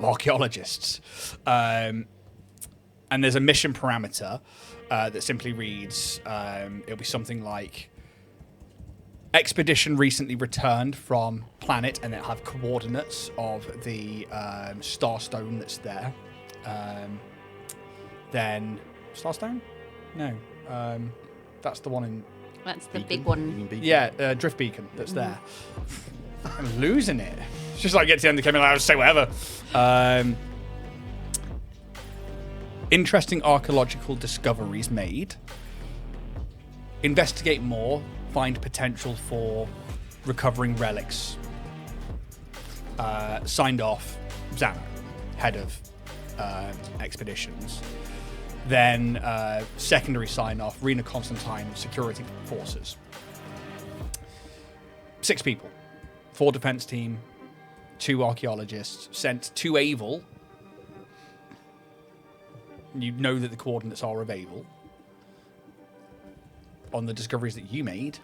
Speaker 1: archaeologists. And there's a mission parameter that simply reads, it'll be something like, expedition recently returned from planet, and it'll have coordinates of the starstone that's there. Then, starstone? No. That's the one in...
Speaker 3: That's the
Speaker 2: Beacon?
Speaker 3: big
Speaker 2: You
Speaker 3: one.
Speaker 2: mean beacon?
Speaker 1: Yeah, Drift Beacon that's there. I'm losing it. It's just like, get to the end of the game and I'll say whatever. Interesting archaeological discoveries made. Investigate more. Find potential for recovering relics. Signed off, Xano, head of expeditions. Then secondary sign-off, Rena Constantine, security forces. 6 people. 4 defense team, 2 archaeologists, sent to Avel. You know that the coordinates are of Avel. On the discoveries that you made,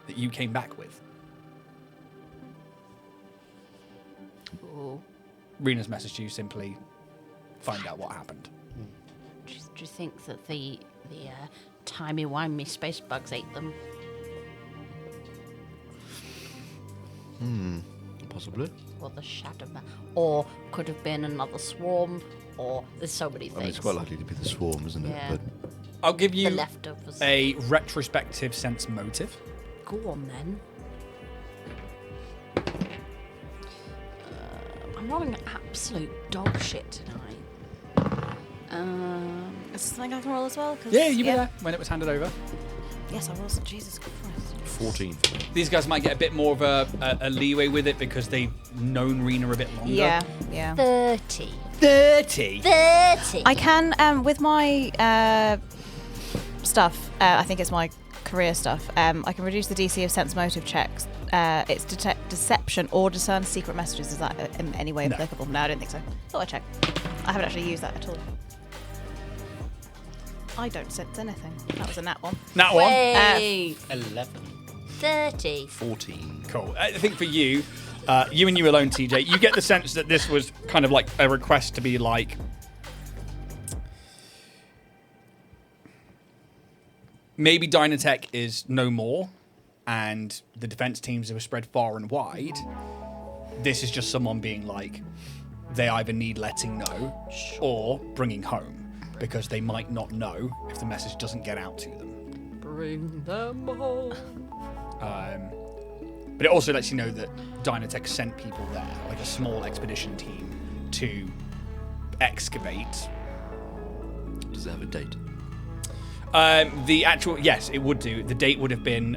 Speaker 1: that you came back with.
Speaker 3: Ooh.
Speaker 1: Rena's message to you simply, find out what happened.
Speaker 3: Do you think that the timey-wimey space bugs ate them?
Speaker 2: Possibly.
Speaker 3: Or the shadow man? Or could have been another swarm? Or there's so many things.
Speaker 2: I mean, it's quite likely to be the swarm, isn't it?
Speaker 3: Yeah.
Speaker 2: But
Speaker 1: I'll give
Speaker 3: The
Speaker 1: you
Speaker 3: leftovers.
Speaker 1: a retrospective sense motive.
Speaker 3: Go on then. I'm rolling absolute dog shit tonight.
Speaker 4: Is this something I can roll as well? 'Cause-
Speaker 1: Yeah, you were there when it was handed over.
Speaker 4: Yes, I was. Jesus Christ.
Speaker 2: 14.
Speaker 1: These guys might get a bit more of a leeway with it because they've known Rena a bit longer.
Speaker 4: Yeah.
Speaker 3: 30.
Speaker 1: 30?
Speaker 3: 30.
Speaker 4: I can, with my stuff, I think it's my career stuff, I can reduce the DC of sense motive checks. It's detect deception or discern secret messages. Is that in any way applicable? No, I don't think so. Thought I'd check. I haven't actually used that at all. I don't sense anything. That was a nat one.
Speaker 1: That one?
Speaker 3: Hey.
Speaker 5: 11.
Speaker 3: 30.
Speaker 2: 14.
Speaker 1: Cool. I think for you, you and you alone, TJ, you get the sense that this was kind of like a request to be like, maybe Dynatech is no more, and the defense teams have spread far and wide. This is just someone being like, they either need letting know or bringing home, because they might not know if the message doesn't get out to them.
Speaker 3: Bring them home.
Speaker 1: But it also lets you know that Dynatech sent people there, like a small expedition team, to excavate.
Speaker 2: Does it have a date?
Speaker 1: The actual, yes, it would do. The date would have been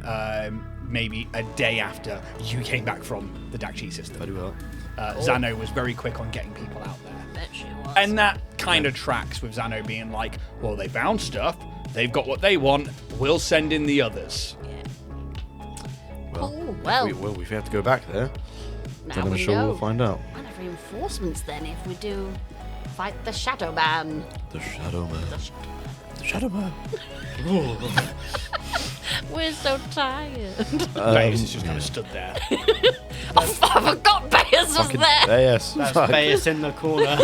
Speaker 1: maybe a day after you came back from the Dakchi system.
Speaker 2: Very well.
Speaker 1: Xano was very quick on getting people out there.
Speaker 3: Bet she was.
Speaker 1: And that kind of tracks with Xano being like, well, they found stuff, they've got what they want, we'll send in the others.
Speaker 3: Yeah.
Speaker 2: Well,
Speaker 3: Oh, well.
Speaker 2: if we have to go back there,
Speaker 3: Now
Speaker 2: then I'm
Speaker 3: we
Speaker 2: sure
Speaker 3: know.
Speaker 2: we'll find out.
Speaker 3: We'll have reinforcements then if we do fight the Shadow Man.
Speaker 2: The Shadow Man.
Speaker 3: The
Speaker 2: The Shadow Man.
Speaker 3: We're so tired.
Speaker 1: Bayes is just kind of stood there.
Speaker 3: I forgot Bayes was
Speaker 2: Fucking
Speaker 3: there.
Speaker 2: yes.
Speaker 5: That's
Speaker 2: Fuck.
Speaker 5: Bayes in the corner.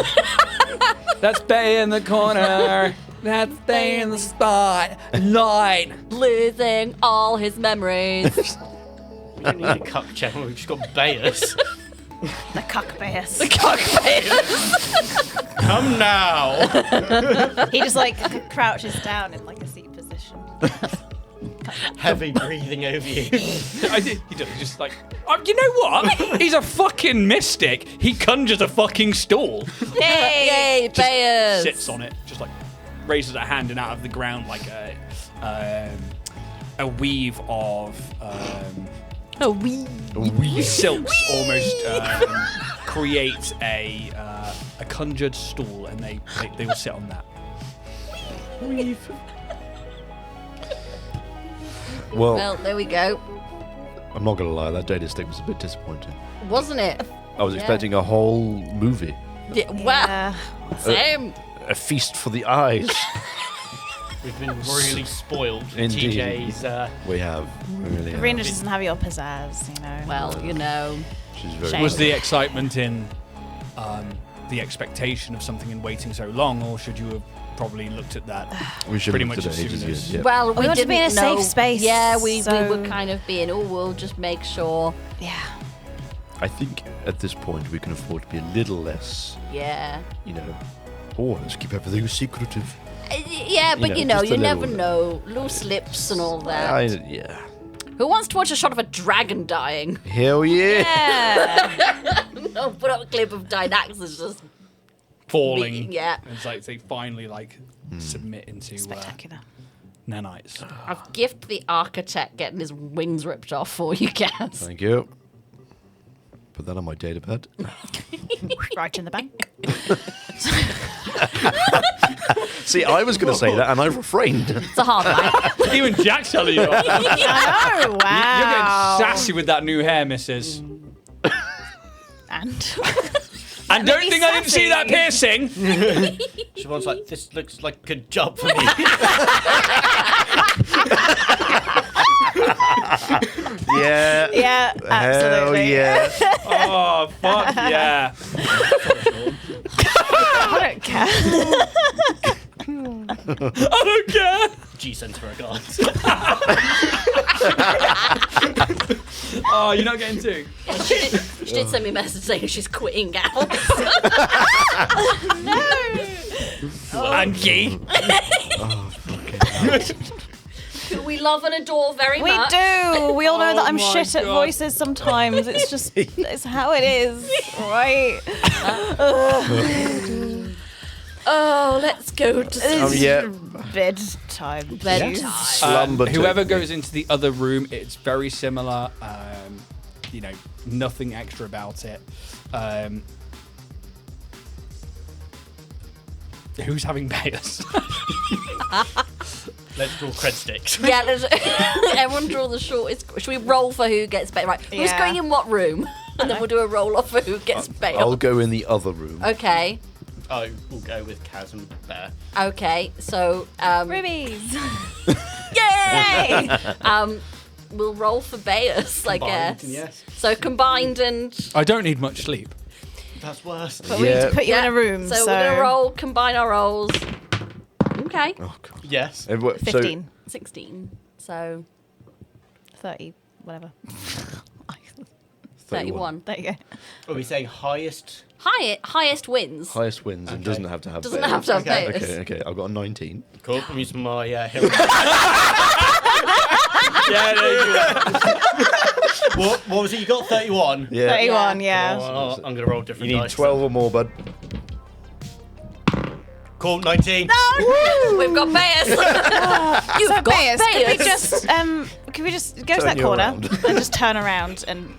Speaker 1: That's Bay in the corner. That's Bay in the spotlight.
Speaker 3: Losing all his memories.
Speaker 5: We don't need a cup channel, we've just got Bayes.
Speaker 4: The cuck bears.
Speaker 5: Come now!
Speaker 4: He just like crouches down in like a seat position.
Speaker 5: Heavy breathing over you.
Speaker 1: I did. He does. He's just like, you know what? He's a fucking mystic. He conjures a fucking stool.
Speaker 3: Yay, Bayes.
Speaker 1: Sits on it, just like. raises a hand, and out of the ground, like a weave of silks almost create a conjured stool, and they will sit on that.
Speaker 3: Well, there we go.
Speaker 2: I'm not gonna lie, that data stick was a bit disappointing.
Speaker 3: Wasn't it?
Speaker 2: I was expecting a whole movie,
Speaker 3: Yeah, well, same.
Speaker 2: a feast for the eyes.
Speaker 5: We've been really spoiled with
Speaker 2: Indeed.
Speaker 5: TJ's.
Speaker 2: We have really.
Speaker 4: Karina
Speaker 2: have.
Speaker 4: doesn't have your pizzazz, you know.
Speaker 3: Well, you know.
Speaker 2: She's very.
Speaker 4: Shame.
Speaker 1: Was the excitement in the expectation of something and waiting so long, or should you have probably looked at that
Speaker 2: We should
Speaker 1: pretty
Speaker 2: have
Speaker 1: much
Speaker 2: looked
Speaker 1: as
Speaker 2: at it
Speaker 1: soon
Speaker 2: ages
Speaker 1: as...
Speaker 2: ago, yeah.
Speaker 3: Well,
Speaker 4: We want to be in a
Speaker 3: didn't know-
Speaker 4: safe space,
Speaker 3: Yeah, we
Speaker 4: so-
Speaker 3: were kind of being, we'll just make sure.
Speaker 4: Yeah.
Speaker 2: I think at this point we can afford to be a little less,
Speaker 3: Yeah.
Speaker 2: let's keep everything secretive.
Speaker 3: Yeah, but you know,
Speaker 2: just a
Speaker 3: you never
Speaker 2: little-
Speaker 3: know. Loose lips and all that.
Speaker 2: Yeah.
Speaker 3: Who wants to watch a shot of a dragon dying?
Speaker 2: Hell yeah.
Speaker 4: Yeah.
Speaker 3: No, put up a clip of Dynaxis just
Speaker 1: falling.
Speaker 3: Yeah.
Speaker 1: It's like they finally submit into
Speaker 4: Spectacular.
Speaker 1: nanites.
Speaker 3: I've gifted the architect getting his wings ripped off for you guys.
Speaker 2: Thank you. Put that on my datapad.
Speaker 4: Right in the bank.
Speaker 2: See, I was going to say that, and I refrained.
Speaker 3: It's a hard one.
Speaker 1: Even Jack's telling you. You're getting
Speaker 4: Oh, wow.
Speaker 1: sassy with that new hair, missus.
Speaker 4: And
Speaker 1: And don't
Speaker 4: me
Speaker 1: think I didn't see that piercing.
Speaker 5: Siobhan's like, this looks like a good job for me.
Speaker 2: Yeah.
Speaker 4: yeah,
Speaker 2: Hell
Speaker 4: absolutely.
Speaker 2: yeah.
Speaker 1: Oh, fuck yeah.
Speaker 4: I don't care.
Speaker 1: I don't care.
Speaker 5: G-Center of God.
Speaker 1: Oh, you're not getting two?
Speaker 3: She did send me a message saying she's quitting out.
Speaker 1: Angie.
Speaker 3: Who we love and adore very
Speaker 4: We
Speaker 3: much.
Speaker 4: do. We all know that I'm
Speaker 1: my
Speaker 4: shit at
Speaker 1: God.
Speaker 4: voices sometimes. It's just, it's how it is, right?
Speaker 3: Oh, let's go to
Speaker 4: It's
Speaker 2: yeah.
Speaker 4: bedtime.
Speaker 3: bedtime.
Speaker 2: Slumber
Speaker 1: Whoever
Speaker 2: technique.
Speaker 1: goes into the other room, it's very similar. Nothing extra about it. Who's having bias?
Speaker 5: Let's draw cred sticks.
Speaker 3: Yeah, everyone draw the shortest. Should we roll for who gets bailed? Right, who's
Speaker 4: Yeah.
Speaker 3: going in what room? And then we'll do a roll off for who gets bailed.
Speaker 2: I'll go in the other room.
Speaker 3: Okay,
Speaker 5: I will go with Kaz and Bear.
Speaker 3: okay. So,
Speaker 4: Rubies.
Speaker 3: yay! We'll roll for Bayus, I
Speaker 5: Combined,
Speaker 3: guess.
Speaker 5: yes.
Speaker 3: So combined and
Speaker 1: I don't need much sleep.
Speaker 5: That's worse.
Speaker 4: But we need to put you in a room.
Speaker 3: So, we're gonna roll, combine our rolls. Okay,
Speaker 2: Oh, God.
Speaker 5: Yes.
Speaker 2: And what-
Speaker 4: 15,
Speaker 3: 16. So
Speaker 4: 30, whatever.
Speaker 3: 31.
Speaker 4: There you go.
Speaker 5: Are we saying highest?
Speaker 3: Highest wins.
Speaker 2: Highest wins and doesn't have to have
Speaker 3: Doesn't
Speaker 2: Bayes.
Speaker 3: have to have
Speaker 5: Okay.
Speaker 3: Bayus.
Speaker 2: Okay, I've got a 19.
Speaker 5: Cool. I'm using my hero.
Speaker 1: Yeah, there you go.
Speaker 5: what was it? You got 31?
Speaker 2: Yeah.
Speaker 4: 31, yeah.
Speaker 5: Oh, I'm going to roll different
Speaker 2: You need
Speaker 5: dice.
Speaker 2: 12 or more, bud.
Speaker 5: Cool, 19.
Speaker 3: We've got Bayus. You've
Speaker 4: So
Speaker 3: got
Speaker 4: Bayus,
Speaker 3: Bayus.
Speaker 4: can we just go to
Speaker 2: Turn
Speaker 4: that
Speaker 2: you
Speaker 4: corner
Speaker 2: around.
Speaker 4: and just turn around and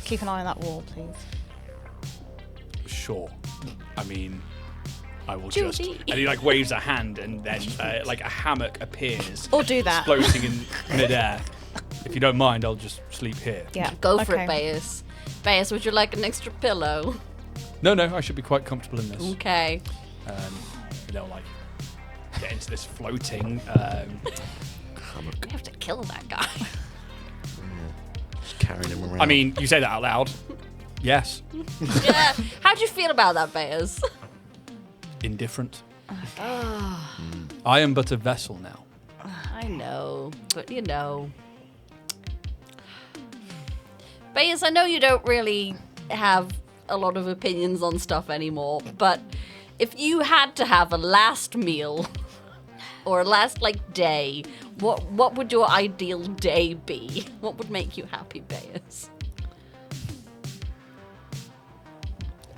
Speaker 4: keep an eye on that wall, please?
Speaker 1: Sure. I mean, I will
Speaker 3: Judy.
Speaker 1: just. And he waves a hand, and then a hammock appears,
Speaker 4: Or do that.
Speaker 1: floating in midair. If you don't mind, I'll just sleep here.
Speaker 4: Yeah.
Speaker 3: Go for it,
Speaker 4: okay.
Speaker 3: Bayus. Bayus, would you like an extra pillow?
Speaker 1: No, I should be quite comfortable in this.
Speaker 3: Okay.
Speaker 1: They'll get into this floating.
Speaker 3: We have to kill that guy.
Speaker 2: Just carrying him around.
Speaker 1: I mean, you say that out loud. Yes.
Speaker 3: Yeah. How do you feel about that, Bayus?
Speaker 1: Indifferent. I am but a vessel now.
Speaker 3: I know, but you know. Bayus, I know you don't really have a lot of opinions on stuff anymore, but if you had to have a last meal or a last day, what would your ideal day be? What would make you happy, Bayus?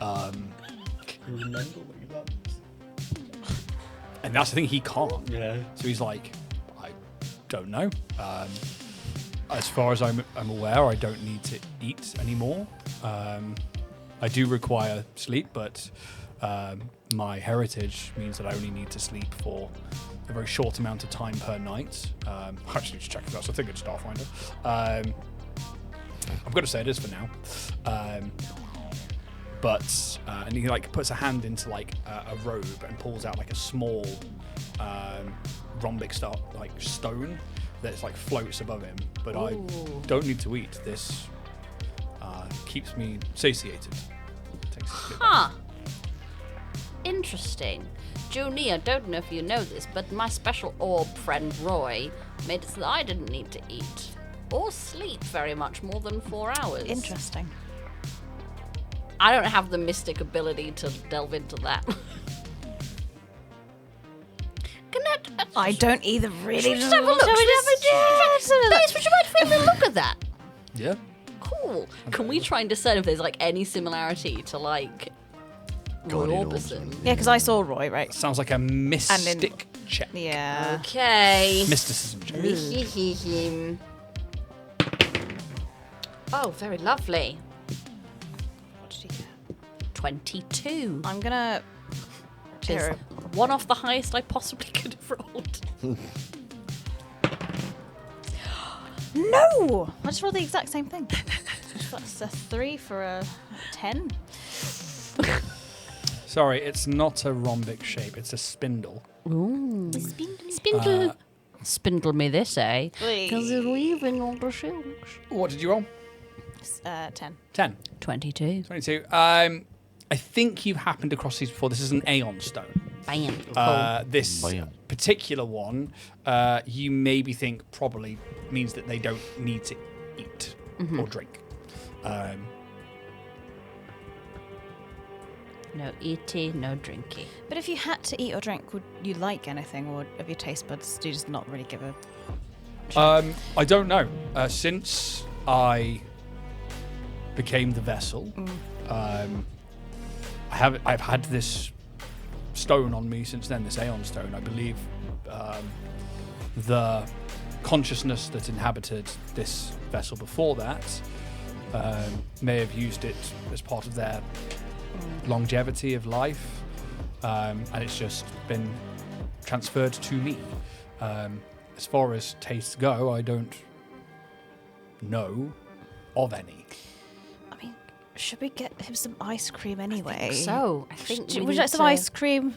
Speaker 5: Can you remember what you want?
Speaker 1: And that's the thing, he can't.
Speaker 5: Yeah.
Speaker 1: So he's like, I don't know. As far as I'm aware, I don't need to eat anymore. I do require sleep, but my heritage means that I only need to sleep for a very short amount of time per night. I actually need to check if that's a thing in Starfinder. I'm going to say it is for now. And he like puts a hand into like a robe and pulls out like a small rhombic stone that's like floats above him. But I don't need to eat. This keeps me satiated. Takes a bit
Speaker 3: Huh. Interesting. Junie, I don't know if you know this, but my special orb friend Roy made it so that I didn't need to eat or sleep very much more than 4 hours.
Speaker 4: Interesting.
Speaker 3: I don't have the mystic ability to delve into that.
Speaker 4: I don't either really.
Speaker 3: Should we just have a look? Would you mind having a look at that?
Speaker 1: Yeah.
Speaker 3: Cool. Can we try and discern if there's like any similarity to like Roy
Speaker 2: Guardian
Speaker 3: Orbison?
Speaker 4: Yeah, because I saw Roy, right?
Speaker 1: Sounds like a mystic check.
Speaker 4: Yeah.
Speaker 3: Okay.
Speaker 1: Mysticism check.
Speaker 3: Oh, very lovely.
Speaker 4: What did you get?
Speaker 3: 22.
Speaker 4: I'm gonna.
Speaker 3: Which is one off the highest I possibly could have rolled.
Speaker 4: No! I just rolled the exact same thing. That's a 3 for a 10.
Speaker 1: Sorry, it's not a rhombic shape. It's a spindle.
Speaker 3: Ooh. Spindle. Spindle me this, eh? Because it's weaving on the shells.
Speaker 1: What did you roll?
Speaker 4: 10.
Speaker 1: 10.
Speaker 3: 22.
Speaker 1: 22. I think you've happened across these before. This is an Aeon stone.
Speaker 3: Bam.
Speaker 1: This
Speaker 2: Bam.
Speaker 1: particular one, you maybe think probably means that they don't need to eat or drink.
Speaker 3: No eaty, no drinky.
Speaker 4: But if you had to eat or drink, would you like anything, or have your taste buds do you just not really give a.
Speaker 1: I don't know. Since I became the vessel, I've had this stone on me since then, this Aeon stone. I believe the consciousness that inhabited this vessel before that may have used it as part of their longevity of life, and it's just been transferred to me. As far as tastes go, I don't know of any.
Speaker 4: I mean, should we get him some ice cream anyway?
Speaker 3: So, I think
Speaker 4: Would you like some ice cream?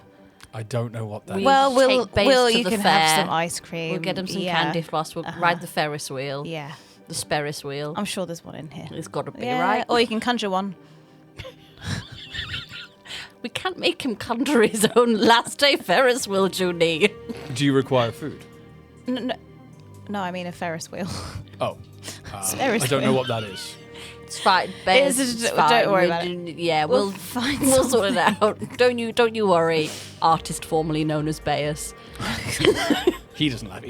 Speaker 1: I don't know what that is.
Speaker 4: Well,
Speaker 3: take Baze to
Speaker 4: you
Speaker 3: the
Speaker 4: can
Speaker 3: fair.
Speaker 4: have some ice cream.
Speaker 3: We'll get him some
Speaker 4: Yeah.
Speaker 3: candy floss. We'll ride the Ferris wheel.
Speaker 4: Yeah.
Speaker 3: The Sperris wheel.
Speaker 4: I'm sure there's one in here.
Speaker 3: It's got to be,
Speaker 4: Yeah,
Speaker 3: right?
Speaker 4: or you can conjure one.
Speaker 3: We can't make him conjure his own last day Ferris wheel, Junie.
Speaker 1: Do you require food?
Speaker 4: No, I mean a Ferris wheel.
Speaker 1: Oh.
Speaker 4: Ferris
Speaker 1: I don't know
Speaker 4: wheel.
Speaker 1: what that is.
Speaker 3: It's fine, Bez.
Speaker 4: It's-
Speaker 3: It's
Speaker 4: don't
Speaker 3: fine.
Speaker 4: worry about it.
Speaker 3: Yeah,
Speaker 4: We'll
Speaker 3: we'll
Speaker 4: find
Speaker 3: we'll sort it out. Don't you worry, artist formerly known as Bayus.
Speaker 1: He doesn't like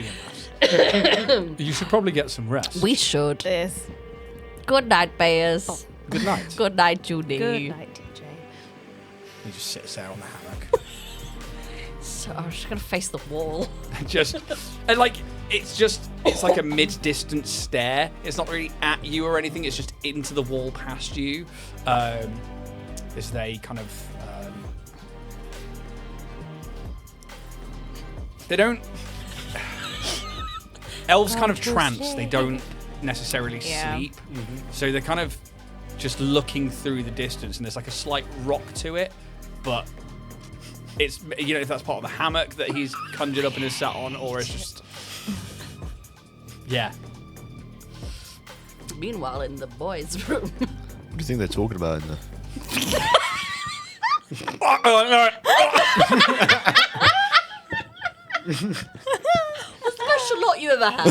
Speaker 1: EMS. You should probably get some rest.
Speaker 3: We should.
Speaker 4: This.
Speaker 3: Good night, Bayus.
Speaker 1: Good night.
Speaker 3: Good night, Junie.
Speaker 4: Good night, DJ.
Speaker 1: He just sits there on the hammock.
Speaker 3: So I'm just gonna face the wall.
Speaker 1: And like it's like a mid-distance stare. It's not really at you or anything. It's just into the wall past you. As they kind of they don't. Elves kind of trance. They don't necessarily
Speaker 4: Yeah.
Speaker 1: sleep. So they're kind of just looking through the distance, and there's like a slight rock to it, but it's, you know, if that's part of the hammock that he's conjured up and is sat on, or it's just, yeah.
Speaker 3: Meanwhile, in the boys' room.
Speaker 2: What do you think they're talking about in there?
Speaker 3: What's the best shallot you ever had?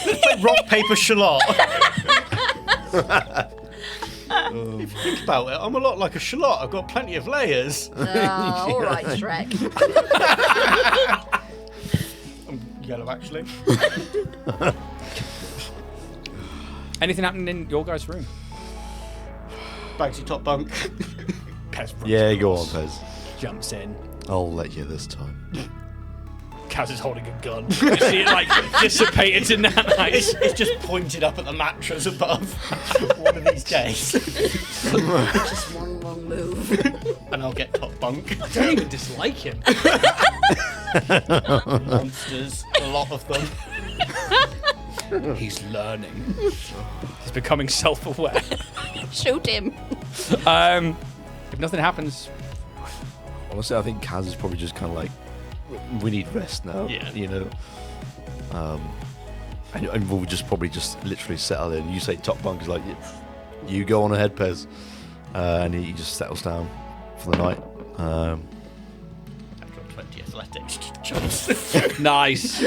Speaker 5: It's like rock, paper, shallot. If you think about it, I'm a lot like a shallot. I've got plenty of layers.
Speaker 3: Oh, all right, Shrek.
Speaker 5: I'm yellow, actually.
Speaker 1: Anything happening in your guys' room?
Speaker 5: Bagsy top bunk.
Speaker 1: Pez runs
Speaker 2: Yeah, go on,
Speaker 1: across,
Speaker 2: Pez.
Speaker 1: jumps in.
Speaker 2: I'll let you this time.
Speaker 1: Kaz is holding a gun. You see it like dissipated in that night.
Speaker 5: It's just pointed up at the mattress above. One of these days.
Speaker 3: Just one wrong move.
Speaker 5: And I'll get top bunk.
Speaker 1: I don't even dislike him.
Speaker 5: Monsters. A lot of them.
Speaker 1: He's learning. He's becoming self-aware.
Speaker 3: Shoot him.
Speaker 1: If nothing happens,
Speaker 2: Honestly, I think Kaz is probably just kind of like, we need rest now.
Speaker 5: Yeah.
Speaker 2: You know. And we'll just probably just literally settle in. You say top bunk is like, you go on ahead, Pez, and he just settles down for the night.
Speaker 5: I've got 20 athletics choice.
Speaker 1: nice.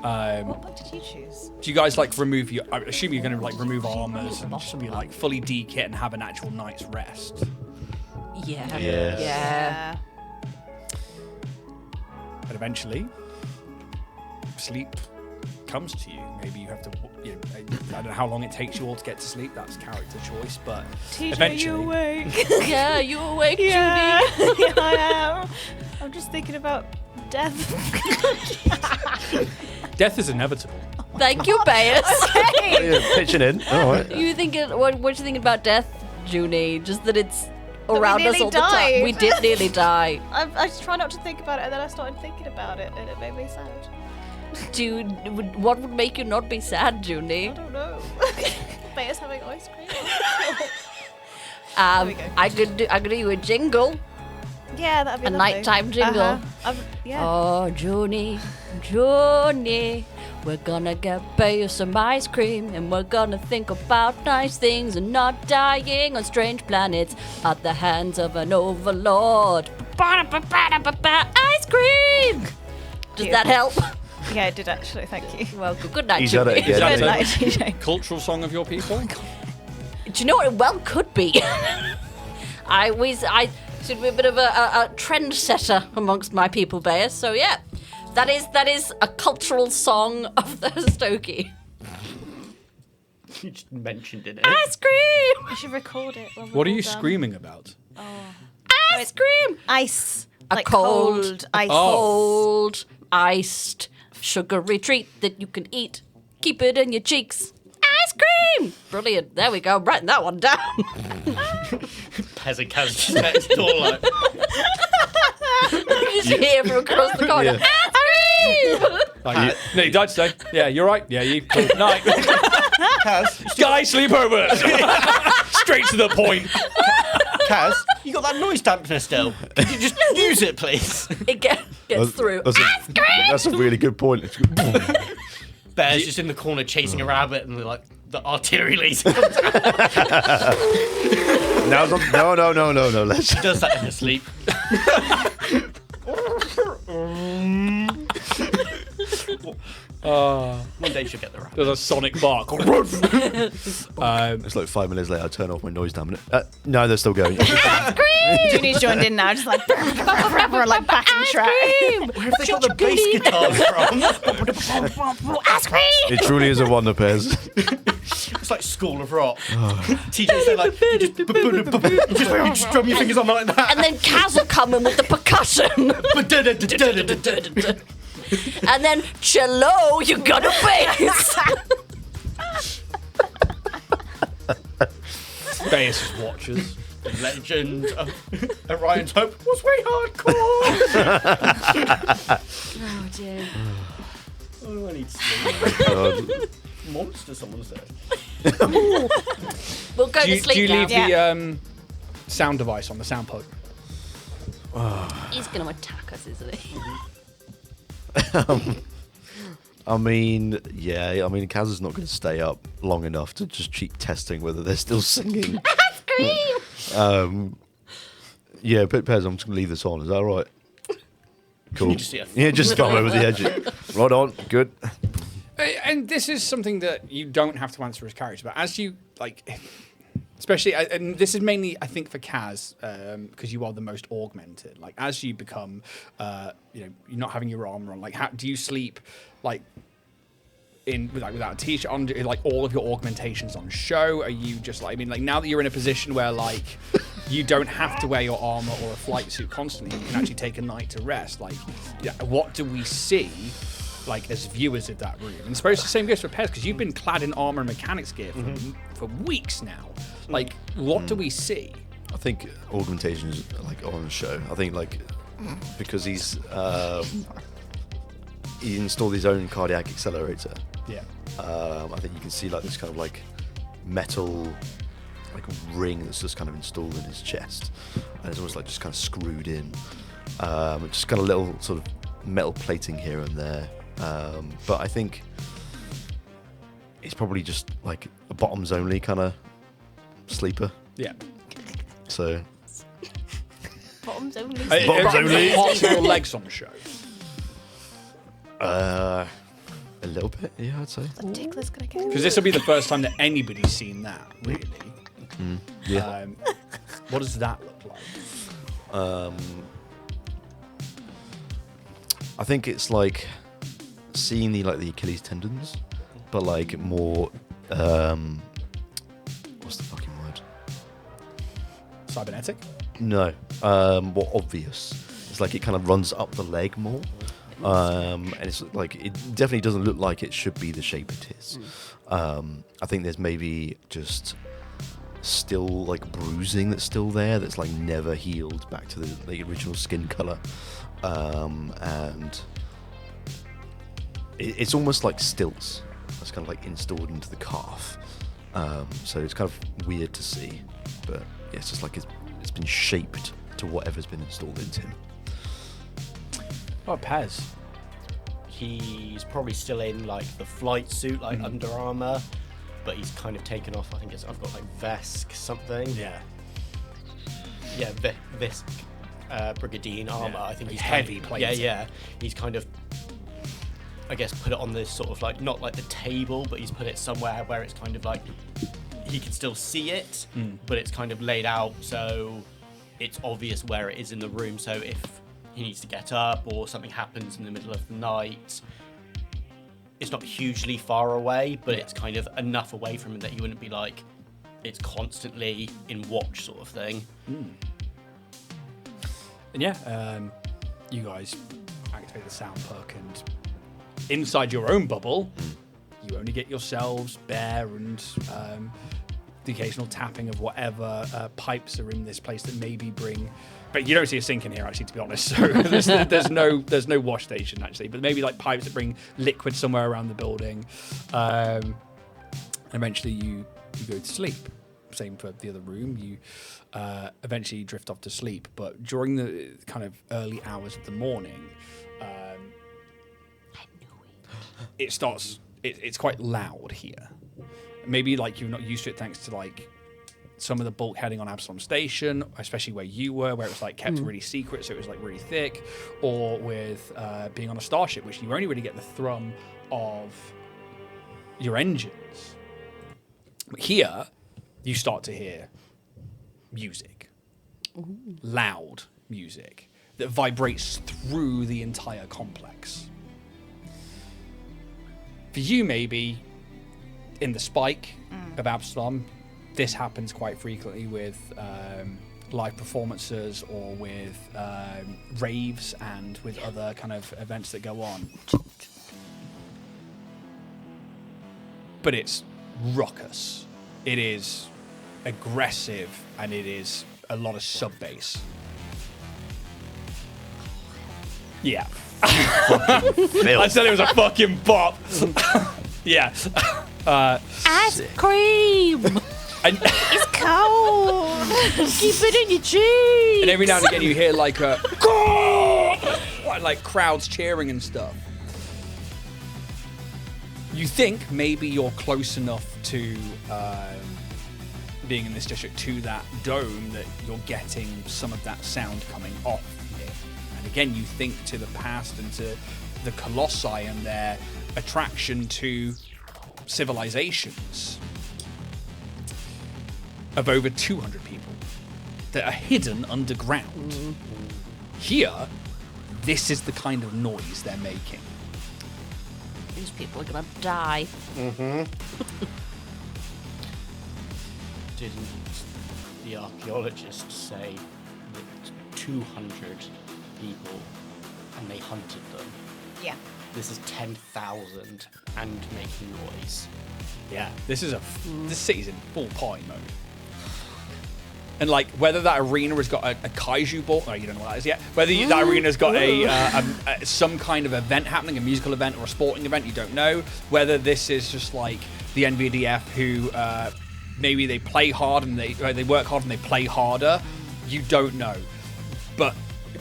Speaker 4: What did you choose?
Speaker 1: Do you guys like remove your? I assume you're going to like remove armors and just be like fully de-kit and have an actual night's rest.
Speaker 3: Yeah.
Speaker 2: Yes.
Speaker 3: Yeah.
Speaker 1: But eventually, sleep comes to you. Maybe you have to. You know, I don't know how long it takes you all to get to sleep. That's character choice, but
Speaker 4: TJ,
Speaker 1: eventually.
Speaker 4: you awake?
Speaker 3: Yeah, you awake,
Speaker 4: Yeah.
Speaker 3: Judy?
Speaker 4: Yeah, I am. I'm just thinking about death.
Speaker 1: Death is inevitable.
Speaker 3: Thank you, Bayes.
Speaker 2: Yeah, pitching in. All right.
Speaker 3: You thinking? What you thinking about death, Junie? Just that it's around us
Speaker 4: nearly
Speaker 3: all the time.
Speaker 4: died.
Speaker 3: We did nearly die.
Speaker 4: I just try not to think about it, and then I started thinking about it, and it made me sad.
Speaker 3: Dude, what would make you not be sad,
Speaker 4: I
Speaker 3: Junie?
Speaker 4: don't know. Bear's having ice cream. we go.
Speaker 3: I could do you a jingle.
Speaker 4: Yeah, that'd be
Speaker 3: A
Speaker 4: lovely.
Speaker 3: nighttime jingle.
Speaker 4: Yeah.
Speaker 3: Oh, Junie, we're gonna get Bayer some ice cream, and we're gonna think about nice things and not dying on strange planets at the hands of an overlord. Ice cream! Does that help?
Speaker 4: Yeah, it did actually. Thank you.
Speaker 3: Well, good night,
Speaker 2: He's had it
Speaker 3: Junie.
Speaker 2: again.
Speaker 4: Good
Speaker 1: that
Speaker 4: night, TJ.
Speaker 1: Cultural song of your people.
Speaker 3: Do you know what it well could be? I should be a bit of a trendsetter amongst my people, Bayer. So yeah, that is a cultural song of the Stokey.
Speaker 5: You just mentioned it.
Speaker 3: Ice cream!
Speaker 4: I should record it. When we're
Speaker 1: What are
Speaker 4: all
Speaker 1: you
Speaker 4: done.
Speaker 1: screaming about?
Speaker 3: Ice cream!
Speaker 4: Ice.
Speaker 3: A
Speaker 4: Like
Speaker 3: cold,
Speaker 4: ice.
Speaker 3: cold, iced, sugary treat that you can eat. Keep it in your cheeks. Ice cream! Brilliant. There we go. I'm writing that one down.
Speaker 5: Peasant Kaz just next door like,
Speaker 3: You just hear from across the corner.
Speaker 2: Yeah.
Speaker 3: Ice cream!
Speaker 1: Like, no, you died today. Yeah, you're right. Yeah, you. Cool. Night.
Speaker 5: Kaz,
Speaker 1: Guy sleepover. Straight to the point.
Speaker 5: Kaz, you got that noise dampener still. Could you just use it, please?
Speaker 3: It gets through.
Speaker 2: That's a really good point. It's good.
Speaker 5: Bear's just in the corner chasing a rabbit, and like the artillery laser.
Speaker 2: No. Let's.
Speaker 5: He does that in his sleep. One day she'll get the rabbit.
Speaker 1: There's a sonic bark.
Speaker 2: It's like 5 minutes later. I turn off my noise dampener. No, they're still going.
Speaker 4: Junie's joined in now, just like we're like backing track.
Speaker 5: Where have they got the bass guitar from?
Speaker 4: Ice cream.
Speaker 2: It truly is a wonder, Pez.
Speaker 5: It's like School of Rock. TJ's there like, you just drum your fingers on like that.
Speaker 3: And then Kaz will come in with the percussion. And then cello, you got a bass.
Speaker 1: Bayes just watches.
Speaker 5: Legend of Orion's Hope was way hardcore.
Speaker 3: Oh dear.
Speaker 5: Oh, I need sleep. Monster, someone said.
Speaker 3: We'll go
Speaker 1: Do
Speaker 3: to
Speaker 1: you
Speaker 3: sleep now.
Speaker 1: leave the sound device on the sound plug?
Speaker 3: He's going to attack us, isn't he?
Speaker 2: I mean, yeah. I mean, Kaz is not going to stay up long enough to just keep testing whether they're still singing.
Speaker 3: Scream!
Speaker 2: Yeah, but Pez, I'm just going to leave this on. Is that all right? Cool.
Speaker 5: Just, yeah.
Speaker 2: Yeah, just thumb over the edge. Right on. Good.
Speaker 1: And this is something that you don't have to answer as characters, but as you like, especially, and this is mainly I think for Kaz, because you are the most augmented. Like as you become, you're not having your armor on. Like, how do you sleep? Like, without a t-shirt on, like all of your augmentations on show? Are you just like, I mean, like now that you're in a position where like you don't have to wear your armor or a flight suit constantly. You can actually take a night to rest. Like, what do we see, like, as viewers of that room? And I suppose the same goes for Pez, because you've been clad in armor and mechanics gear for weeks now. Like, what do we see?
Speaker 2: I think augmentation is like on show. I think like because he installed his own cardiac accelerator.
Speaker 1: Yeah.
Speaker 2: I think you can see like this kind of like metal like ring that's just kind of installed in his chest, and it's almost like just kind of screwed in. Just kind of little sort of metal plating here and there. But I think it's probably just like a bottoms only kind of sleeper.
Speaker 1: Yeah.
Speaker 2: So
Speaker 3: Bottoms only.
Speaker 2: Bottoms only.
Speaker 1: Parts of your legs on show.
Speaker 2: a little bit, yeah, I'd say.
Speaker 4: The tickler's gonna get.
Speaker 1: Because this will be the first time that anybody's seen that, really.
Speaker 2: Yeah.
Speaker 1: What does that look like?
Speaker 2: I think it's like seeing the Achilles tendons, but like more. What's the fucking word?
Speaker 1: Cybernetic?
Speaker 2: No, more obvious. It's like it kind of runs up the leg more, and it's like it definitely doesn't look like it should be the shape it is. I think there's maybe just still like bruising that's still there that's like never healed back to the original skin color, and it's almost like stilts that's kind of like installed into the calf. So it's kind of weird to see, but yeah, it's just like it's been shaped to whatever's been installed into him.
Speaker 1: Oh, Pez.
Speaker 5: He's probably still in like the flight suit, like Under Armour, but he's kind of taken off. I think I've got like Vesk something.
Speaker 1: Yeah.
Speaker 5: Yeah, Vesk Brigandine armor.
Speaker 1: Yeah,
Speaker 5: I think
Speaker 1: like
Speaker 5: he's
Speaker 1: heavy
Speaker 5: kind of,
Speaker 1: plating.
Speaker 5: Yeah. He's kind of, I guess, put it on this sort of like not like the table, but he's put it somewhere where it's kind of like he can still see it, but it's kind of laid out so it's obvious where it is in the room. So if he needs to get up or something happens in the middle of the night, it's not hugely far away, but it's kind of enough away from him that you wouldn't be like it's constantly in watch sort of thing.
Speaker 1: And yeah, you guys activate the sound perk, and inside your own bubble, you only get yourselves, Bear, and the occasional tapping of whatever pipes are in this place that maybe bring. But you don't see a sink in here, actually, to be honest. So there's no wash station, actually. But maybe like pipes that bring liquid somewhere around the building. And eventually you go to sleep. Same for the other room. You eventually drift off to sleep. But during the kind of early hours of the morning, it starts. It's quite loud here. Maybe like you're not used to it thanks to like some of the bulk heading on Absalom Station, especially where you were, where it was like kept really secret, so it was like really thick, or with being on a starship, which you only really get the thrum of your engines. But here, you start to hear music, loud music that vibrates through the entire complex. For you, maybe in the spike of Absalom, this happens quite frequently with live performances or with raves and with other kind of events that go on. But it's raucous. It is aggressive, and it is a lot of sub bass. Yeah. I said it was a fucking bop. Yeah.
Speaker 3: Ice cream.
Speaker 1: And,
Speaker 3: It's cold. Keep it in your cheeks.
Speaker 1: and every now and again you hear like a like crowds cheering and stuff. You think maybe you're close enough to being in this district to that dome that you're getting some of that sound coming off here. And again, you think to the past and to the Colossi and their attraction to civilizations of over 200 people that are hidden underground. Here, this is the kind of noise they're making.
Speaker 3: These people are gonna die.
Speaker 5: the archaeologists say that 200 people, and they hunted them.
Speaker 4: Yeah.
Speaker 5: This is 10,000 and making noise.
Speaker 1: Yeah, this city's in full party mode. And like whether that arena has got a kaiju ball, oh, you don't know what that is yet. Whether that arena's got some kind of event happening, a musical event or a sporting event, you don't know. Whether this is just like the NVDF who maybe they play hard and they work hard and they play harder, you don't know. But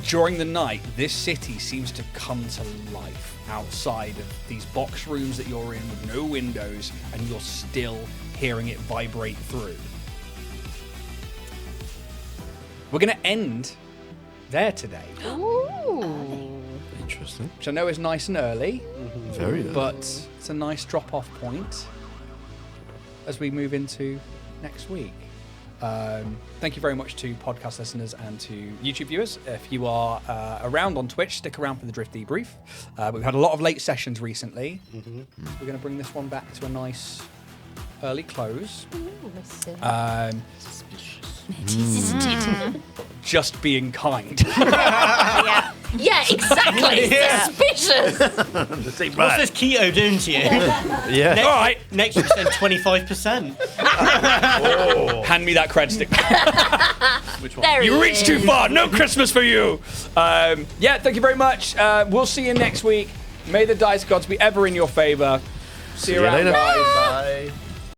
Speaker 1: during the night, this city seems to come to life outside of these box rooms that you're in with no windows, and you're still hearing it vibrate through. We're going to end there today,
Speaker 3: Ooh.
Speaker 2: Interesting.
Speaker 1: which I know is nice and early,
Speaker 2: Very early.
Speaker 1: but it's a nice drop-off point as we move into next week. Thank you very much to podcast listeners and to YouTube viewers. If you are around on Twitch, stick around for the Drift Debrief. We've had a lot of late sessions recently. We're going to bring this one back to a nice early close.
Speaker 3: Ooh, listen.
Speaker 1: Just being kind.
Speaker 4: Yeah.
Speaker 3: Yeah, exactly. Suspicious.
Speaker 5: What's this keto doing to you?
Speaker 2: Yeah.
Speaker 1: All right,
Speaker 5: Next you spend 25%.
Speaker 1: hand me that cred stick.
Speaker 2: Which one?
Speaker 3: There
Speaker 1: You
Speaker 3: he
Speaker 1: reached
Speaker 3: is.
Speaker 1: too far. No Christmas for you. Yeah, thank you very much. We'll see you next week. May the dice gods be ever in your favor. See you around,
Speaker 2: later.
Speaker 1: guys.
Speaker 2: Bye.